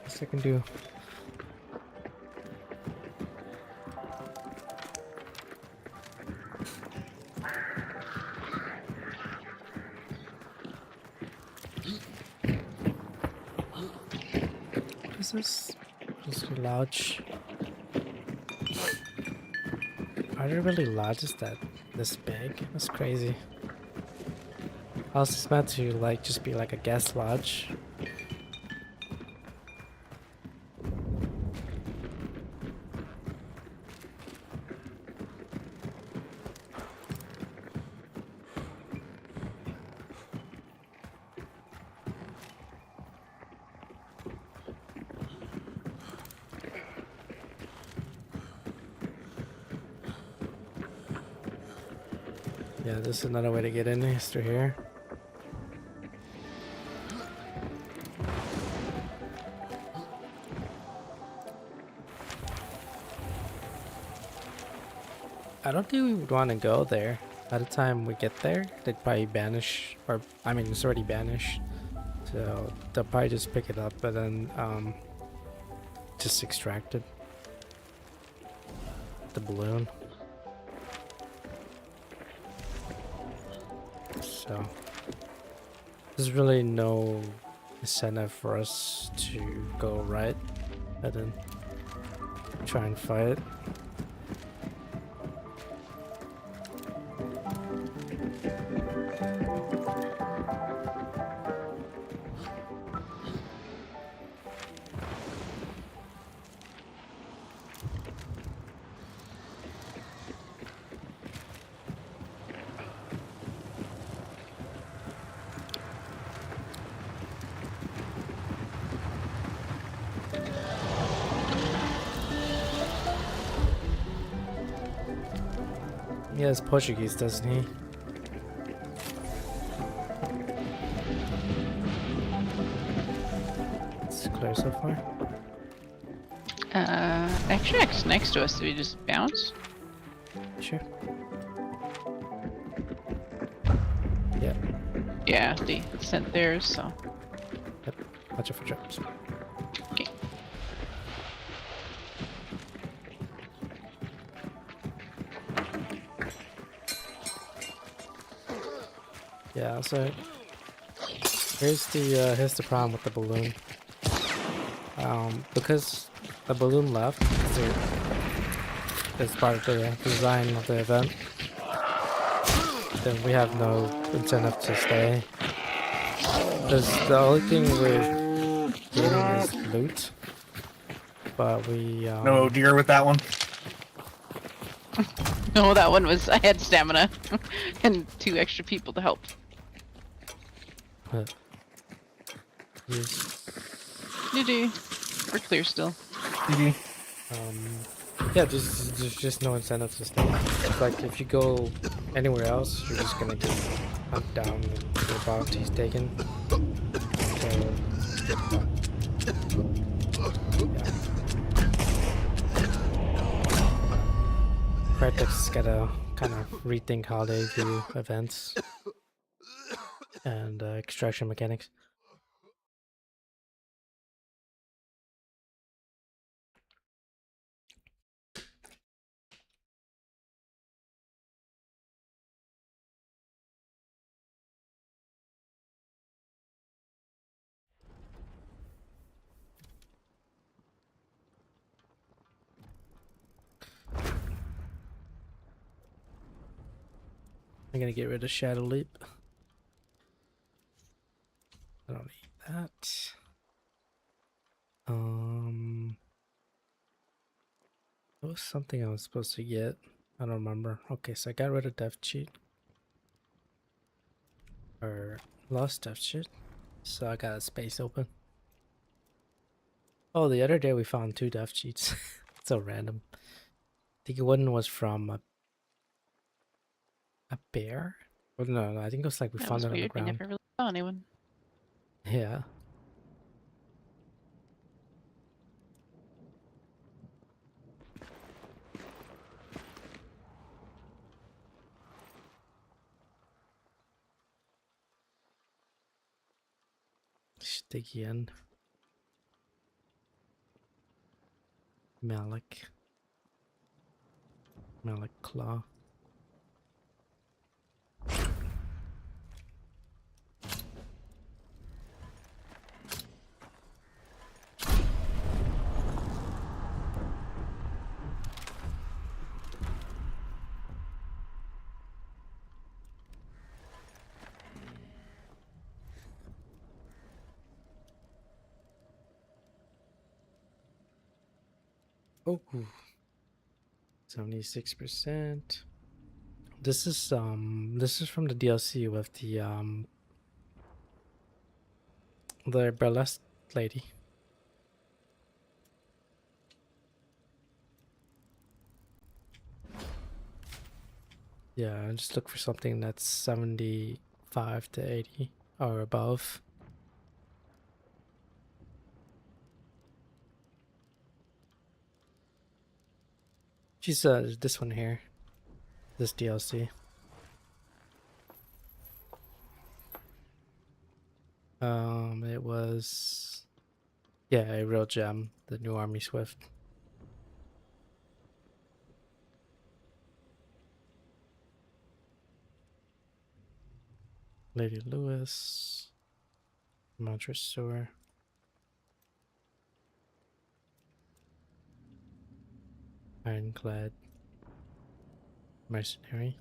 Best I can do. What is this? Just a lodge. Are there really lodges that this big? That's crazy. I was just meant to like just be like a guest lodge. Yeah, this is another way to get in is through here. I don't think we would want to go there. By the time we get there, they'd probably banish, or I mean, it's already banished. So they'll probably just pick it up and then just extract it. The balloon. So there's really no incentive for us to go right and then try and fight. He has Portuguese, doesn't he? Let's click clear so far? Actually, next to us. Do we just bounce? Sure. Yeah. Yeah, they sent theirs, so. Yep. Watch out for traps. Okay. Yeah, so here's the problem with the balloon. Because the balloon left, as part of the design of the event, then we have no incentive to stay. Because the only thing we're getting is loot, but we No deer with that one. No, that one was. I had stamina and 2 extra people to help. GG. We're clear still. GG. Yeah, there's just no incentive to stay. It's like if you go anywhere else, you're just gonna get hunted down and your bounty's taken. So, yeah. Crytek's gotta kind of rethink how they do events and extraction mechanics. I'm gonna get rid of Shadow Leap. I don't need that. There was something I was supposed to get. I don't remember. Okay, so I got rid of Death Cheat. Or lost Death Cheat. So I got a space open. Oh, the other day we found 2 Death Cheats. So random. I think one was from a bear? Well, no, I think it was like we That found was it on the weird. We ground. never really saw anyone. Yeah. Sticky end. Malik Claw. Oh, 76%. This is from the DLC with the burlesque lady. Yeah, just look for something that's 75 to 80 or above. She's this one here. This DLC. It was, yeah, a real gem, the new Army Swift. Lady Lewis, Montresor, Ironclad, Mercenary.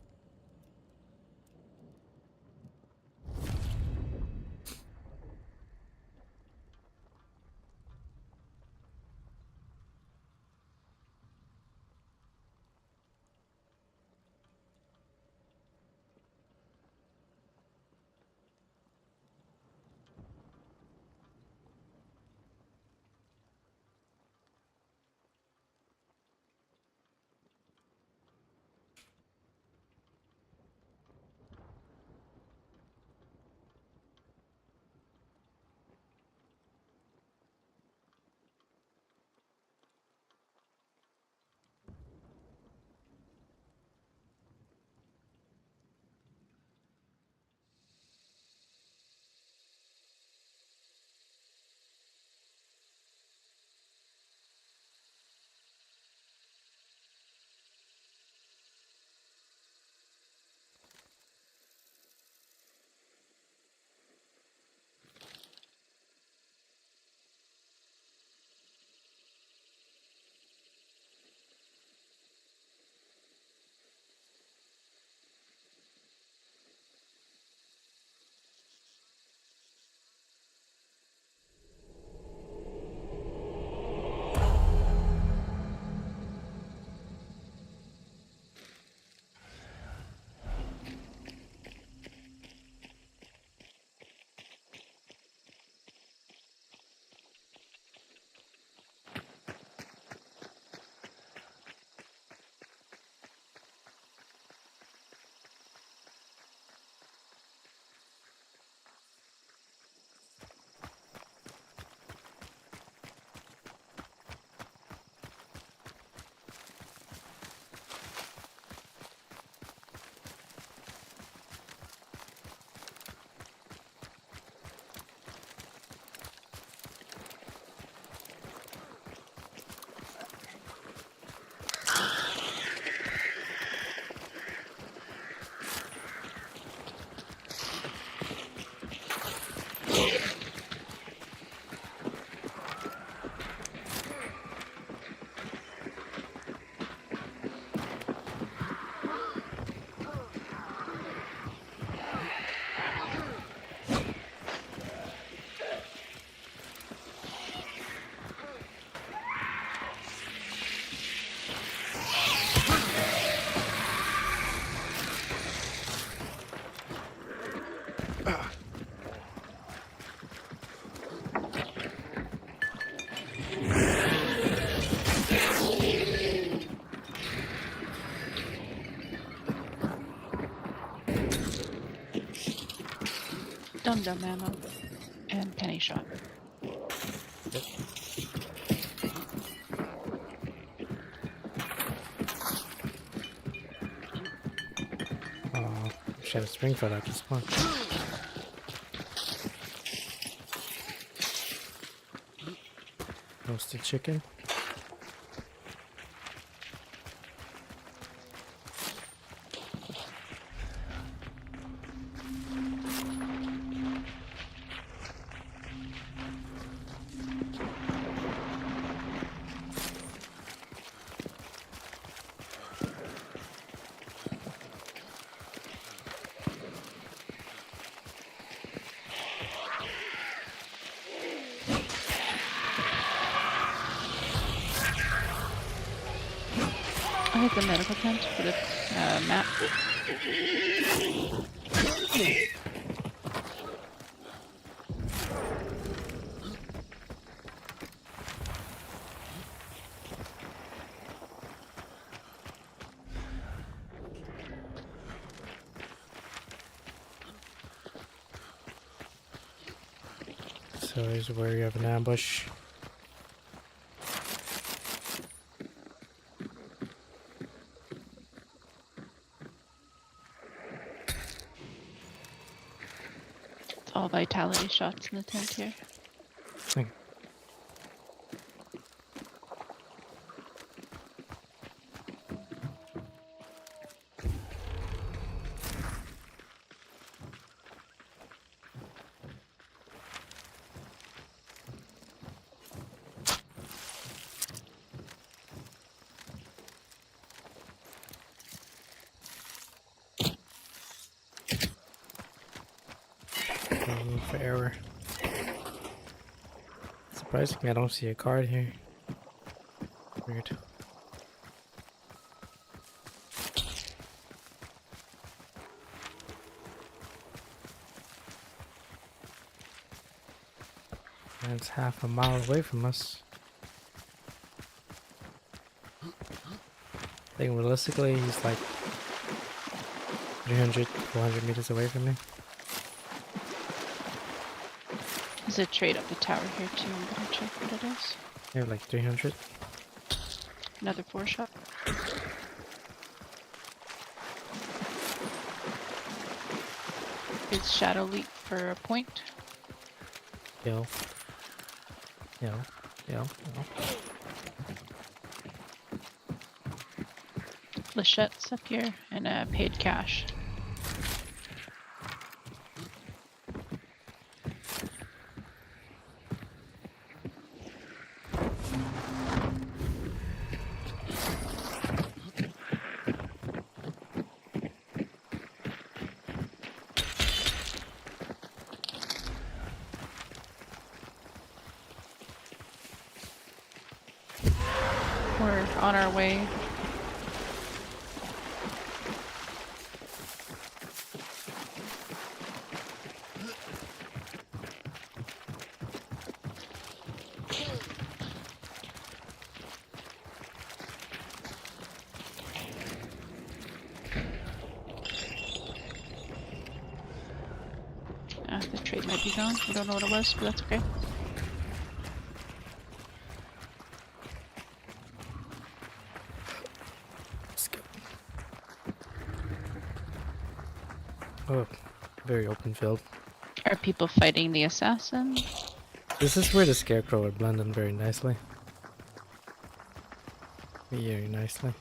Dum-dum ammo. And penny shot. Oh, should have Springfield at this point. Roasted chicken. I hit the medical tent for the map. So here's where you have an ambush. It's all vitality shots in the tent here. Okay. Room for error. Surprisingly, I don't see a card here. Weird. That's half a mile away from us. I think realistically, he's like 300, 400 meters away from me. There's a trade up the tower here too. I'm gonna check what it is. Yeah, like 300. Another 4-shot. It's Shadow Leap for a point. Yo. Yo. Yo. Yo. Lichette's up here and paid cash. We're on our way. The trade might be gone. We don't know what it was, but that's okay. Oh, very open field. Are people fighting the assassin? This is where the scarecrow would blend in very nicely. Very nicely.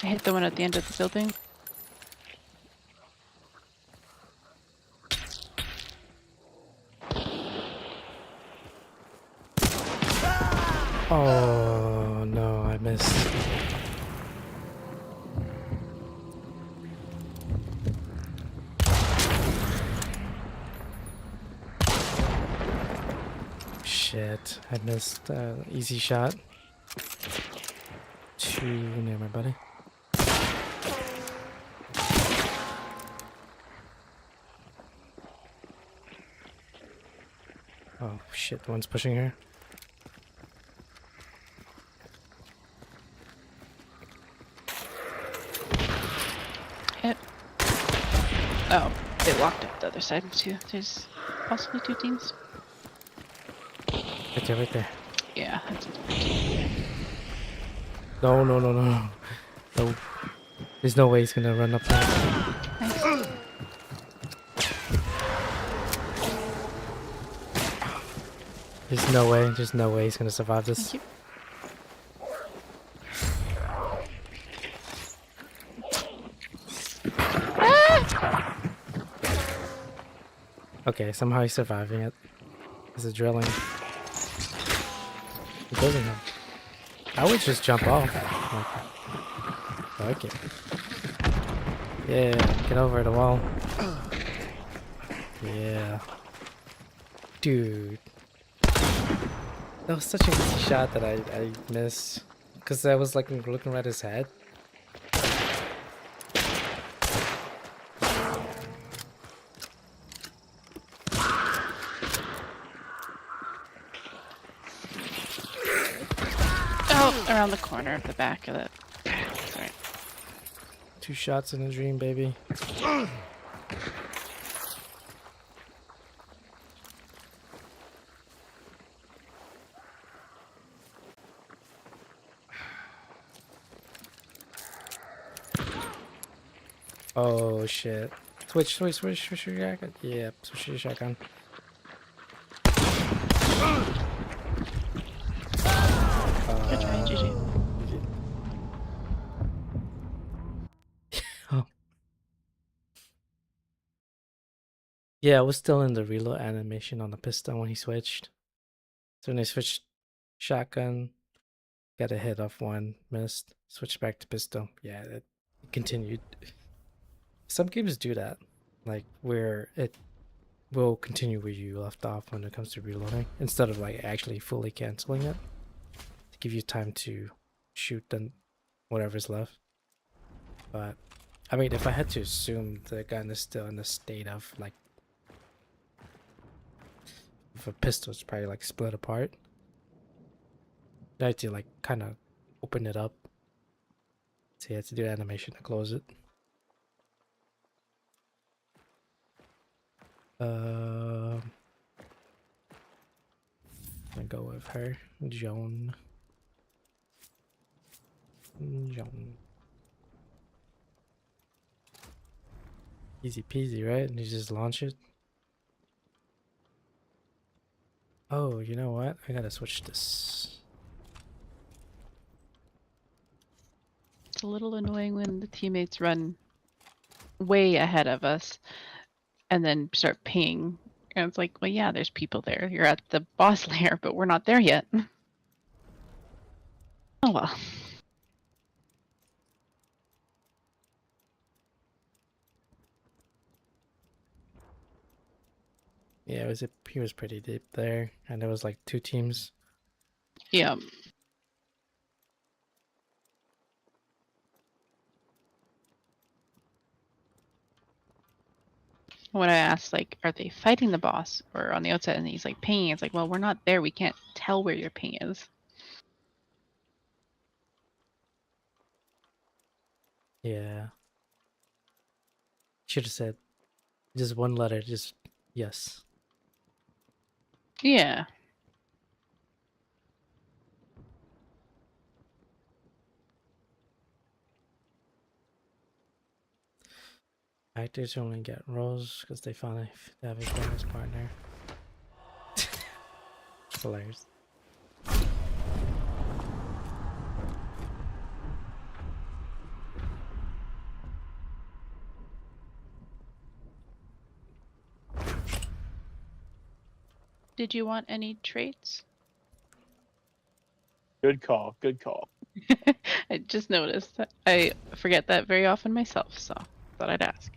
I hit the one at the end of the building. Oh no, I missed. Shit, I missed easy shot. Too near my buddy. Oh shit, the one's pushing her. Hit. Oh, they walked up the other side too. There's possibly 2 teams. Right there, right there. Yeah, that's a different team. No, no, no, no, no. No. There's no way he's gonna run up there. Nice. There's no way he's gonna survive this. Thank you. Ah! Okay, somehow he's surviving it. There's a drilling. He doesn't know. I would just jump off. Like, fuck it. Yeah, get over the wall. Yeah. Dude. That was such an easy shot that I missed. Because I was like looking at his head. Oh, around the corner at the back of it. Sorry. 2 shots in a dream, baby. Oh shit. Switch your shotgun. Yeah, switch your shotgun. Good try, GG. Oh. Yeah, I was still in the reload animation on the pistol when he switched. So when he switched shotgun, got a hit off one, missed, switched back to pistol. Yeah, it continued. Some games do that, like where it will continue where you left off when it comes to reloading, instead of like actually fully canceling it to give you time to shoot then whatever's left. But I mean, if I had to assume the gun is still in the state of like, if a pistol is probably like split apart, I had to like kind of open it up. So you have to do animation to close it. I go with her, Joan. Easy peasy, right? And you just launch it. Oh, you know what? I gotta switch this. It's a little annoying when the teammates run way ahead of us and then start pinging. And it's like, well, yeah, there's people there. You're at the boss lair, but we're not there yet. Oh well. Yeah, he was pretty deep there, and there was like 2 teams. Yeah. When I asked, like, are they fighting the boss or on the outside, and he's like, pinging, it's like, well, we're not there. We can't tell where your ping is. Yeah. Should have said just one letter, just yes. Yeah. Actors only get roles because they found they have a bonus partner. Hilarious. Did you want any traits? Good call. Good call. I just noticed that I forget that very often myself, so thought I'd ask.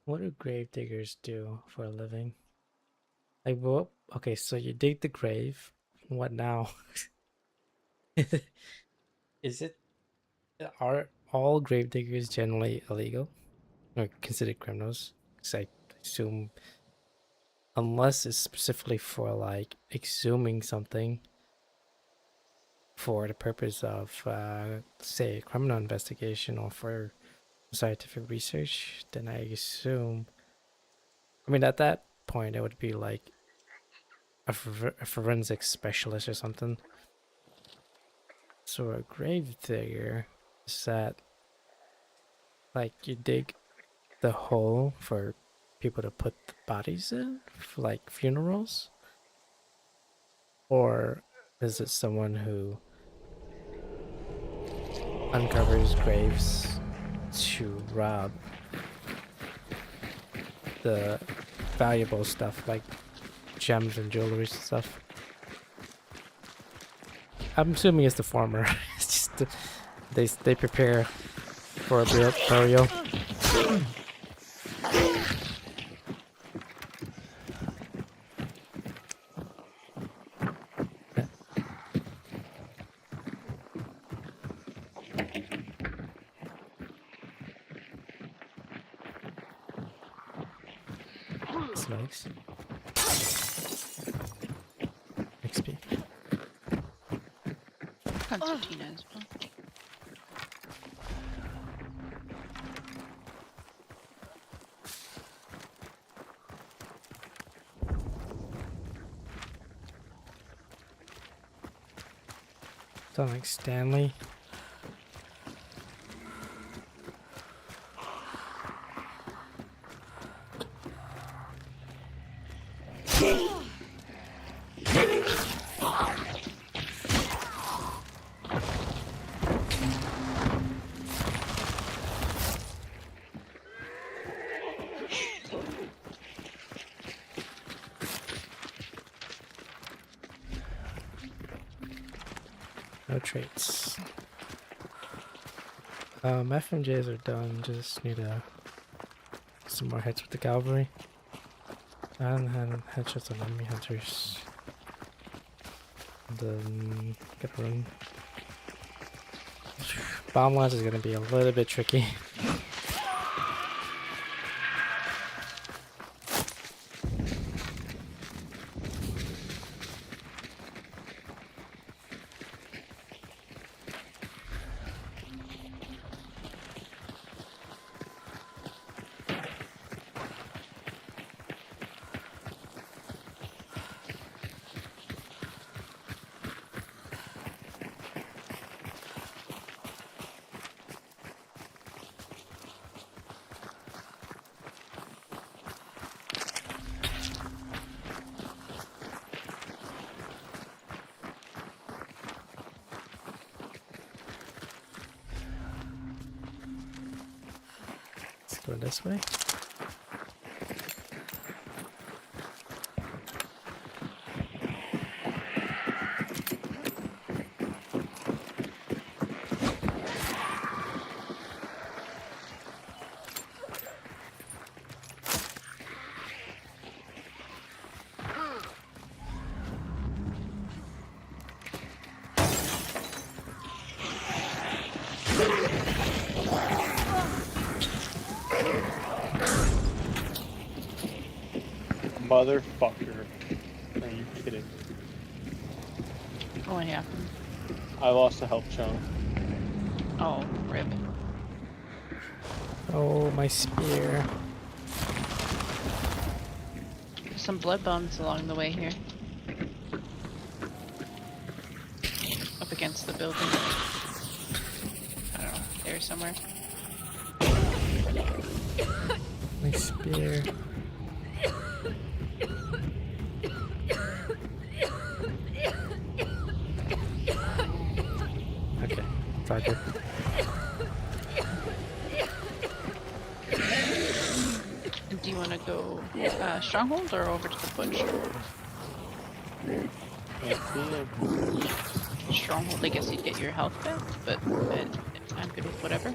What do gravediggers do for a living? Like, what? Okay, so you dig the grave. What now? Is it? Are all gravediggers generally illegal or considered criminals? Because I assume, unless it's specifically for like exhuming something for the purpose of, say, a criminal investigation or for scientific research, then I assume. I mean, at that point, it would be like a forensic specialist or something. So a grave digger is that like you dig the hole for people to put the bodies in, for like funerals? Or is it someone who uncovers graves to rob the valuable stuff like gems and jewelry and stuff? I'm assuming it's the former. It's just they prepare for a burial. Nice. XP. Concertina as well. Sound like Stanley. No traits. FMJs are done. Just need some more hits with the cavalry. And headshots on enemy hunters. Then get a run. Bomb launch is gonna be a little bit tricky. Let's go this way. Motherfucker. Are you kidding? What happened? I lost a health chunk. Oh, rip. Oh, my spear. There's some blood bones along the way here. Up against the building. I don't know, there somewhere. My spear. Okay, Roger. Do you want to go stronghold or over to the butch? Stronghold, I guess you'd get your health back, but I'm good with whatever.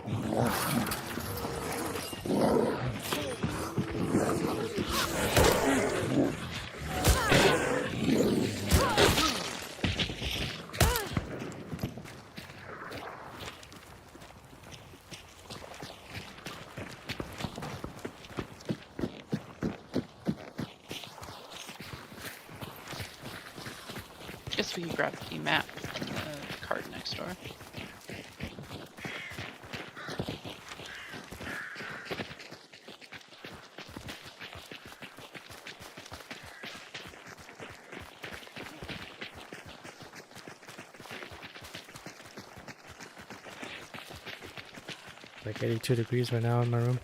Guess we could grab the map and the card next door. Like 82 degrees right now in my room.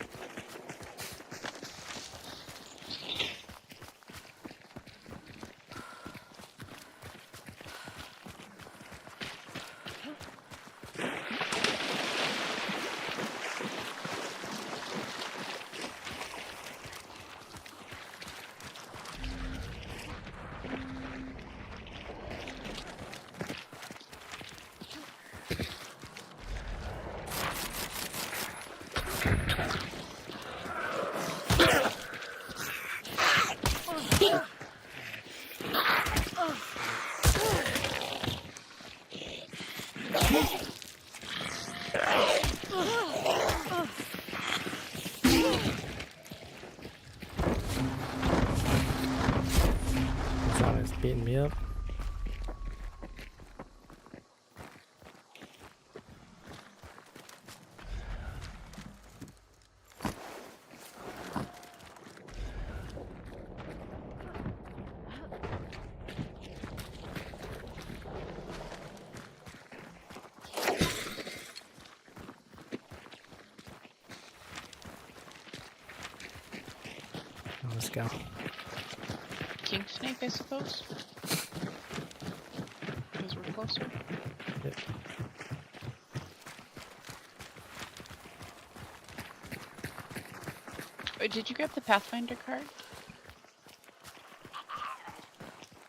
Someone's beating me up. Let's go. King Snake, I suppose? Because we're closer. Yep. Oh, did you grab the Pathfinder card?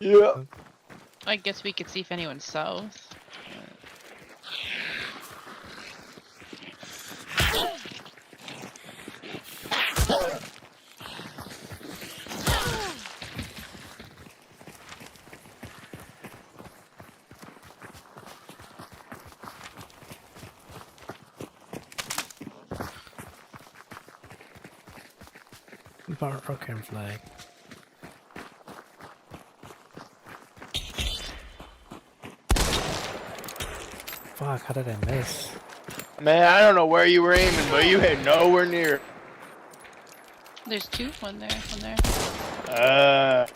Yeah. I guess we could see if anyone's south. Broken flag. Fuck, how did I miss? Man, I don't know where you were aiming, but you hit nowhere near. There's two, one there, one there.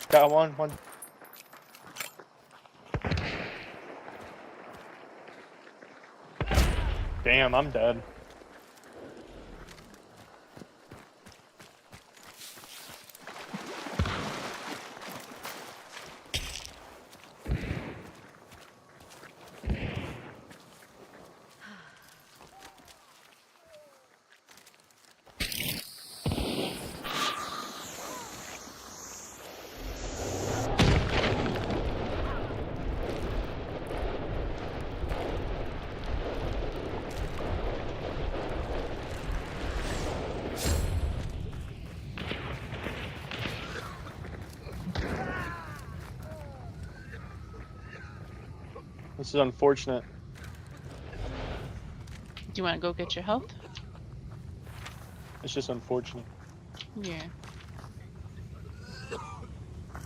Got one. Damn, I'm dead. This is unfortunate. Do you want to go get your health? It's just unfortunate. Yeah.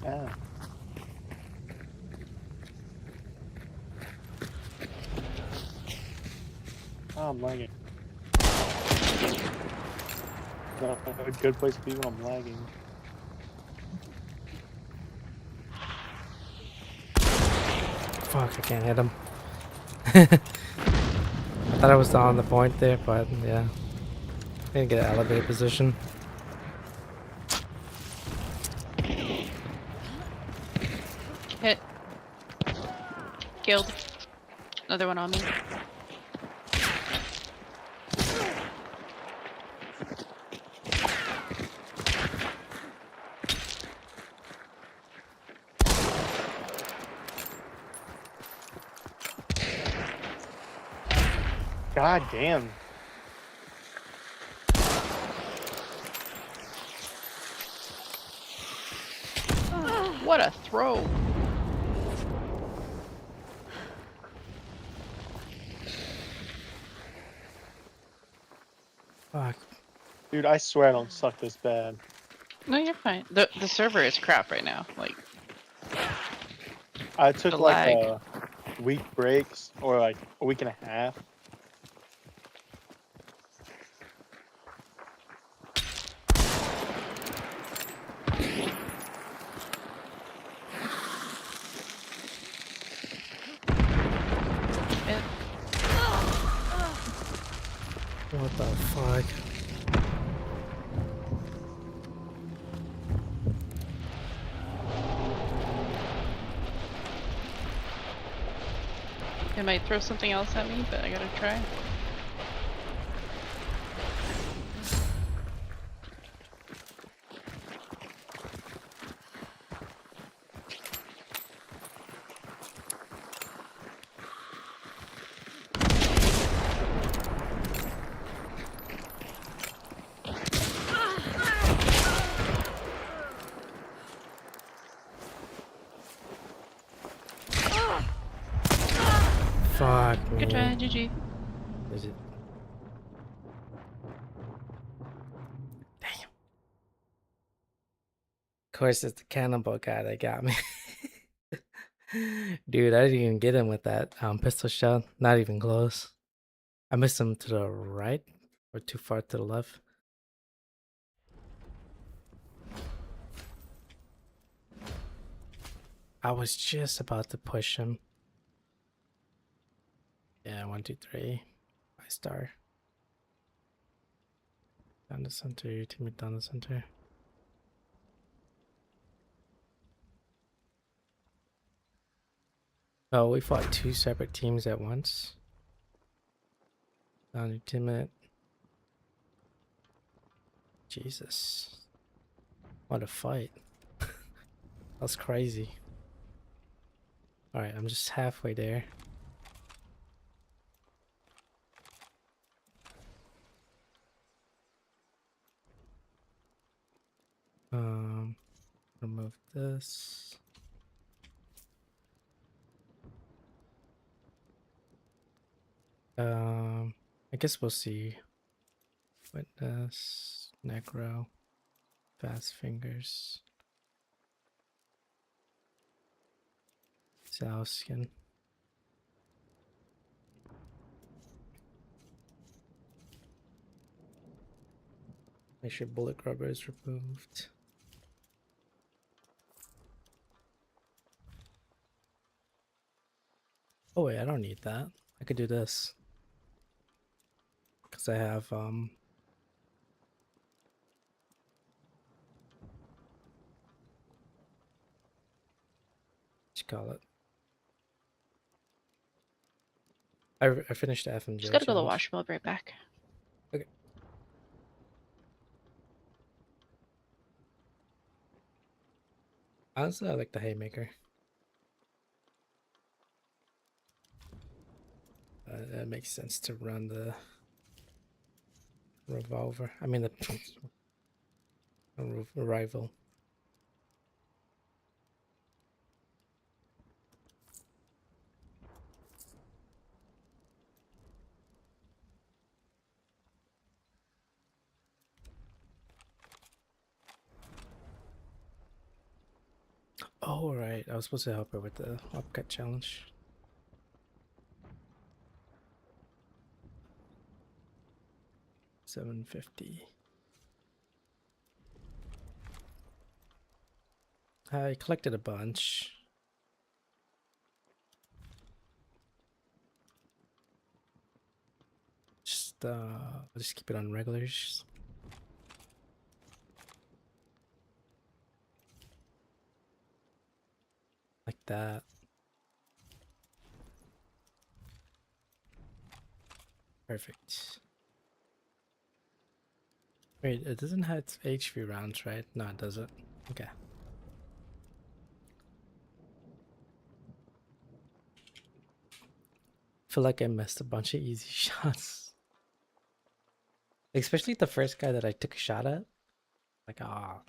Ah. Oh, I'm lagging. Not a good place to be when I'm lagging. Fuck, I can't hit him. I thought I was on the point there, but yeah. Didn't get an elevated position. Hit. Killed. Another one on me. God damn. What a throw. Fuck. Dude, I swear I don't suck this bad. No, you're fine. The server is crap right now. Like, I took the like lag. a week breaks or like a week and a half. What the fuck? It might throw something else at me, but I gotta try. Fuck me. Good try, GG. Is it? Damn. Of course, it's the cannonball guy that got me. Dude, I didn't even get him with that pistol shot. Not even close. I missed him to the right or too far to the left. I was just about to push him. Yeah, 1, 2, 3. 5-star. Down the center, your teammate down the center. Oh, we fought 2 separate teams at once. Down your teammate. Jesus. What a fight. That's crazy. Alright, I'm just halfway there. Remove this. I guess we'll see. Witness, Necro, Fast Fingers, Souskin. Make sure bullet grubber is removed. Oh wait, I don't need that. I could do this. Because I have what you call it? I finished the FMJ. Just gotta go to the challenge. washroom. I'll be right back. Okay. Honestly, I like the haymaker. That makes sense to run the revolver. I mean the rifle. Oh, right. I was supposed to help her with the upcut challenge. $750. I collected a bunch. I'll just keep it on regulars. Like that. Perfect. Wait, it doesn't have HP rounds, right? No, it doesn't. Okay. Feel like I missed a bunch of easy shots. Especially the first guy that I took a shot at. Like, ah.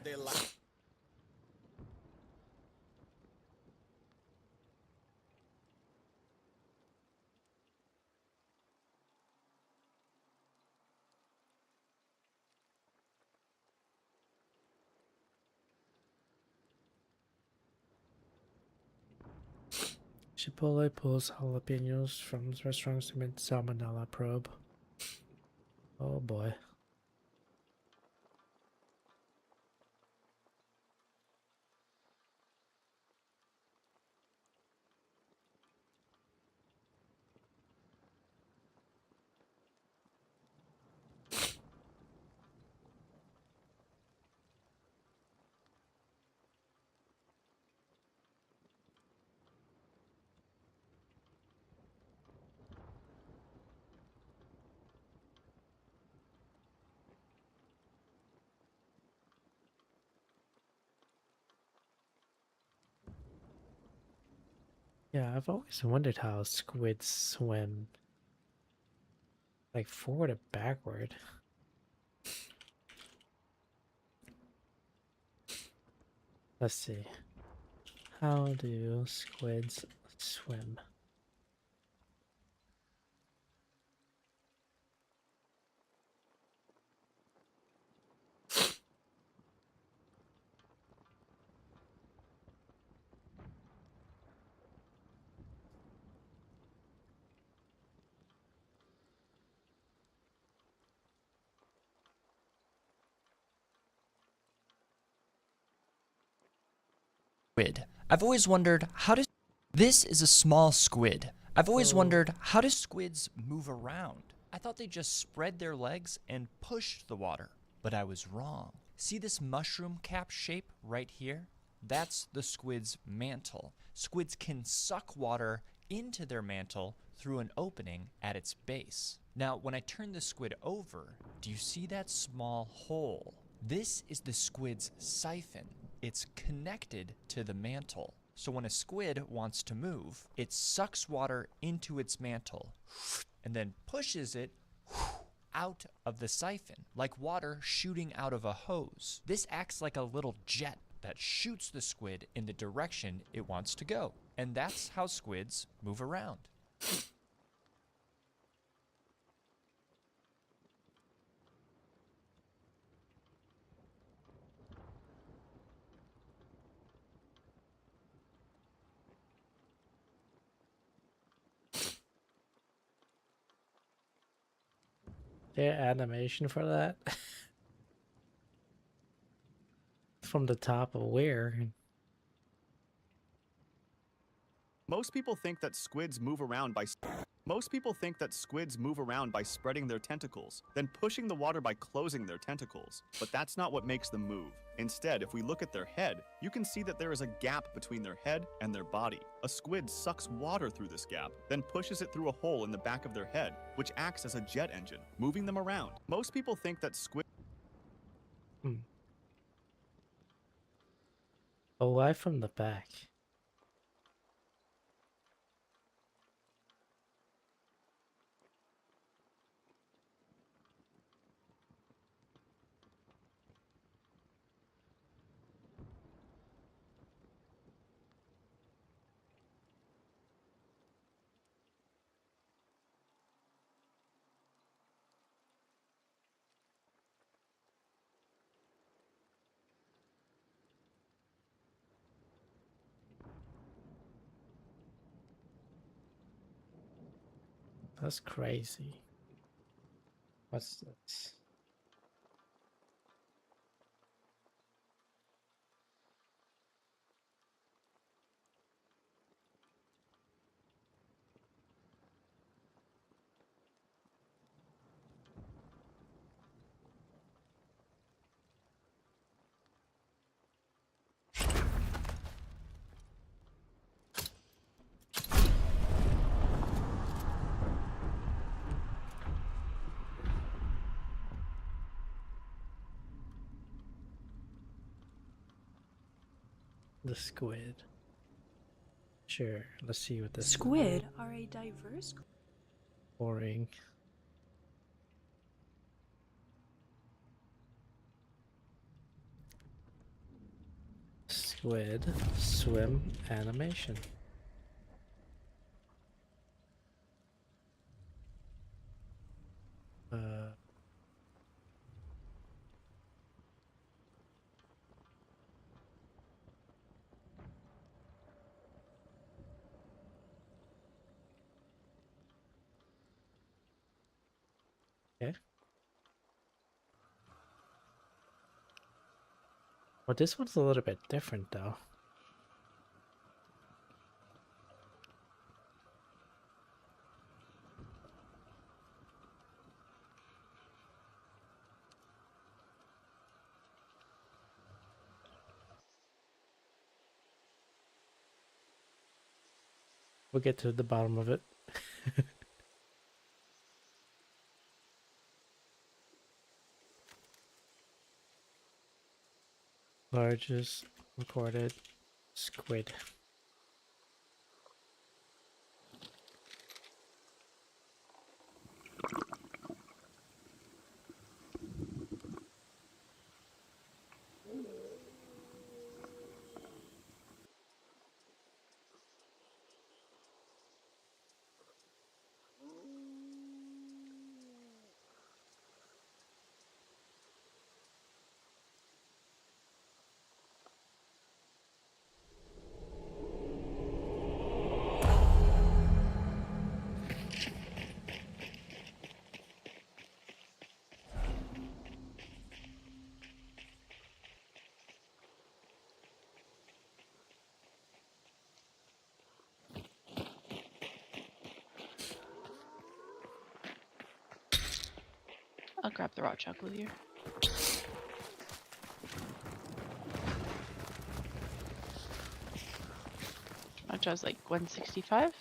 their life. Chipotle pulls jalapenos from restaurants amid salmonella probe. Oh boy. Yeah, I've always wondered how squids swim. Like forward and backward. Let's see. How do squids swim? Squid. I've always wondered how does this is a small squid. I've always wondered how do squids move around? I thought they just spread their legs and pushed the water, but I was wrong. See this mushroom cap shape right here? That's the squid's mantle. Squids can suck water into their mantle through an opening at its base. Now, when I turn the squid over, do you see that small hole? This is the squid's siphon. It's connected to the mantle. So when a squid wants to move, it sucks water into its mantle and then pushes it out of the siphon, like water shooting out of a hose. This acts like a little jet that shoots the squid in the direction it wants to go. And that's how squids move around. Their animation for that? From the top of where? Most people think that squids move around by spreading their tentacles, then pushing the water by closing their tentacles. But that's not what makes them move. Instead, if we look at their head, you can see that there is a gap between their head and their body. A squid sucks water through this gap, then pushes it through a hole in the back of their head, which acts as a jet engine, moving them around. Most people think that Oh, why from the back? That's crazy. What's this? The squid. Sure, let's see what this Squid are a diverse. boring. Squid swim animation. Okay. Well, this one's a little bit different though. We'll get to the bottom of it. Largest recorded squid. I'll grab the raw chocolate here. Which was like 165.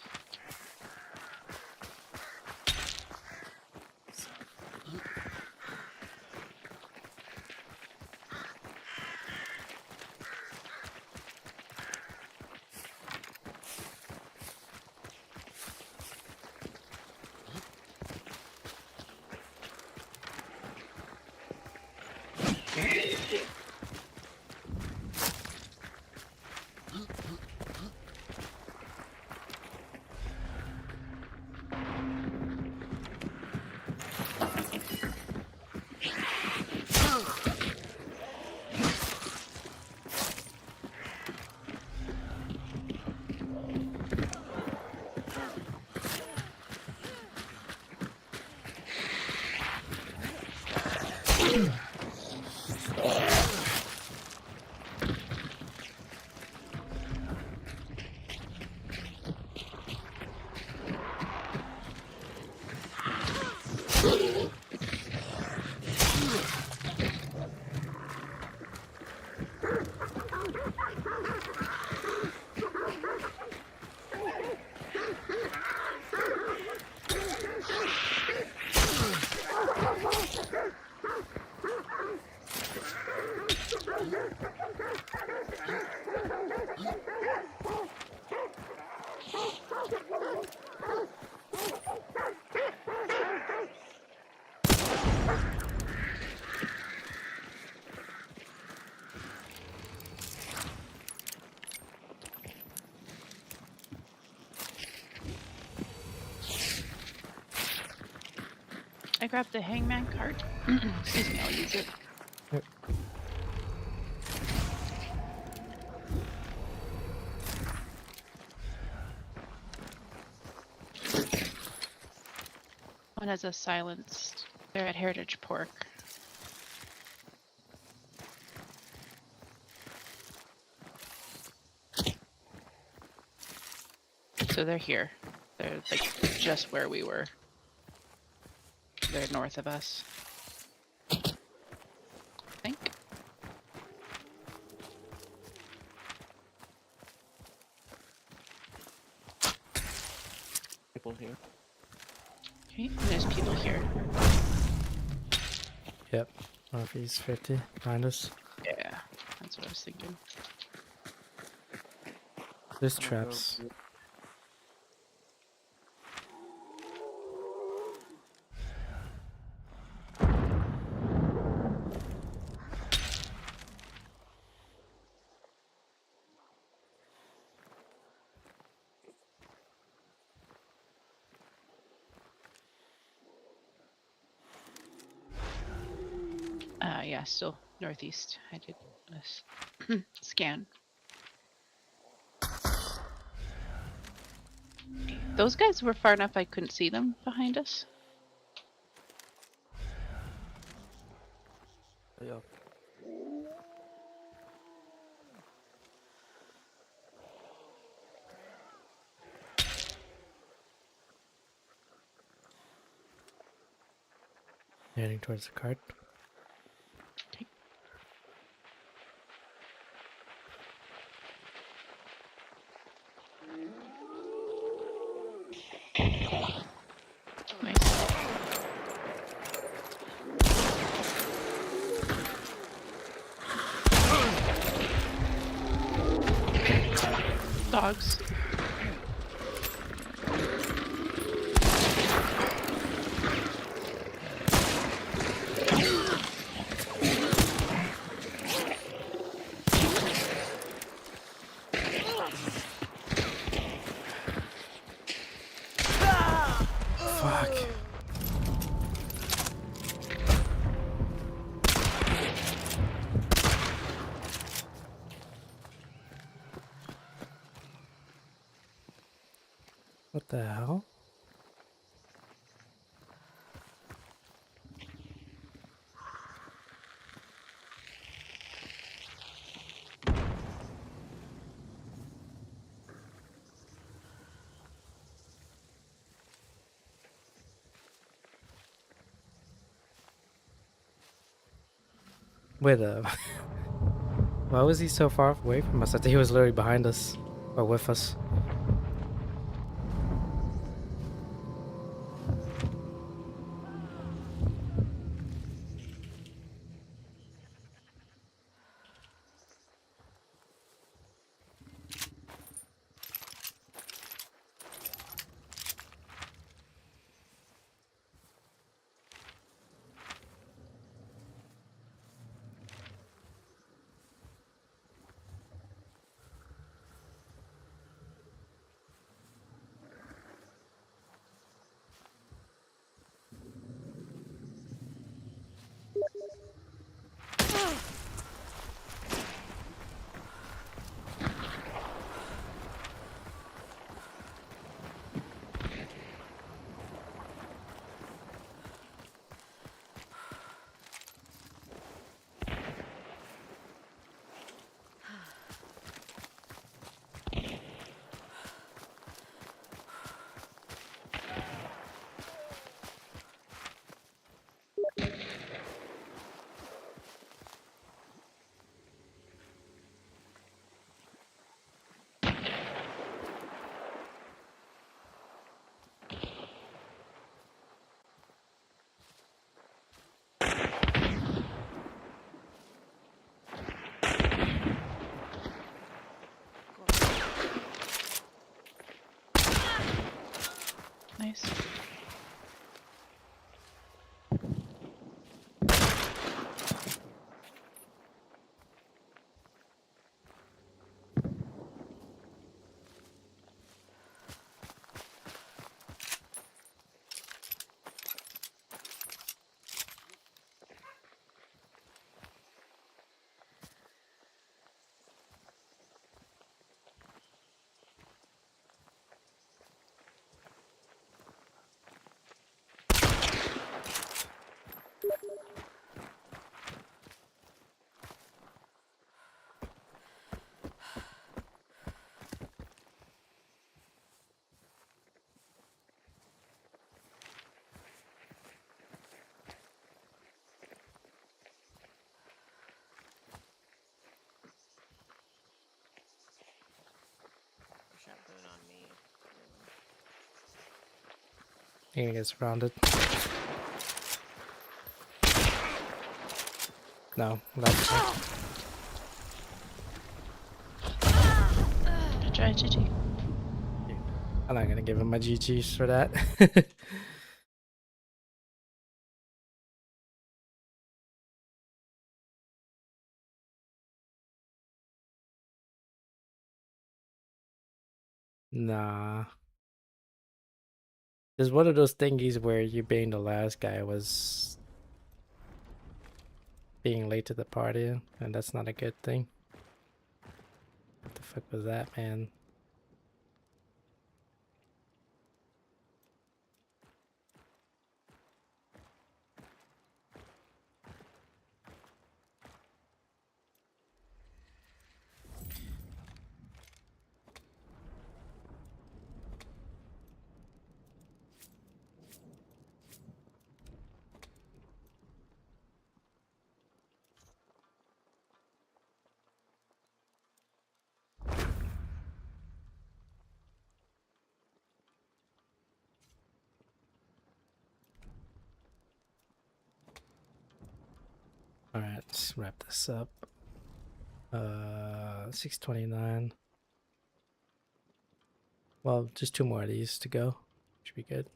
I grabbed the hangman card. Excuse me, I'll use it. Yep. One has a silenced. They're at Heritage Pork. So they're here. They're like just where we were. They're north of us. I think. People here. Okay, and there's people here. Yep. Northeast 50. Behind us. Yeah, that's what I was thinking. There's traps. Yeah, still northeast. I did this scan. Those guys were far enough I couldn't see them behind us. Yeah. Heading towards the cart. Dogs. Fuck. What the hell? Wait, why was he so far away from us? I think he was literally behind us or with us. Nice. You're gonna get surrounded. No, that's Try GG. I'm not gonna give him my GGs for that. Nah. There's one of those thingies where you being the last guy was being late to the party, and that's not a good thing. What the fuck was that, man? Alright, let's wrap this up. 6:29. Well, just 2 more of these to go. Should be good.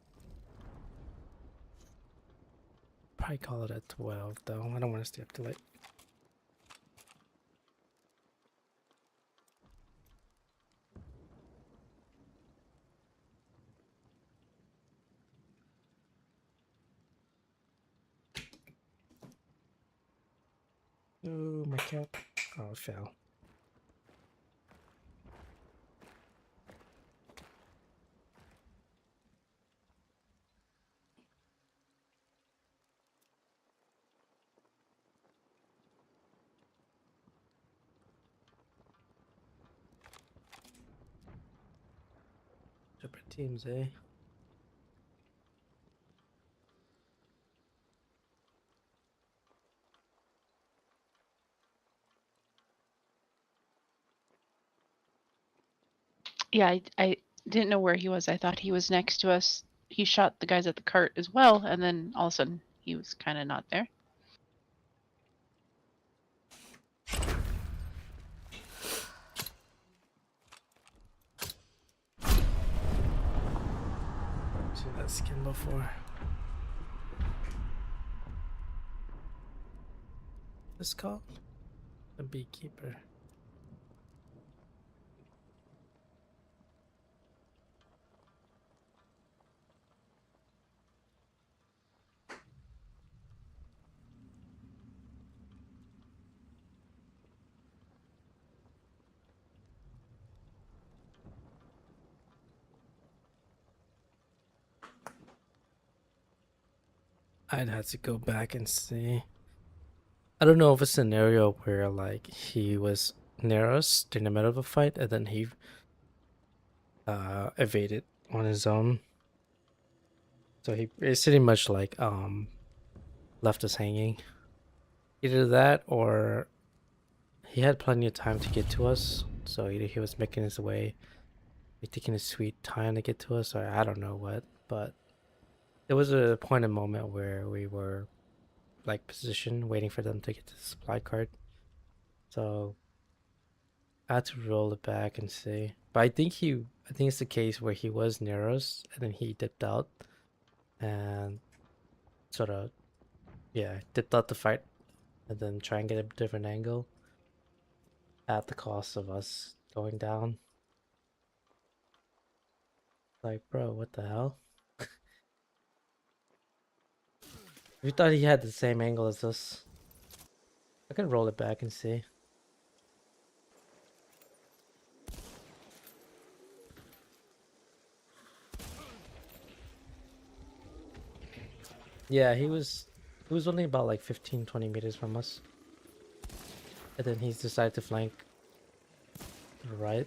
Probably call it at 12 though. I don't want to stay up too late. Oh, my cap. Oh, it fell. Separate teams, eh? Yeah, I didn't know where he was. I thought he was next to us. He shot the guys at the cart as well, and then all of a sudden he was kind of not there. Seen that skin before. What's it called? The Beekeeper. I'd have to go back and see. I don't know if a scenario where like he was near us during the middle of a fight and then he evaded on his own. So he it's pretty much like left us hanging. Either that or he had plenty of time to get to us. So either he was making his way, taking his sweet time to get to us, or I don't know what, but there was a point and moment where we were like positioned waiting for them to get to the supply cart. So I had to roll it back and see. But I think it's the case where he was near us and then he dipped out and sort of dipped out the fight and then try and get a different angle at the cost of us going down. Like, bro, what the hell? We thought he had the same angle as us. I can roll it back and see. Yeah, he was only about like 15-20 meters from us. And then he's decided to flank to the right.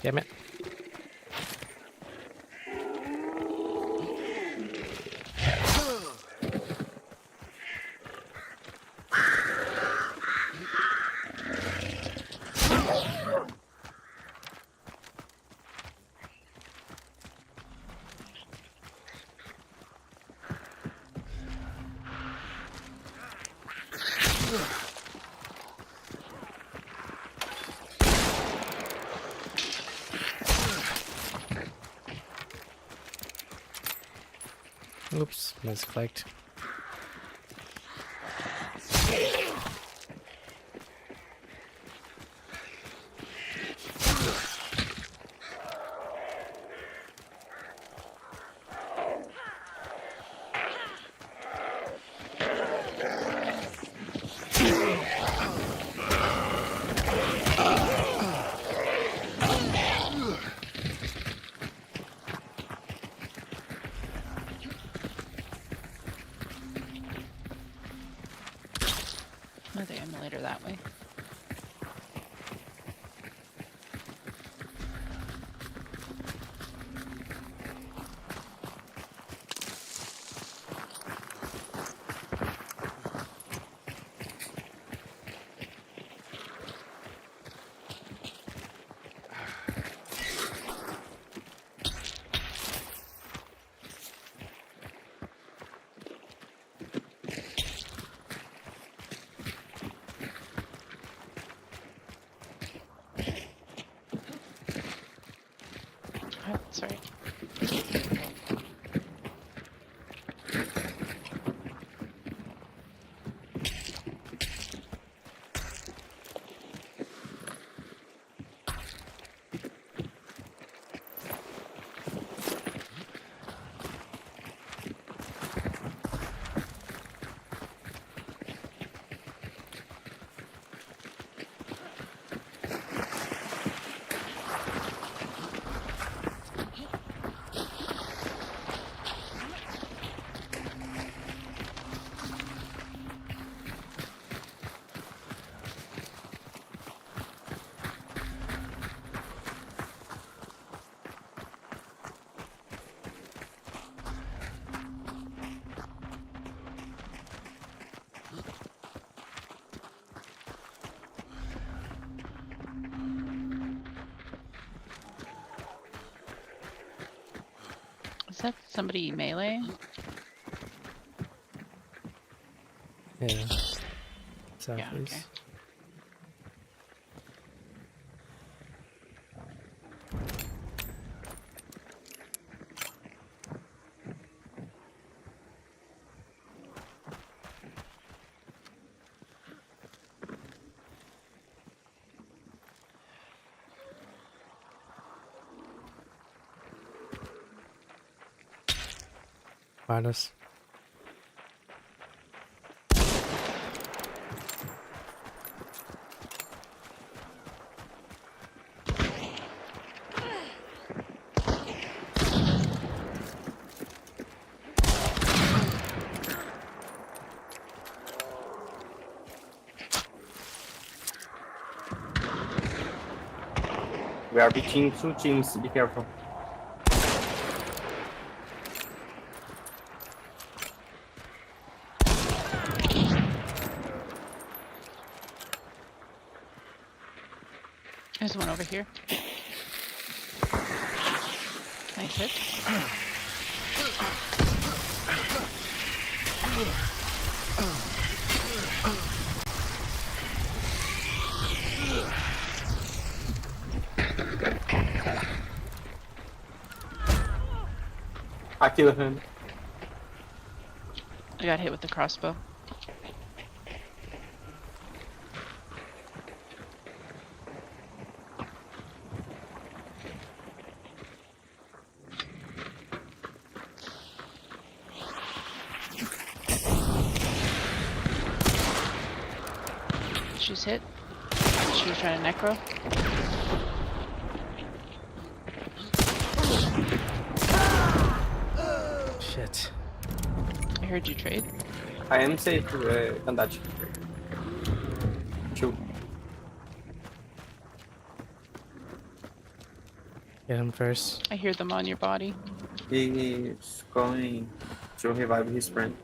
Damn it. Oops, misclicked. Another emulator that way. Oh, sorry. Is that somebody melee? Yeah. Southeast. Yeah, okay. Minus. We are between two teams, be careful. There's one over here. Nice hit. I killed him. I got hit with the crossbow. She's hit. She was trying to necro. Shit. I heard you trade. I am safe, Kandachi. Shoot. Get him first. I hear them on your body. He's going to revive his friend.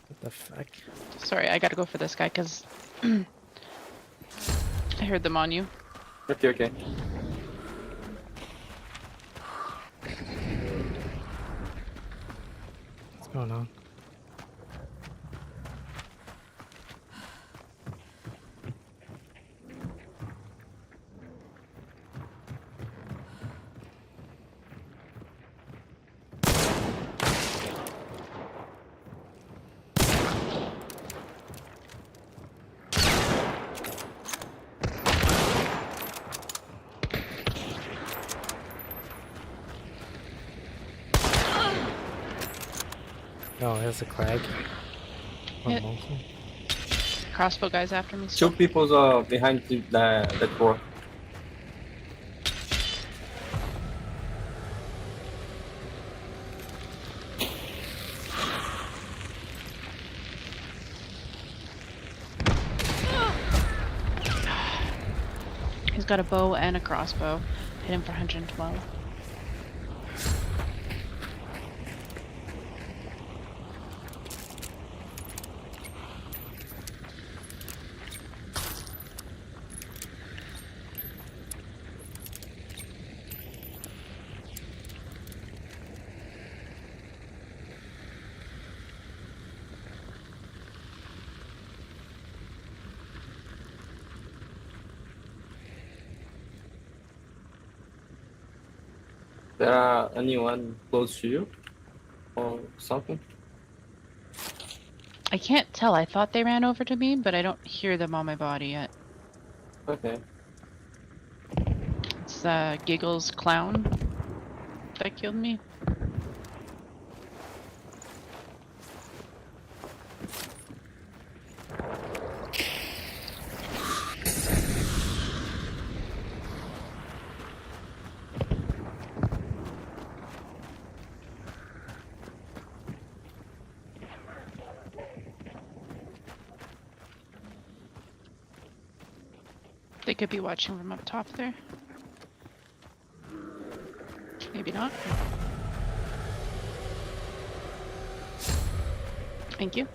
What the fuck? Sorry, I gotta go for this guy because I heard them on you. Okay, okay. What's going on? Oh, there's a Crag. Hit. Crossbow guys after me. Two Still. people's behind the door. He's got a bow and a crossbow. Hit him for 112. There anyone close to you? Or something? I can't tell. I thought they ran over to me, but I don't hear them on my body yet. Okay. It's Giggles Clown that killed me. They could be watching from up top there. Maybe not. Thank you.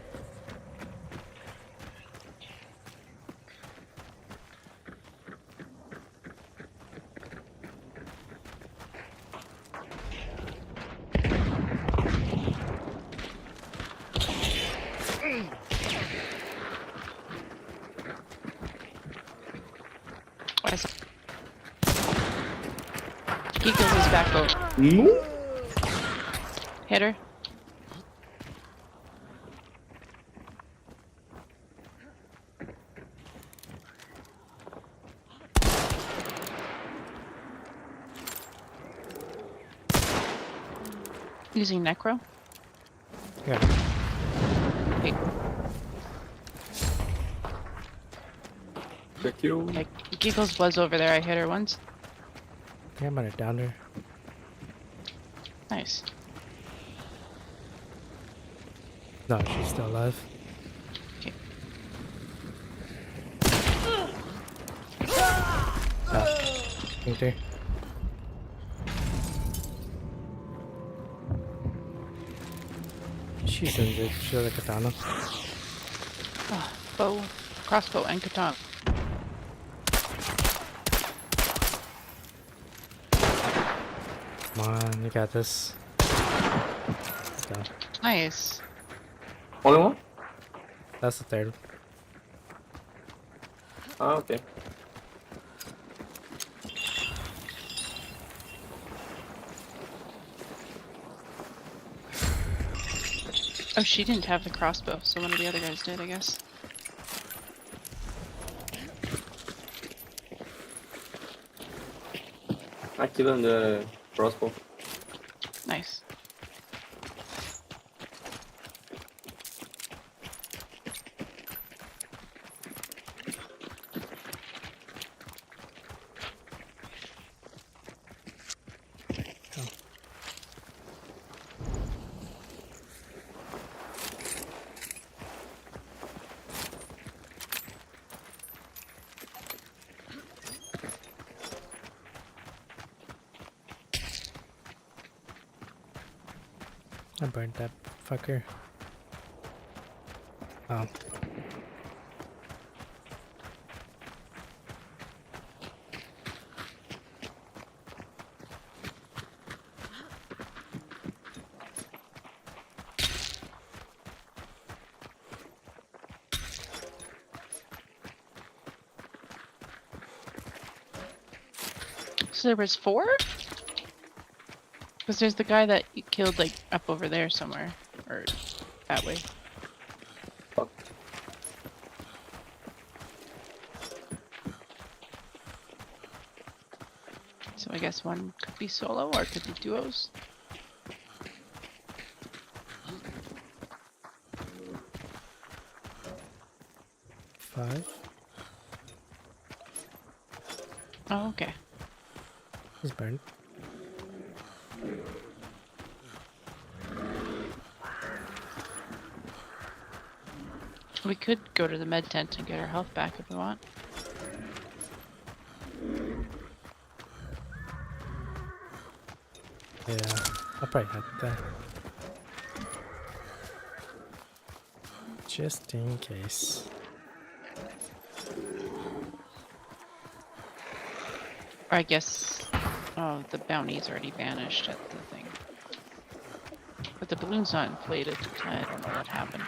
Giggles is back over. Hit her. Using Necro? Yeah. Hey. Thank you. Yeah, Giggles was over there. I hit her once. Yeah, I'm gonna down her. Nice. No, she's still alive. Okay. Right there. She's injured. She has a katana. Oh, bow, crossbow, and katana. Come on, you got this. Go. Nice. Only one? That's the third. Ah, okay. Oh, she didn't have the crossbow, so one of the other guys did, I guess. I killed him the crossbow. Nice. I burned that fucker. Oh. So there was 4? Because there's the guy that you killed like up over there somewhere. Or that way. So I guess one could be solo or it could be duos. Five. Oh, okay. He's burned. We could go to the med tent and get our health back if we want. Yeah, I'll probably have that. Just in case. Or I guess, oh, the bounty's already vanished at the thing. But the balloon's not inflated. I don't know what happened.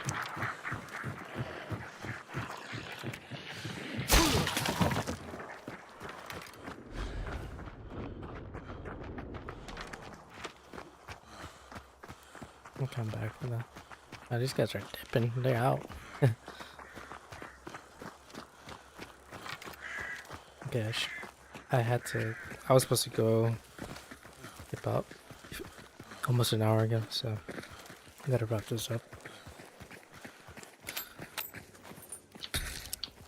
I'll come back for that. Oh, these guys are dipping. They're out. Gosh. I was supposed to go about almost an hour ago, so I gotta wrap this up.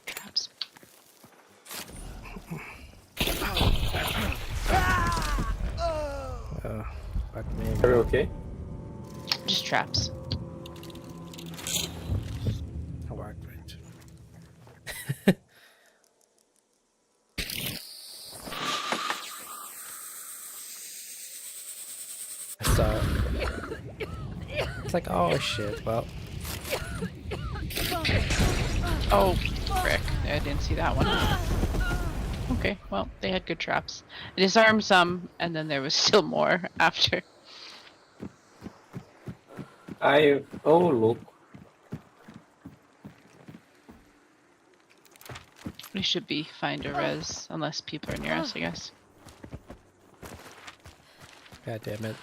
Traps. Fuck me. Are you okay? Just traps. I walked right. I saw it. It's like, oh shit, well. Oh, frick. I didn't see that one. Okay, well, they had good traps. I disarmed some, and then there was still more after. Oh, look. We should be fine to res, unless people are near us, I guess. God damn it.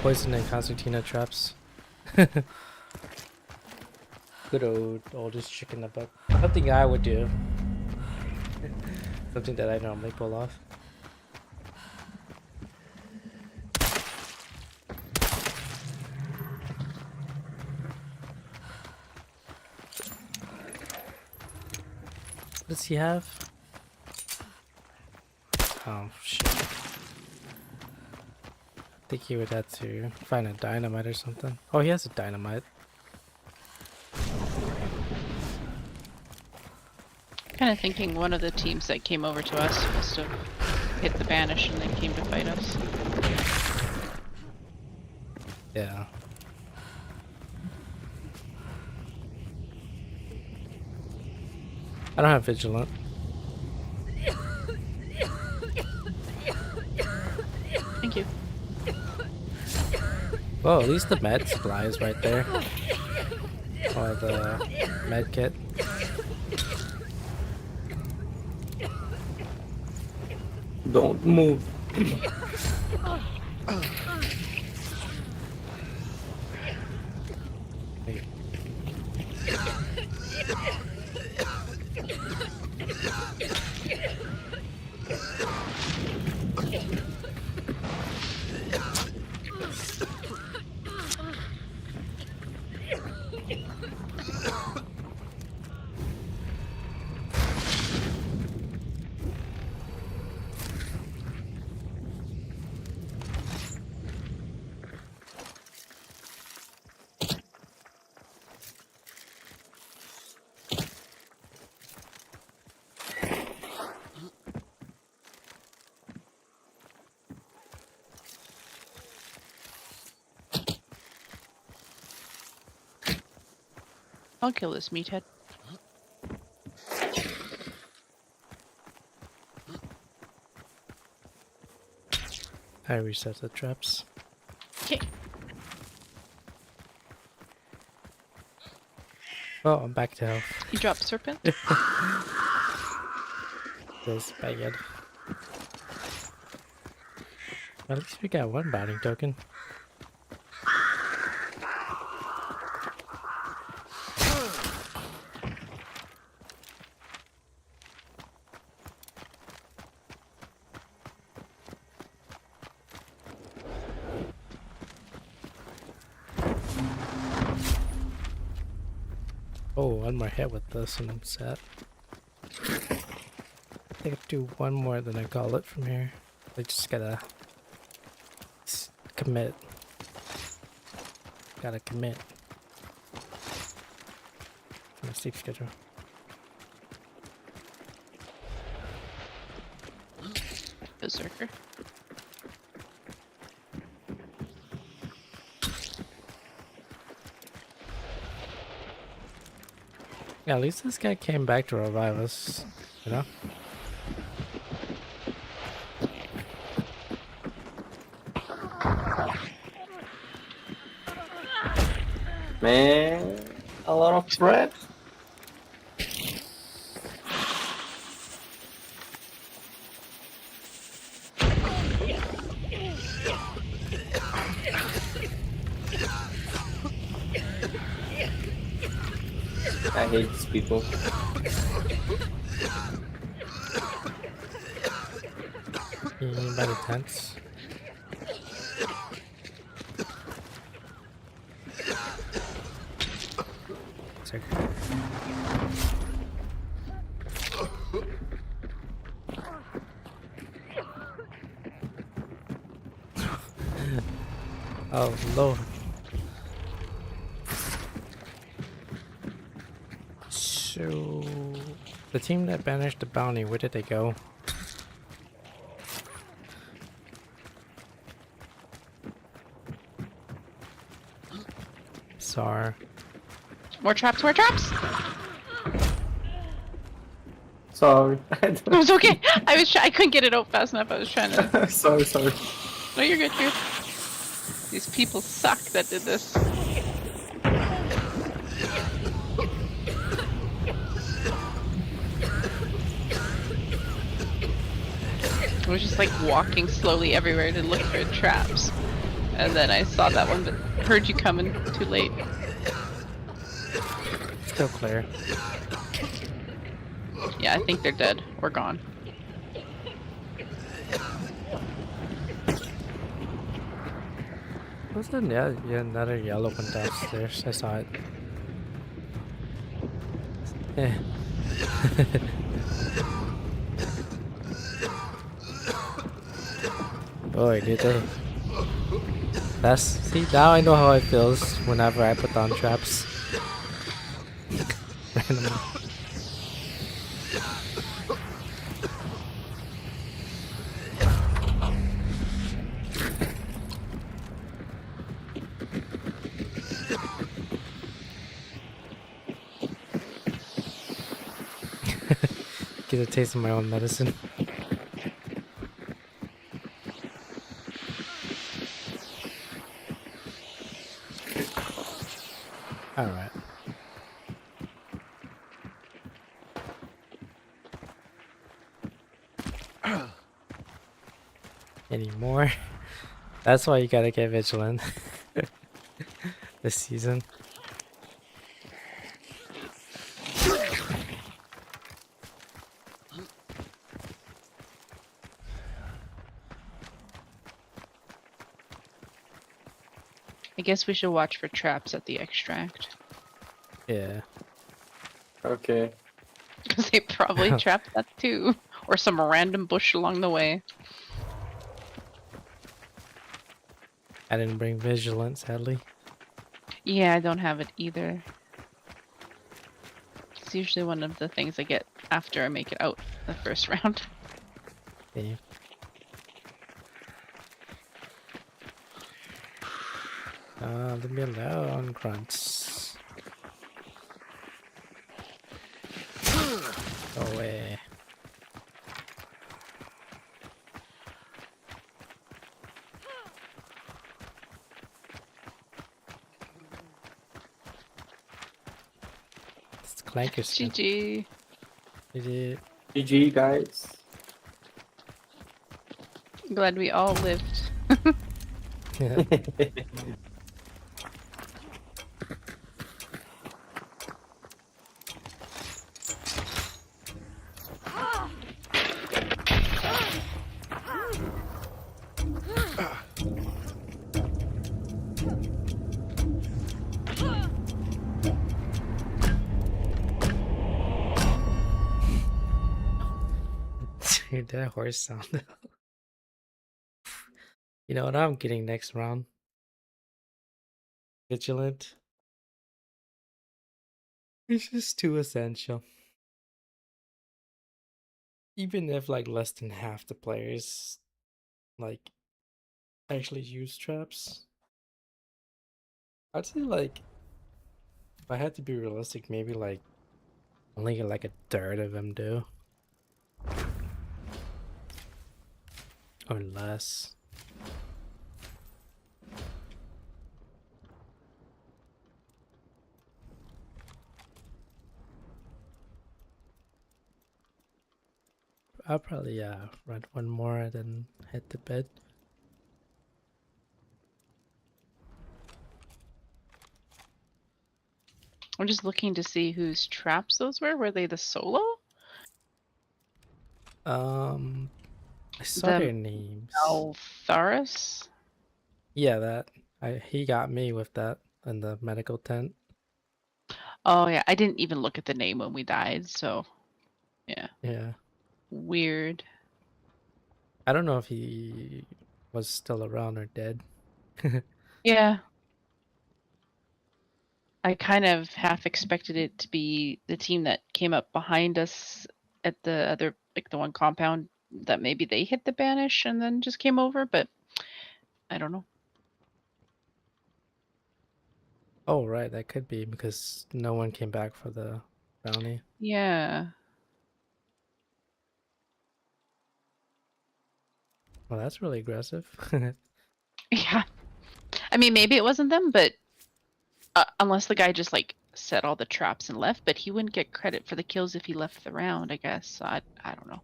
Poison and concertina traps. Good oldest chicken in the book. Something I would do. Something that I normally pull off. What does he have? Oh shit. I think he would have to find a dynamite or something. Oh, he has a dynamite. Kind of thinking one of the teams that came over to us must have hit the banish and then came to fight us. Yeah. I don't have vigilant. Thank you. Well, at least the med supply is right there. Or the med kit. Don't move. Wait. I'll kill this meathead. I reset the traps. Okay. Oh, I'm back to health. You drop serpent? Feels bad. At least we got one bounty token. Oh, one more hit with this and I'm set. I think I have to do one more, then I call it from here. I just gotta commit. Gotta commit. My sleep schedule. Berserker. Yeah, at least this guy came back to revive us, you know? Man, a lot of bread. I hate these people. Anybody tense? Sorry. Oh Lord. So the team that banished the bounty, where did they go? Sar. More traps, more traps! Sorry. It was okay. I couldn't get it out fast enough. I was trying to. sorry. No, you're good, dude. These people suck that did this. I was just like walking slowly everywhere to look for traps. And then I saw that one, but heard you coming too late. Still clear. Yeah, I think they're dead or gone. What's the another yellow one downstairs? I saw it. Yeah. Boy, did they. See, now I know how it feels whenever I put down traps. Randomly. Get a taste of my own medicine. Alright. Any more? That's why you gotta get vigilant this season. I guess we should watch for traps at the extract. Yeah. Okay. Because they probably trapped that too. Or some random bush along the way. I didn't bring vigilance, sadly. Yeah, I don't have it either. It's usually one of the things I get after I make it out the first round. Yeah. Leave me alone, grunts. Clank is good. GG. GG. GG, guys. Glad we all lived. Yeah. Dude, that horse sound. You know what I'm getting next round? Vigilant. It's just too essential. Even if like less than half the players like actually use traps. I'd say like if I had to be realistic, maybe like only like a third of them do. Or less. I'll probably run one more and then hit the bed. I'm just looking to see whose traps those were. Were they the solo? I saw The their names. Altharis? Yeah, that. He got me with that in the medical tent. Oh yeah, I didn't even look at the name when we died, so yeah. Yeah. Weird. I don't know if he was still around or dead. Yeah. I kind of half expected it to be the team that came up behind us at the other, like the one compound, that maybe they hit the banish and then just came over, but I don't know. Oh, right, that could be because no one came back for the bounty. Yeah. Well, that's really aggressive. Yeah. I mean, maybe it wasn't them, but unless the guy just like set all the traps and left, but he wouldn't get credit for the kills if he left the round, I guess. So I don't know.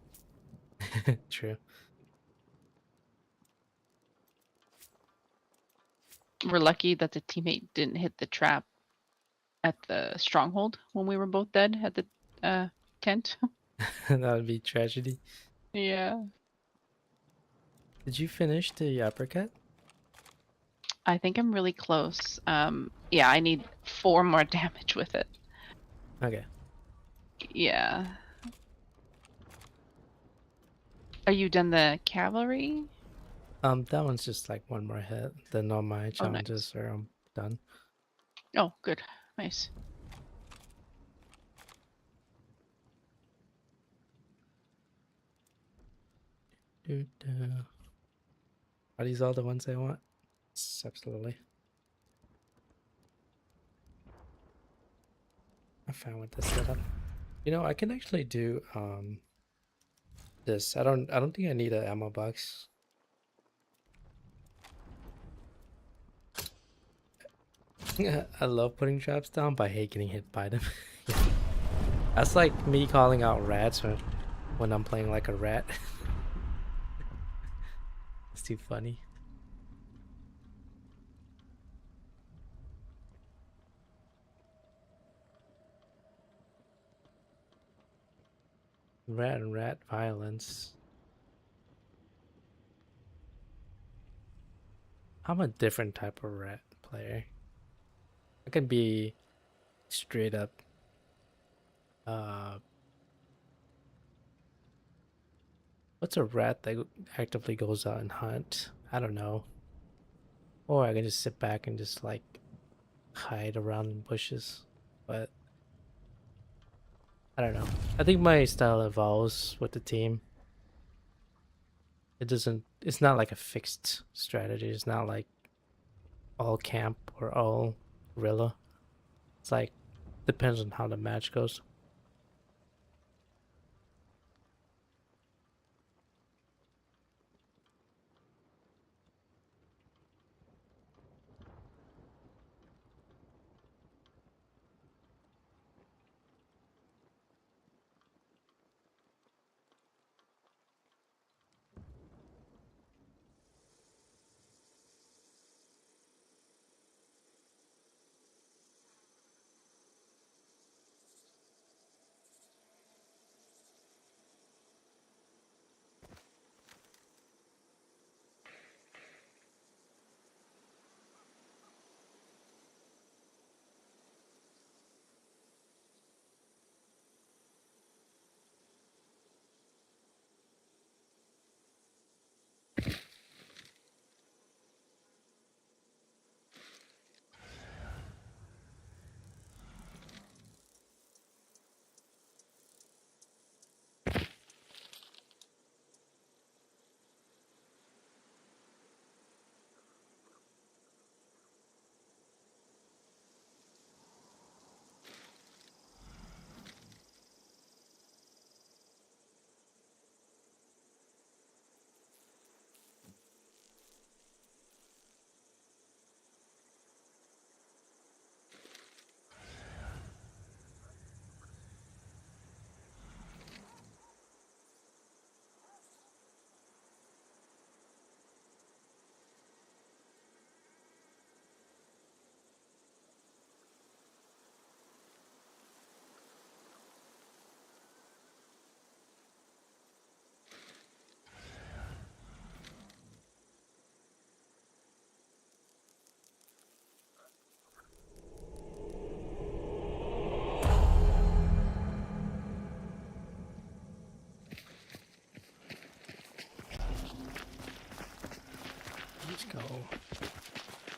True. We're lucky that the teammate didn't hit the trap at the stronghold when we were both dead at the tent. That would be tragedy. Yeah. Did you finish the uppercut? I think I'm really close. Yeah, I need 4 more damage with it. Okay. Yeah. Are you done the cavalry? That one's just like one more hit. Then all my challenges are done. Oh, good. Nice. Are these all the ones I want? Yes, absolutely. I'm fine with this setup. You know, I can actually do this. I don't think I need an ammo box. I love putting traps down, but I hate getting hit by them. That's like me calling out rats when I'm playing like a rat. It's too funny. Rat and rat violence. I'm a different type of rat player. I can be straight up what's a rat that actively goes out and hunt? I don't know. Or I can just sit back and just like hide around in bushes. But I don't know. I think my style evolves with the team. It's not like a fixed strategy. It's not like all camp or all guerrilla. It's like depends on how the match goes.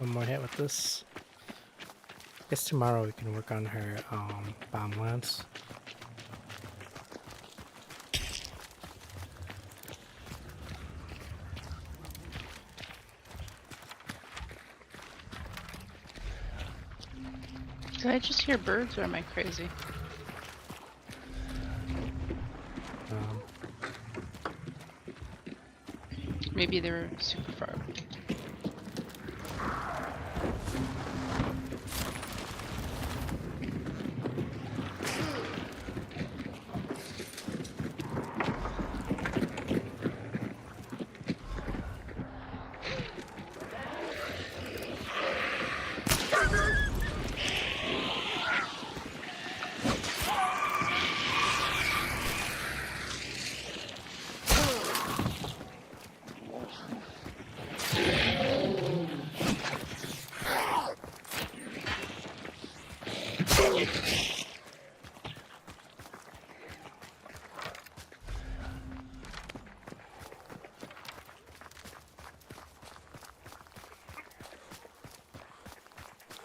one more hit with this. Guess tomorrow we can work on her bomb lance. Did I just hear birds or am I crazy? Maybe they're super far away.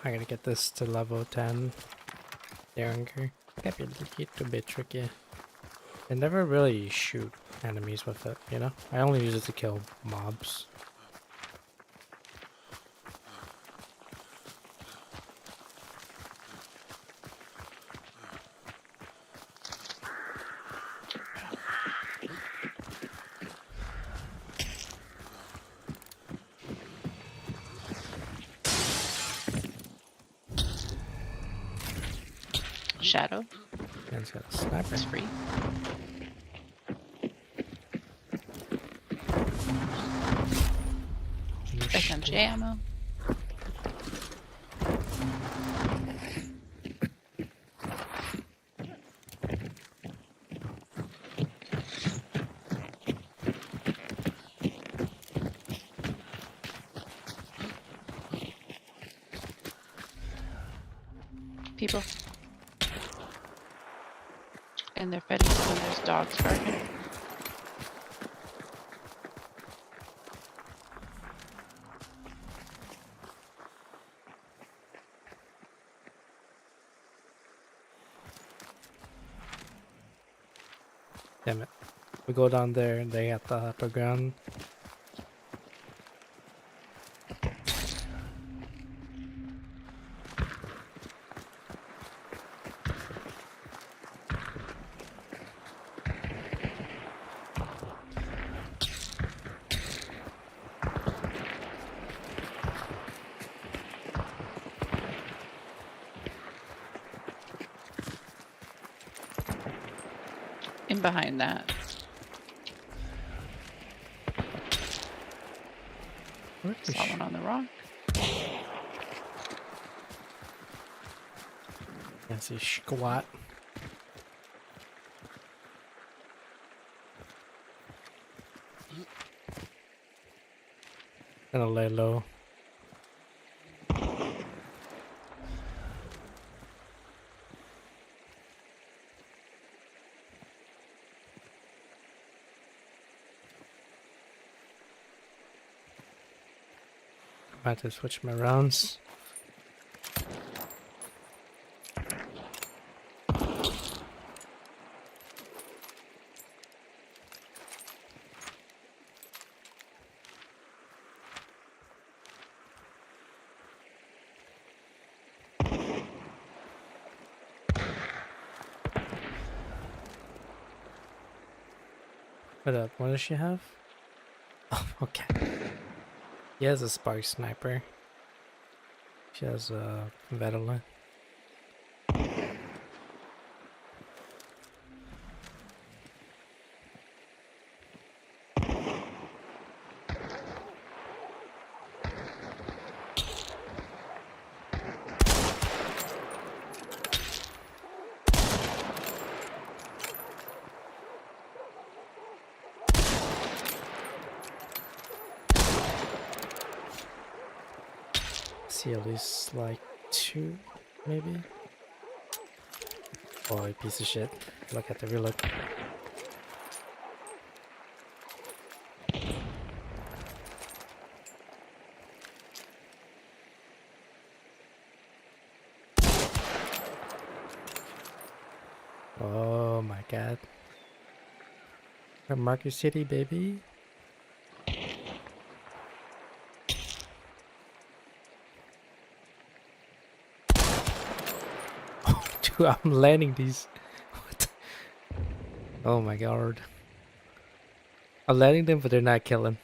I gotta get this to level 10. Derringer. That'd be a little bit tricky. I never really shoot enemies with it, you know? I only use it to kill mobs. Shadow. And it's got a sniper. It's free. SMG ammo. People. And they're fed when there's dogs barking. Damn it. We go down there and they got the upper ground. In behind that. Saw one on the rock. Can't see squat. Gonna lay low. About to switch my rounds. What does she have? Oh, okay. He has a spark sniper. She has a Vedala. See at least like 2, maybe. Boy, piece of shit. Look at the reload. Oh my god. From Market City, baby. Dude, I'm landing these. What? Oh my god. I'm landing them, but they're not killing.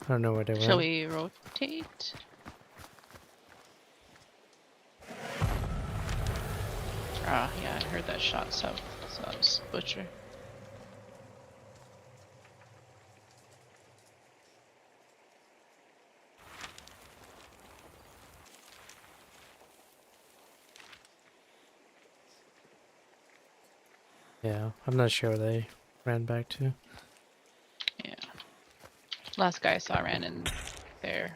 I don't know where they went. Shall we rotate? Ah, yeah, I heard that shot south. So that was Butcher. Yeah, I'm not sure where they ran back to. Yeah. Last guy I saw ran in there.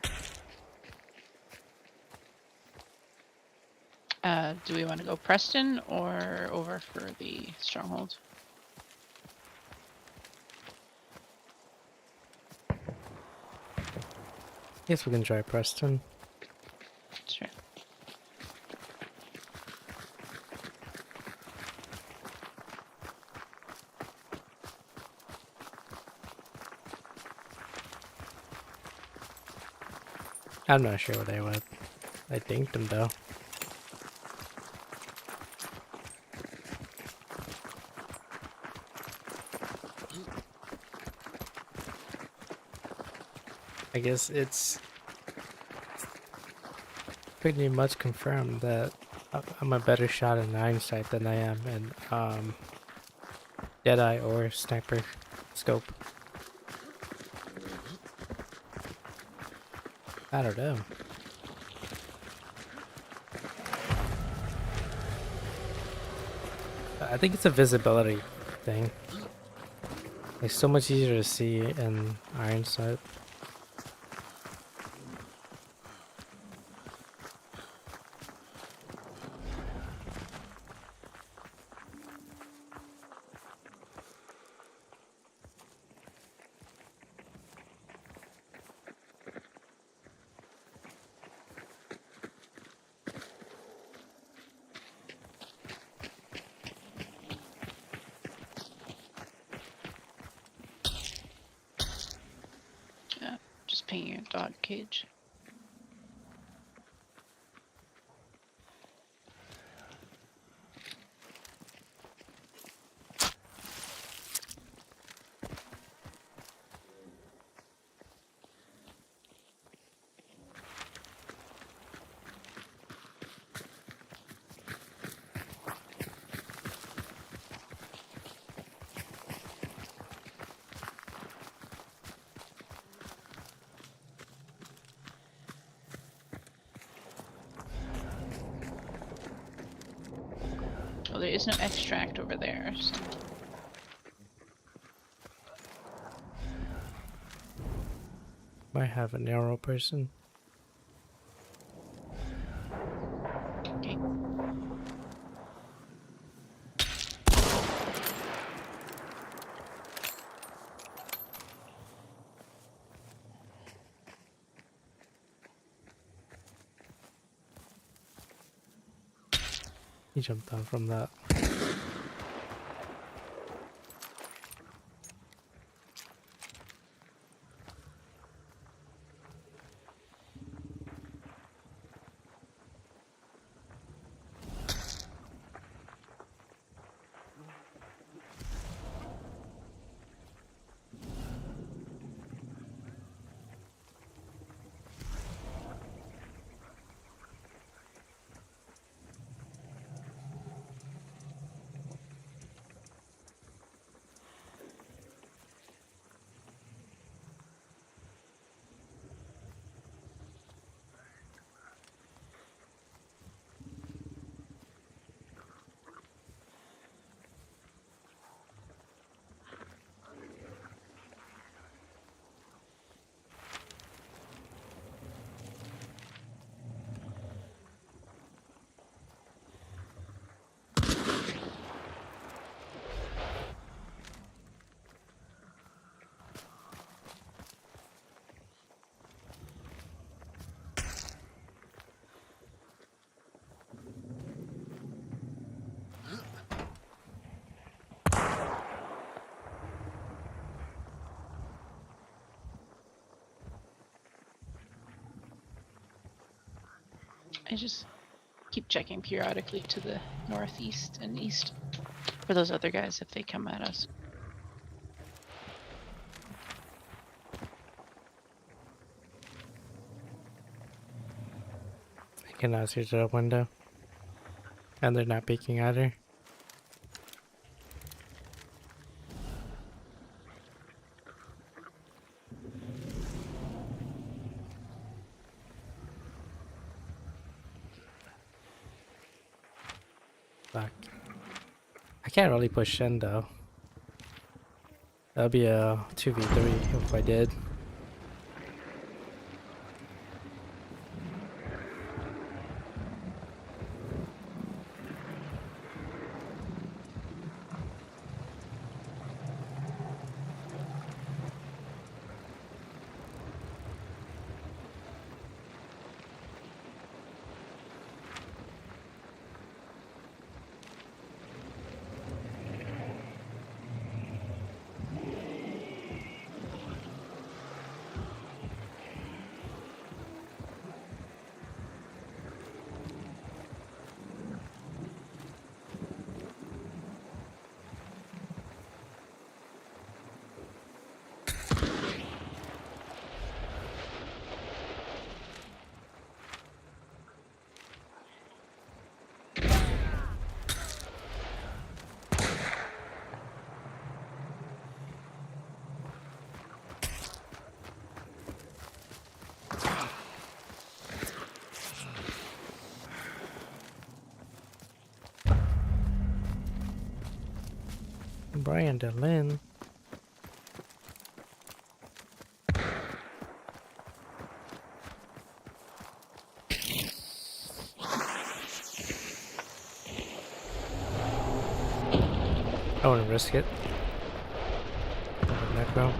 Do we want to go Preston or over for the stronghold? Guess we can try Preston. Sure. I'm not sure where they went. I think them though. I guess it's pretty much confirmed that I'm a better shot in hindsight than I am in Deadeye or Sniper Scope. I don't know. I think it's a visibility thing. It's so much easier to see in iron sight. Yeah, just pinging a dog cage. Well, there is no extract over there, so. Might have an arrow person. Okay. He jumped down from that. I just keep checking periodically to the northeast and east for those other guys if they come at us. I cannot see the window. And they're not peeking either. Fuck. I can't really push in though. That'll be a 2v3 if I did. Brian DeLynn. I want to risk it. Necro.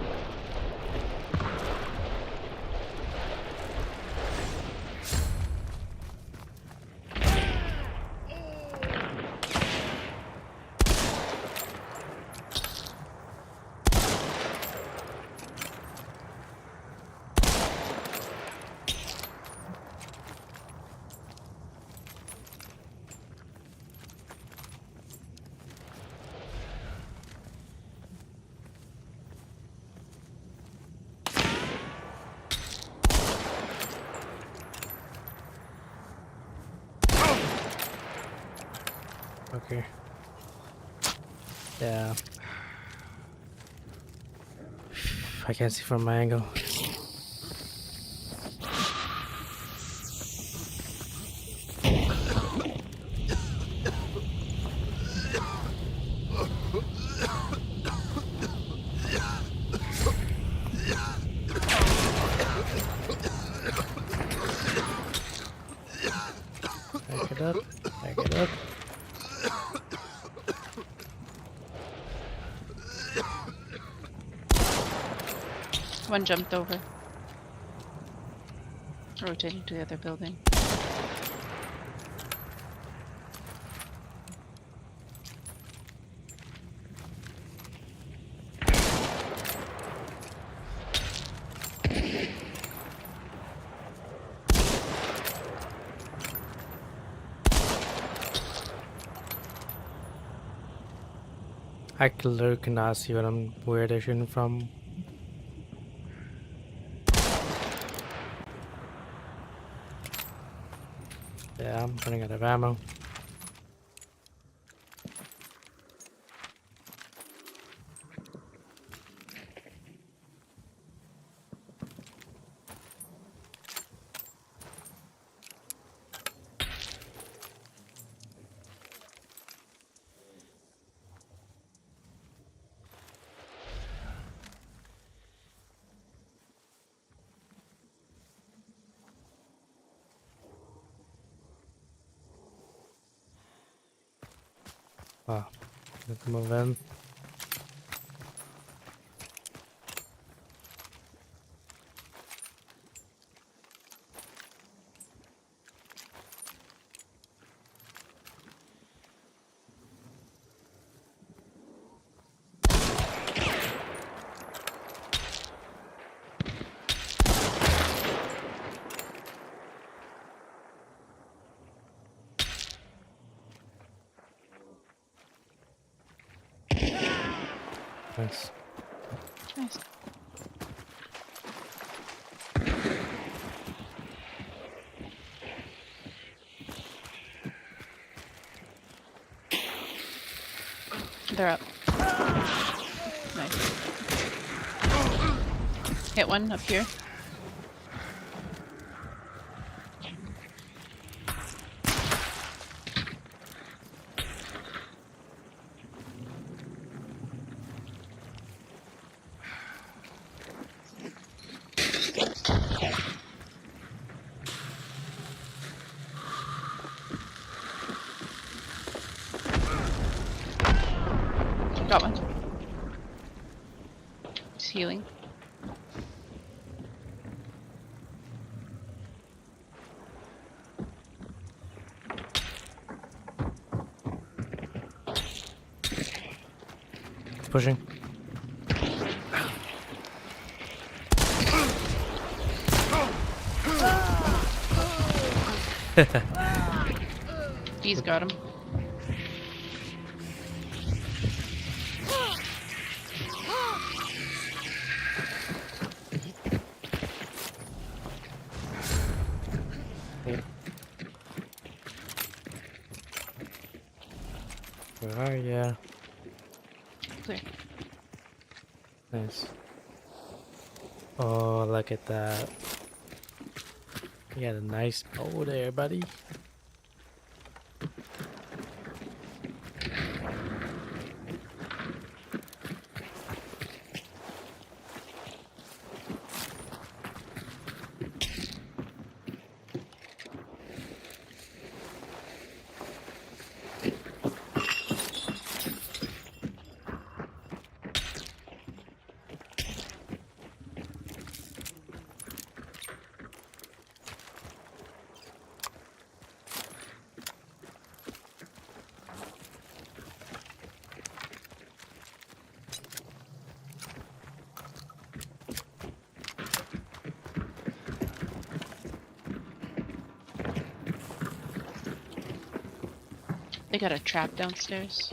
Okay. Yeah. I can't see from my angle. Back it up. Back it up. One jumped over. Rotating to the other building. I literally cannot see where they're shooting from. Yeah, I'm running out of ammo. Oh, let's move in. Nice. Nice. They're up. Nice. Hit one up here. Got one. He's healing. He's pushing. He's got him. Where are ya? Clear. Nice. Oh, look at that. You got a nice bow there, buddy. They got a trap downstairs.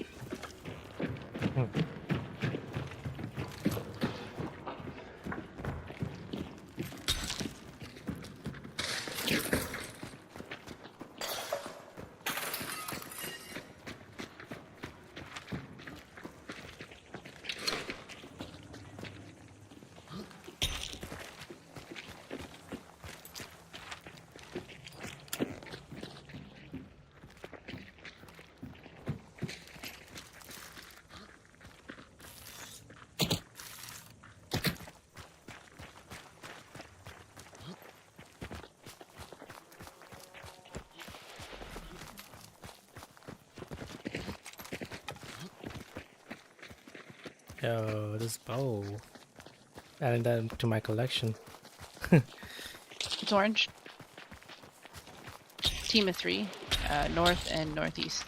Yo, this bow. Adding that to my collection. It's orange. Team of 3, north and northeast.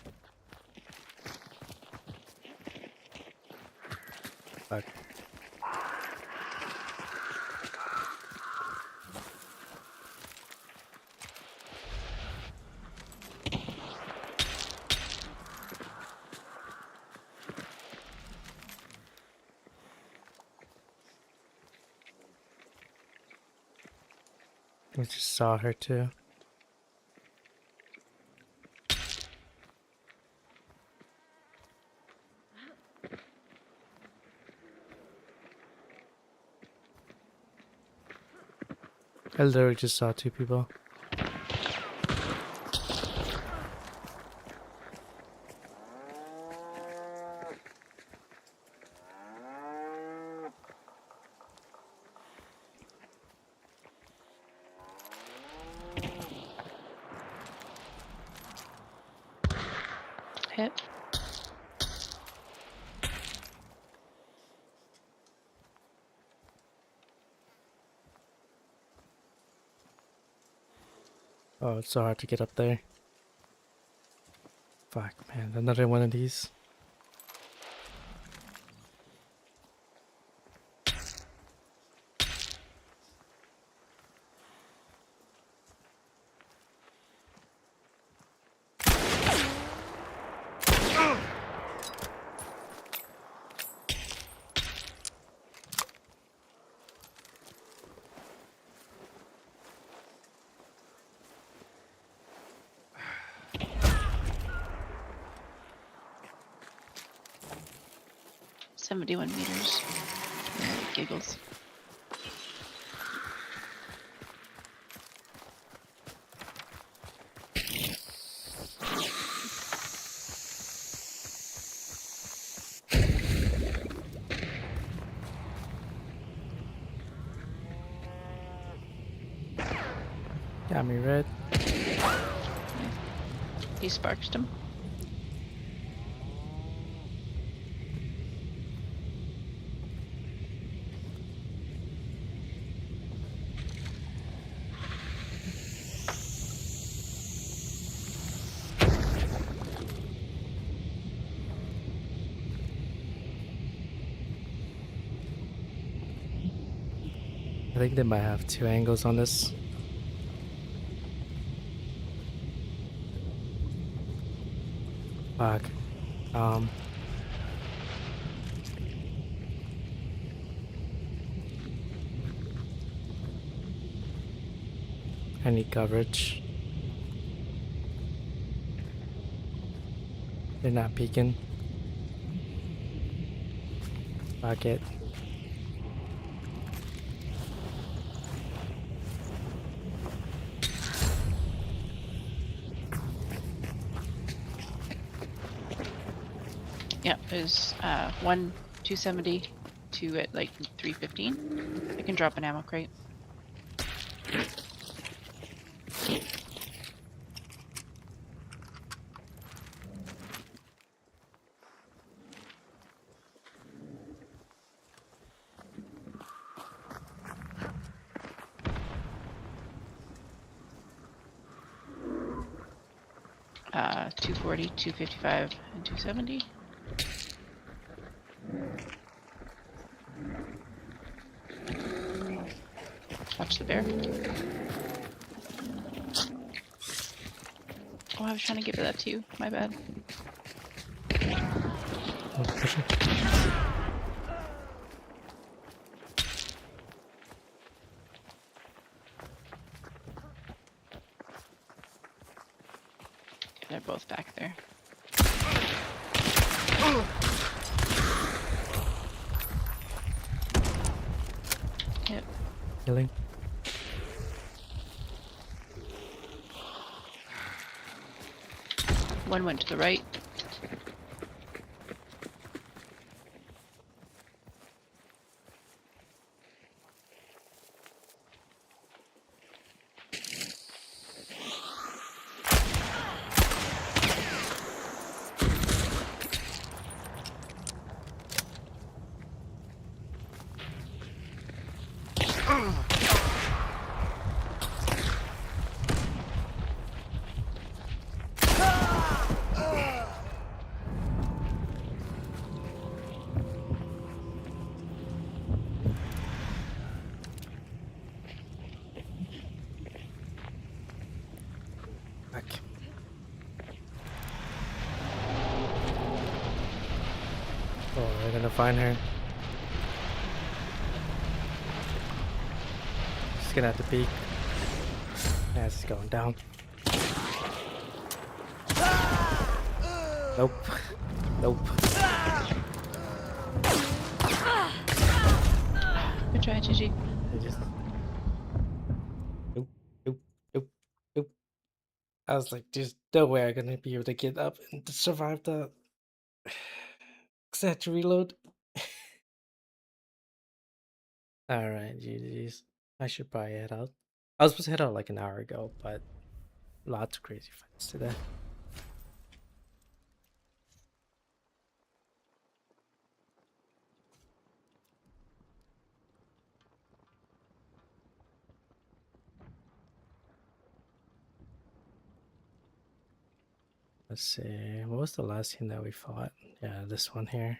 Fuck. I just saw her too. I literally just saw 2 people. Hit. Oh, it's so hard to get up there. Fuck, man. Another one of these. 71 meters. Giggles. Got me red. He sparked him. I think they might have 2 angles on this. Fuck. I need coverage. They're not peeking. Fuck it. Yeah, there's 1 270, 2 at like 315. I can drop an ammo crate. Uh, 240, 255, and 270. Watch the bear. Oh, I was trying to give that to you. My bad. Oh, pushing. Yeah, they're both back there. Yep. Healing. One went to the right. Back. Oh, they're gonna find her. She's gonna have to peek. Yeah, it's going down. Nope. Nope. Good try, GG. They just. Nope. Nope. Nope. Nope. I was like, there's no way I'm gonna be able to get up and to survive that. Cause I had to reload. Alright, GG's. I should probably head out. I was supposed to head out like an hour ago, but lots of crazy fights today. Let's see, what was the last team that we fought? Yeah, this one here.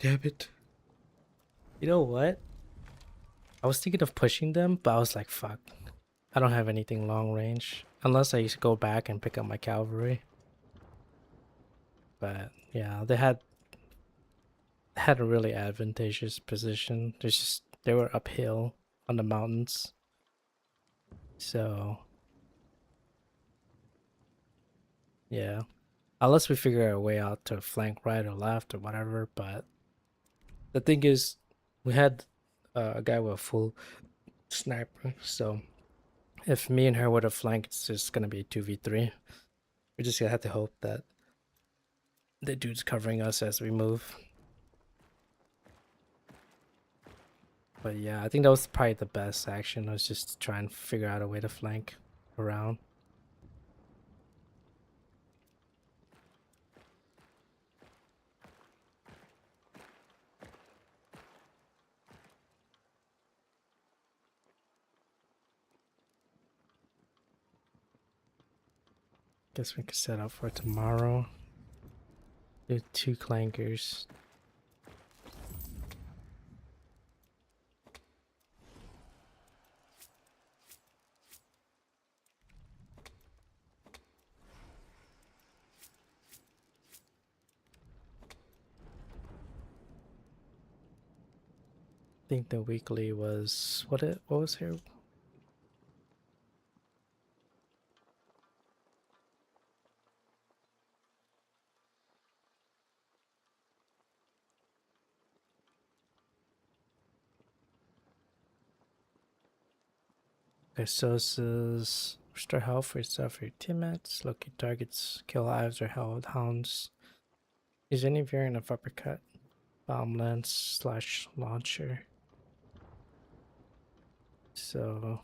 damn it. You know what? I was thinking of pushing them, but I was like, fuck. I don't have anything long range. Unless I go back and pick up my cavalry. But yeah, they had a really advantageous position. They were uphill on the mountains. So yeah. Unless we figure a way out to flank right or left or whatever, but the thing is, we had a guy with a full sniper, so if me and her would have flanked, it's just gonna be 2v3. We just gonna have to hope that the dude's covering us as we move. But yeah, I think that was probably the best action, was just try and figure out a way to flank around. Guess we could set up for tomorrow. Do 2 clankers. I think the weekly was what was here? Okay, so this is restore health for yourself for your teammates, locate targets, kill hives or held hounds. Use any variant of uppercut, bomb lance / launcher. So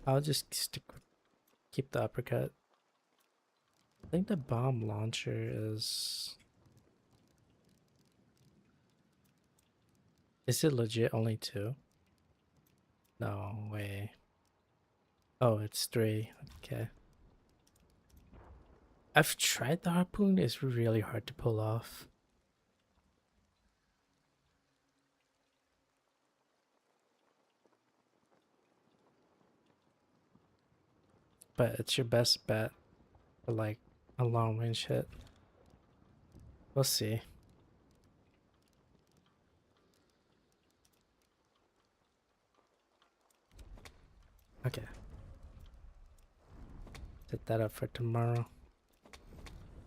I'll just keep the uppercut. I think the bomb launcher is it legit only 2? No way. Oh, it's 3. Okay. I've tried the harpoon, it's really hard to pull off. But it's your best bet for like a long range hit. We'll see. Okay. Set that up for tomorrow.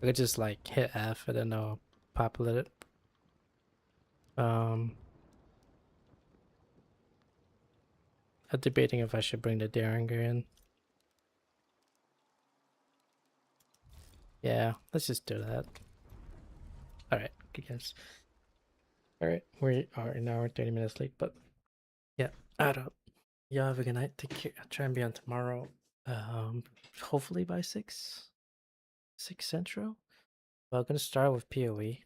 I could just like hit F and then I'll populate it. I'm debating if I should bring the Derringer in. Yeah, let's just do that. Alright, good guys. Alright, we are an hour and 30 minutes late, but yeah, add up. Y'all have a good night. Take care. I'll try and be on tomorrow. Hopefully by 6 Central. Well, I'm gonna start with PoE.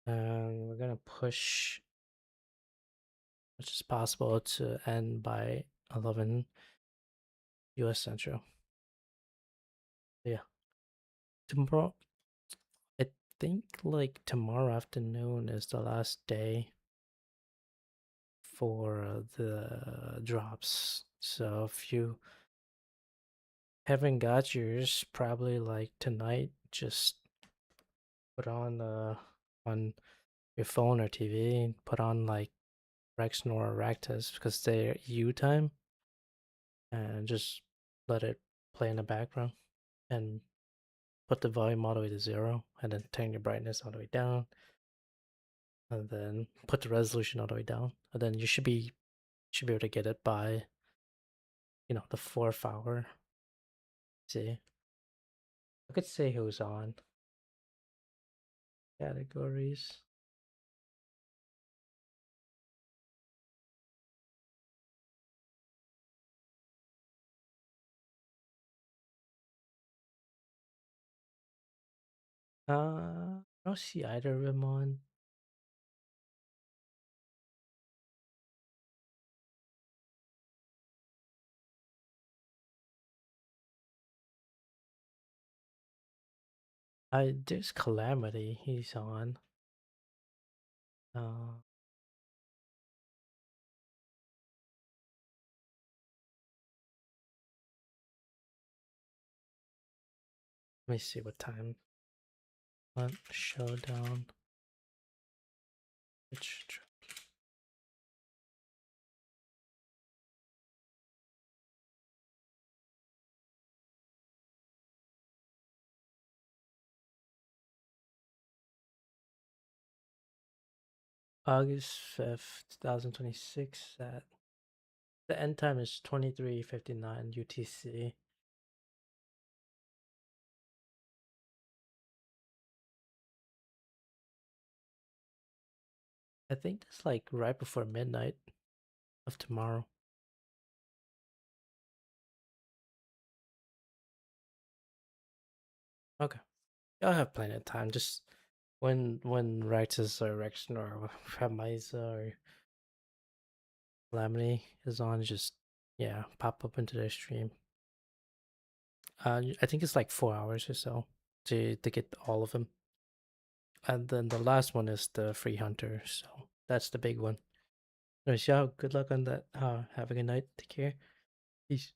And we're gonna push as much as possible to end by 11 US Central. Yeah. Tomorrow, I think like tomorrow afternoon is the last day for the drops. So if you haven't got yours, probably like tonight, just put on your phone or TV and put on like Rexnor or Raktas because they're EU time, and just let it play in the background and put the volume all the way to 0 and then turn your brightness all the way down and then put the resolution all the way down, and then you should be able to get it by, you know, the 4th hour. See, I could say who's on categories. I don't see either of them on. There's Calamity. He's on. Uh, let me see what time. Hunt Showdown. Which August 5th, 2026 at the end time is 23:59 UTC. I think that's like right before midnight of tomorrow. Okay. I'll have plenty of time. Just when Rex's or Rex or Misa or Calamity is on, just yeah, pop up into their stream. I think it's like 4 hours or so to get all of them. And then the last one is the Free Hunter, so that's the big one. Anyways, y'all, good luck on that. Have a good night. Take care. Peace.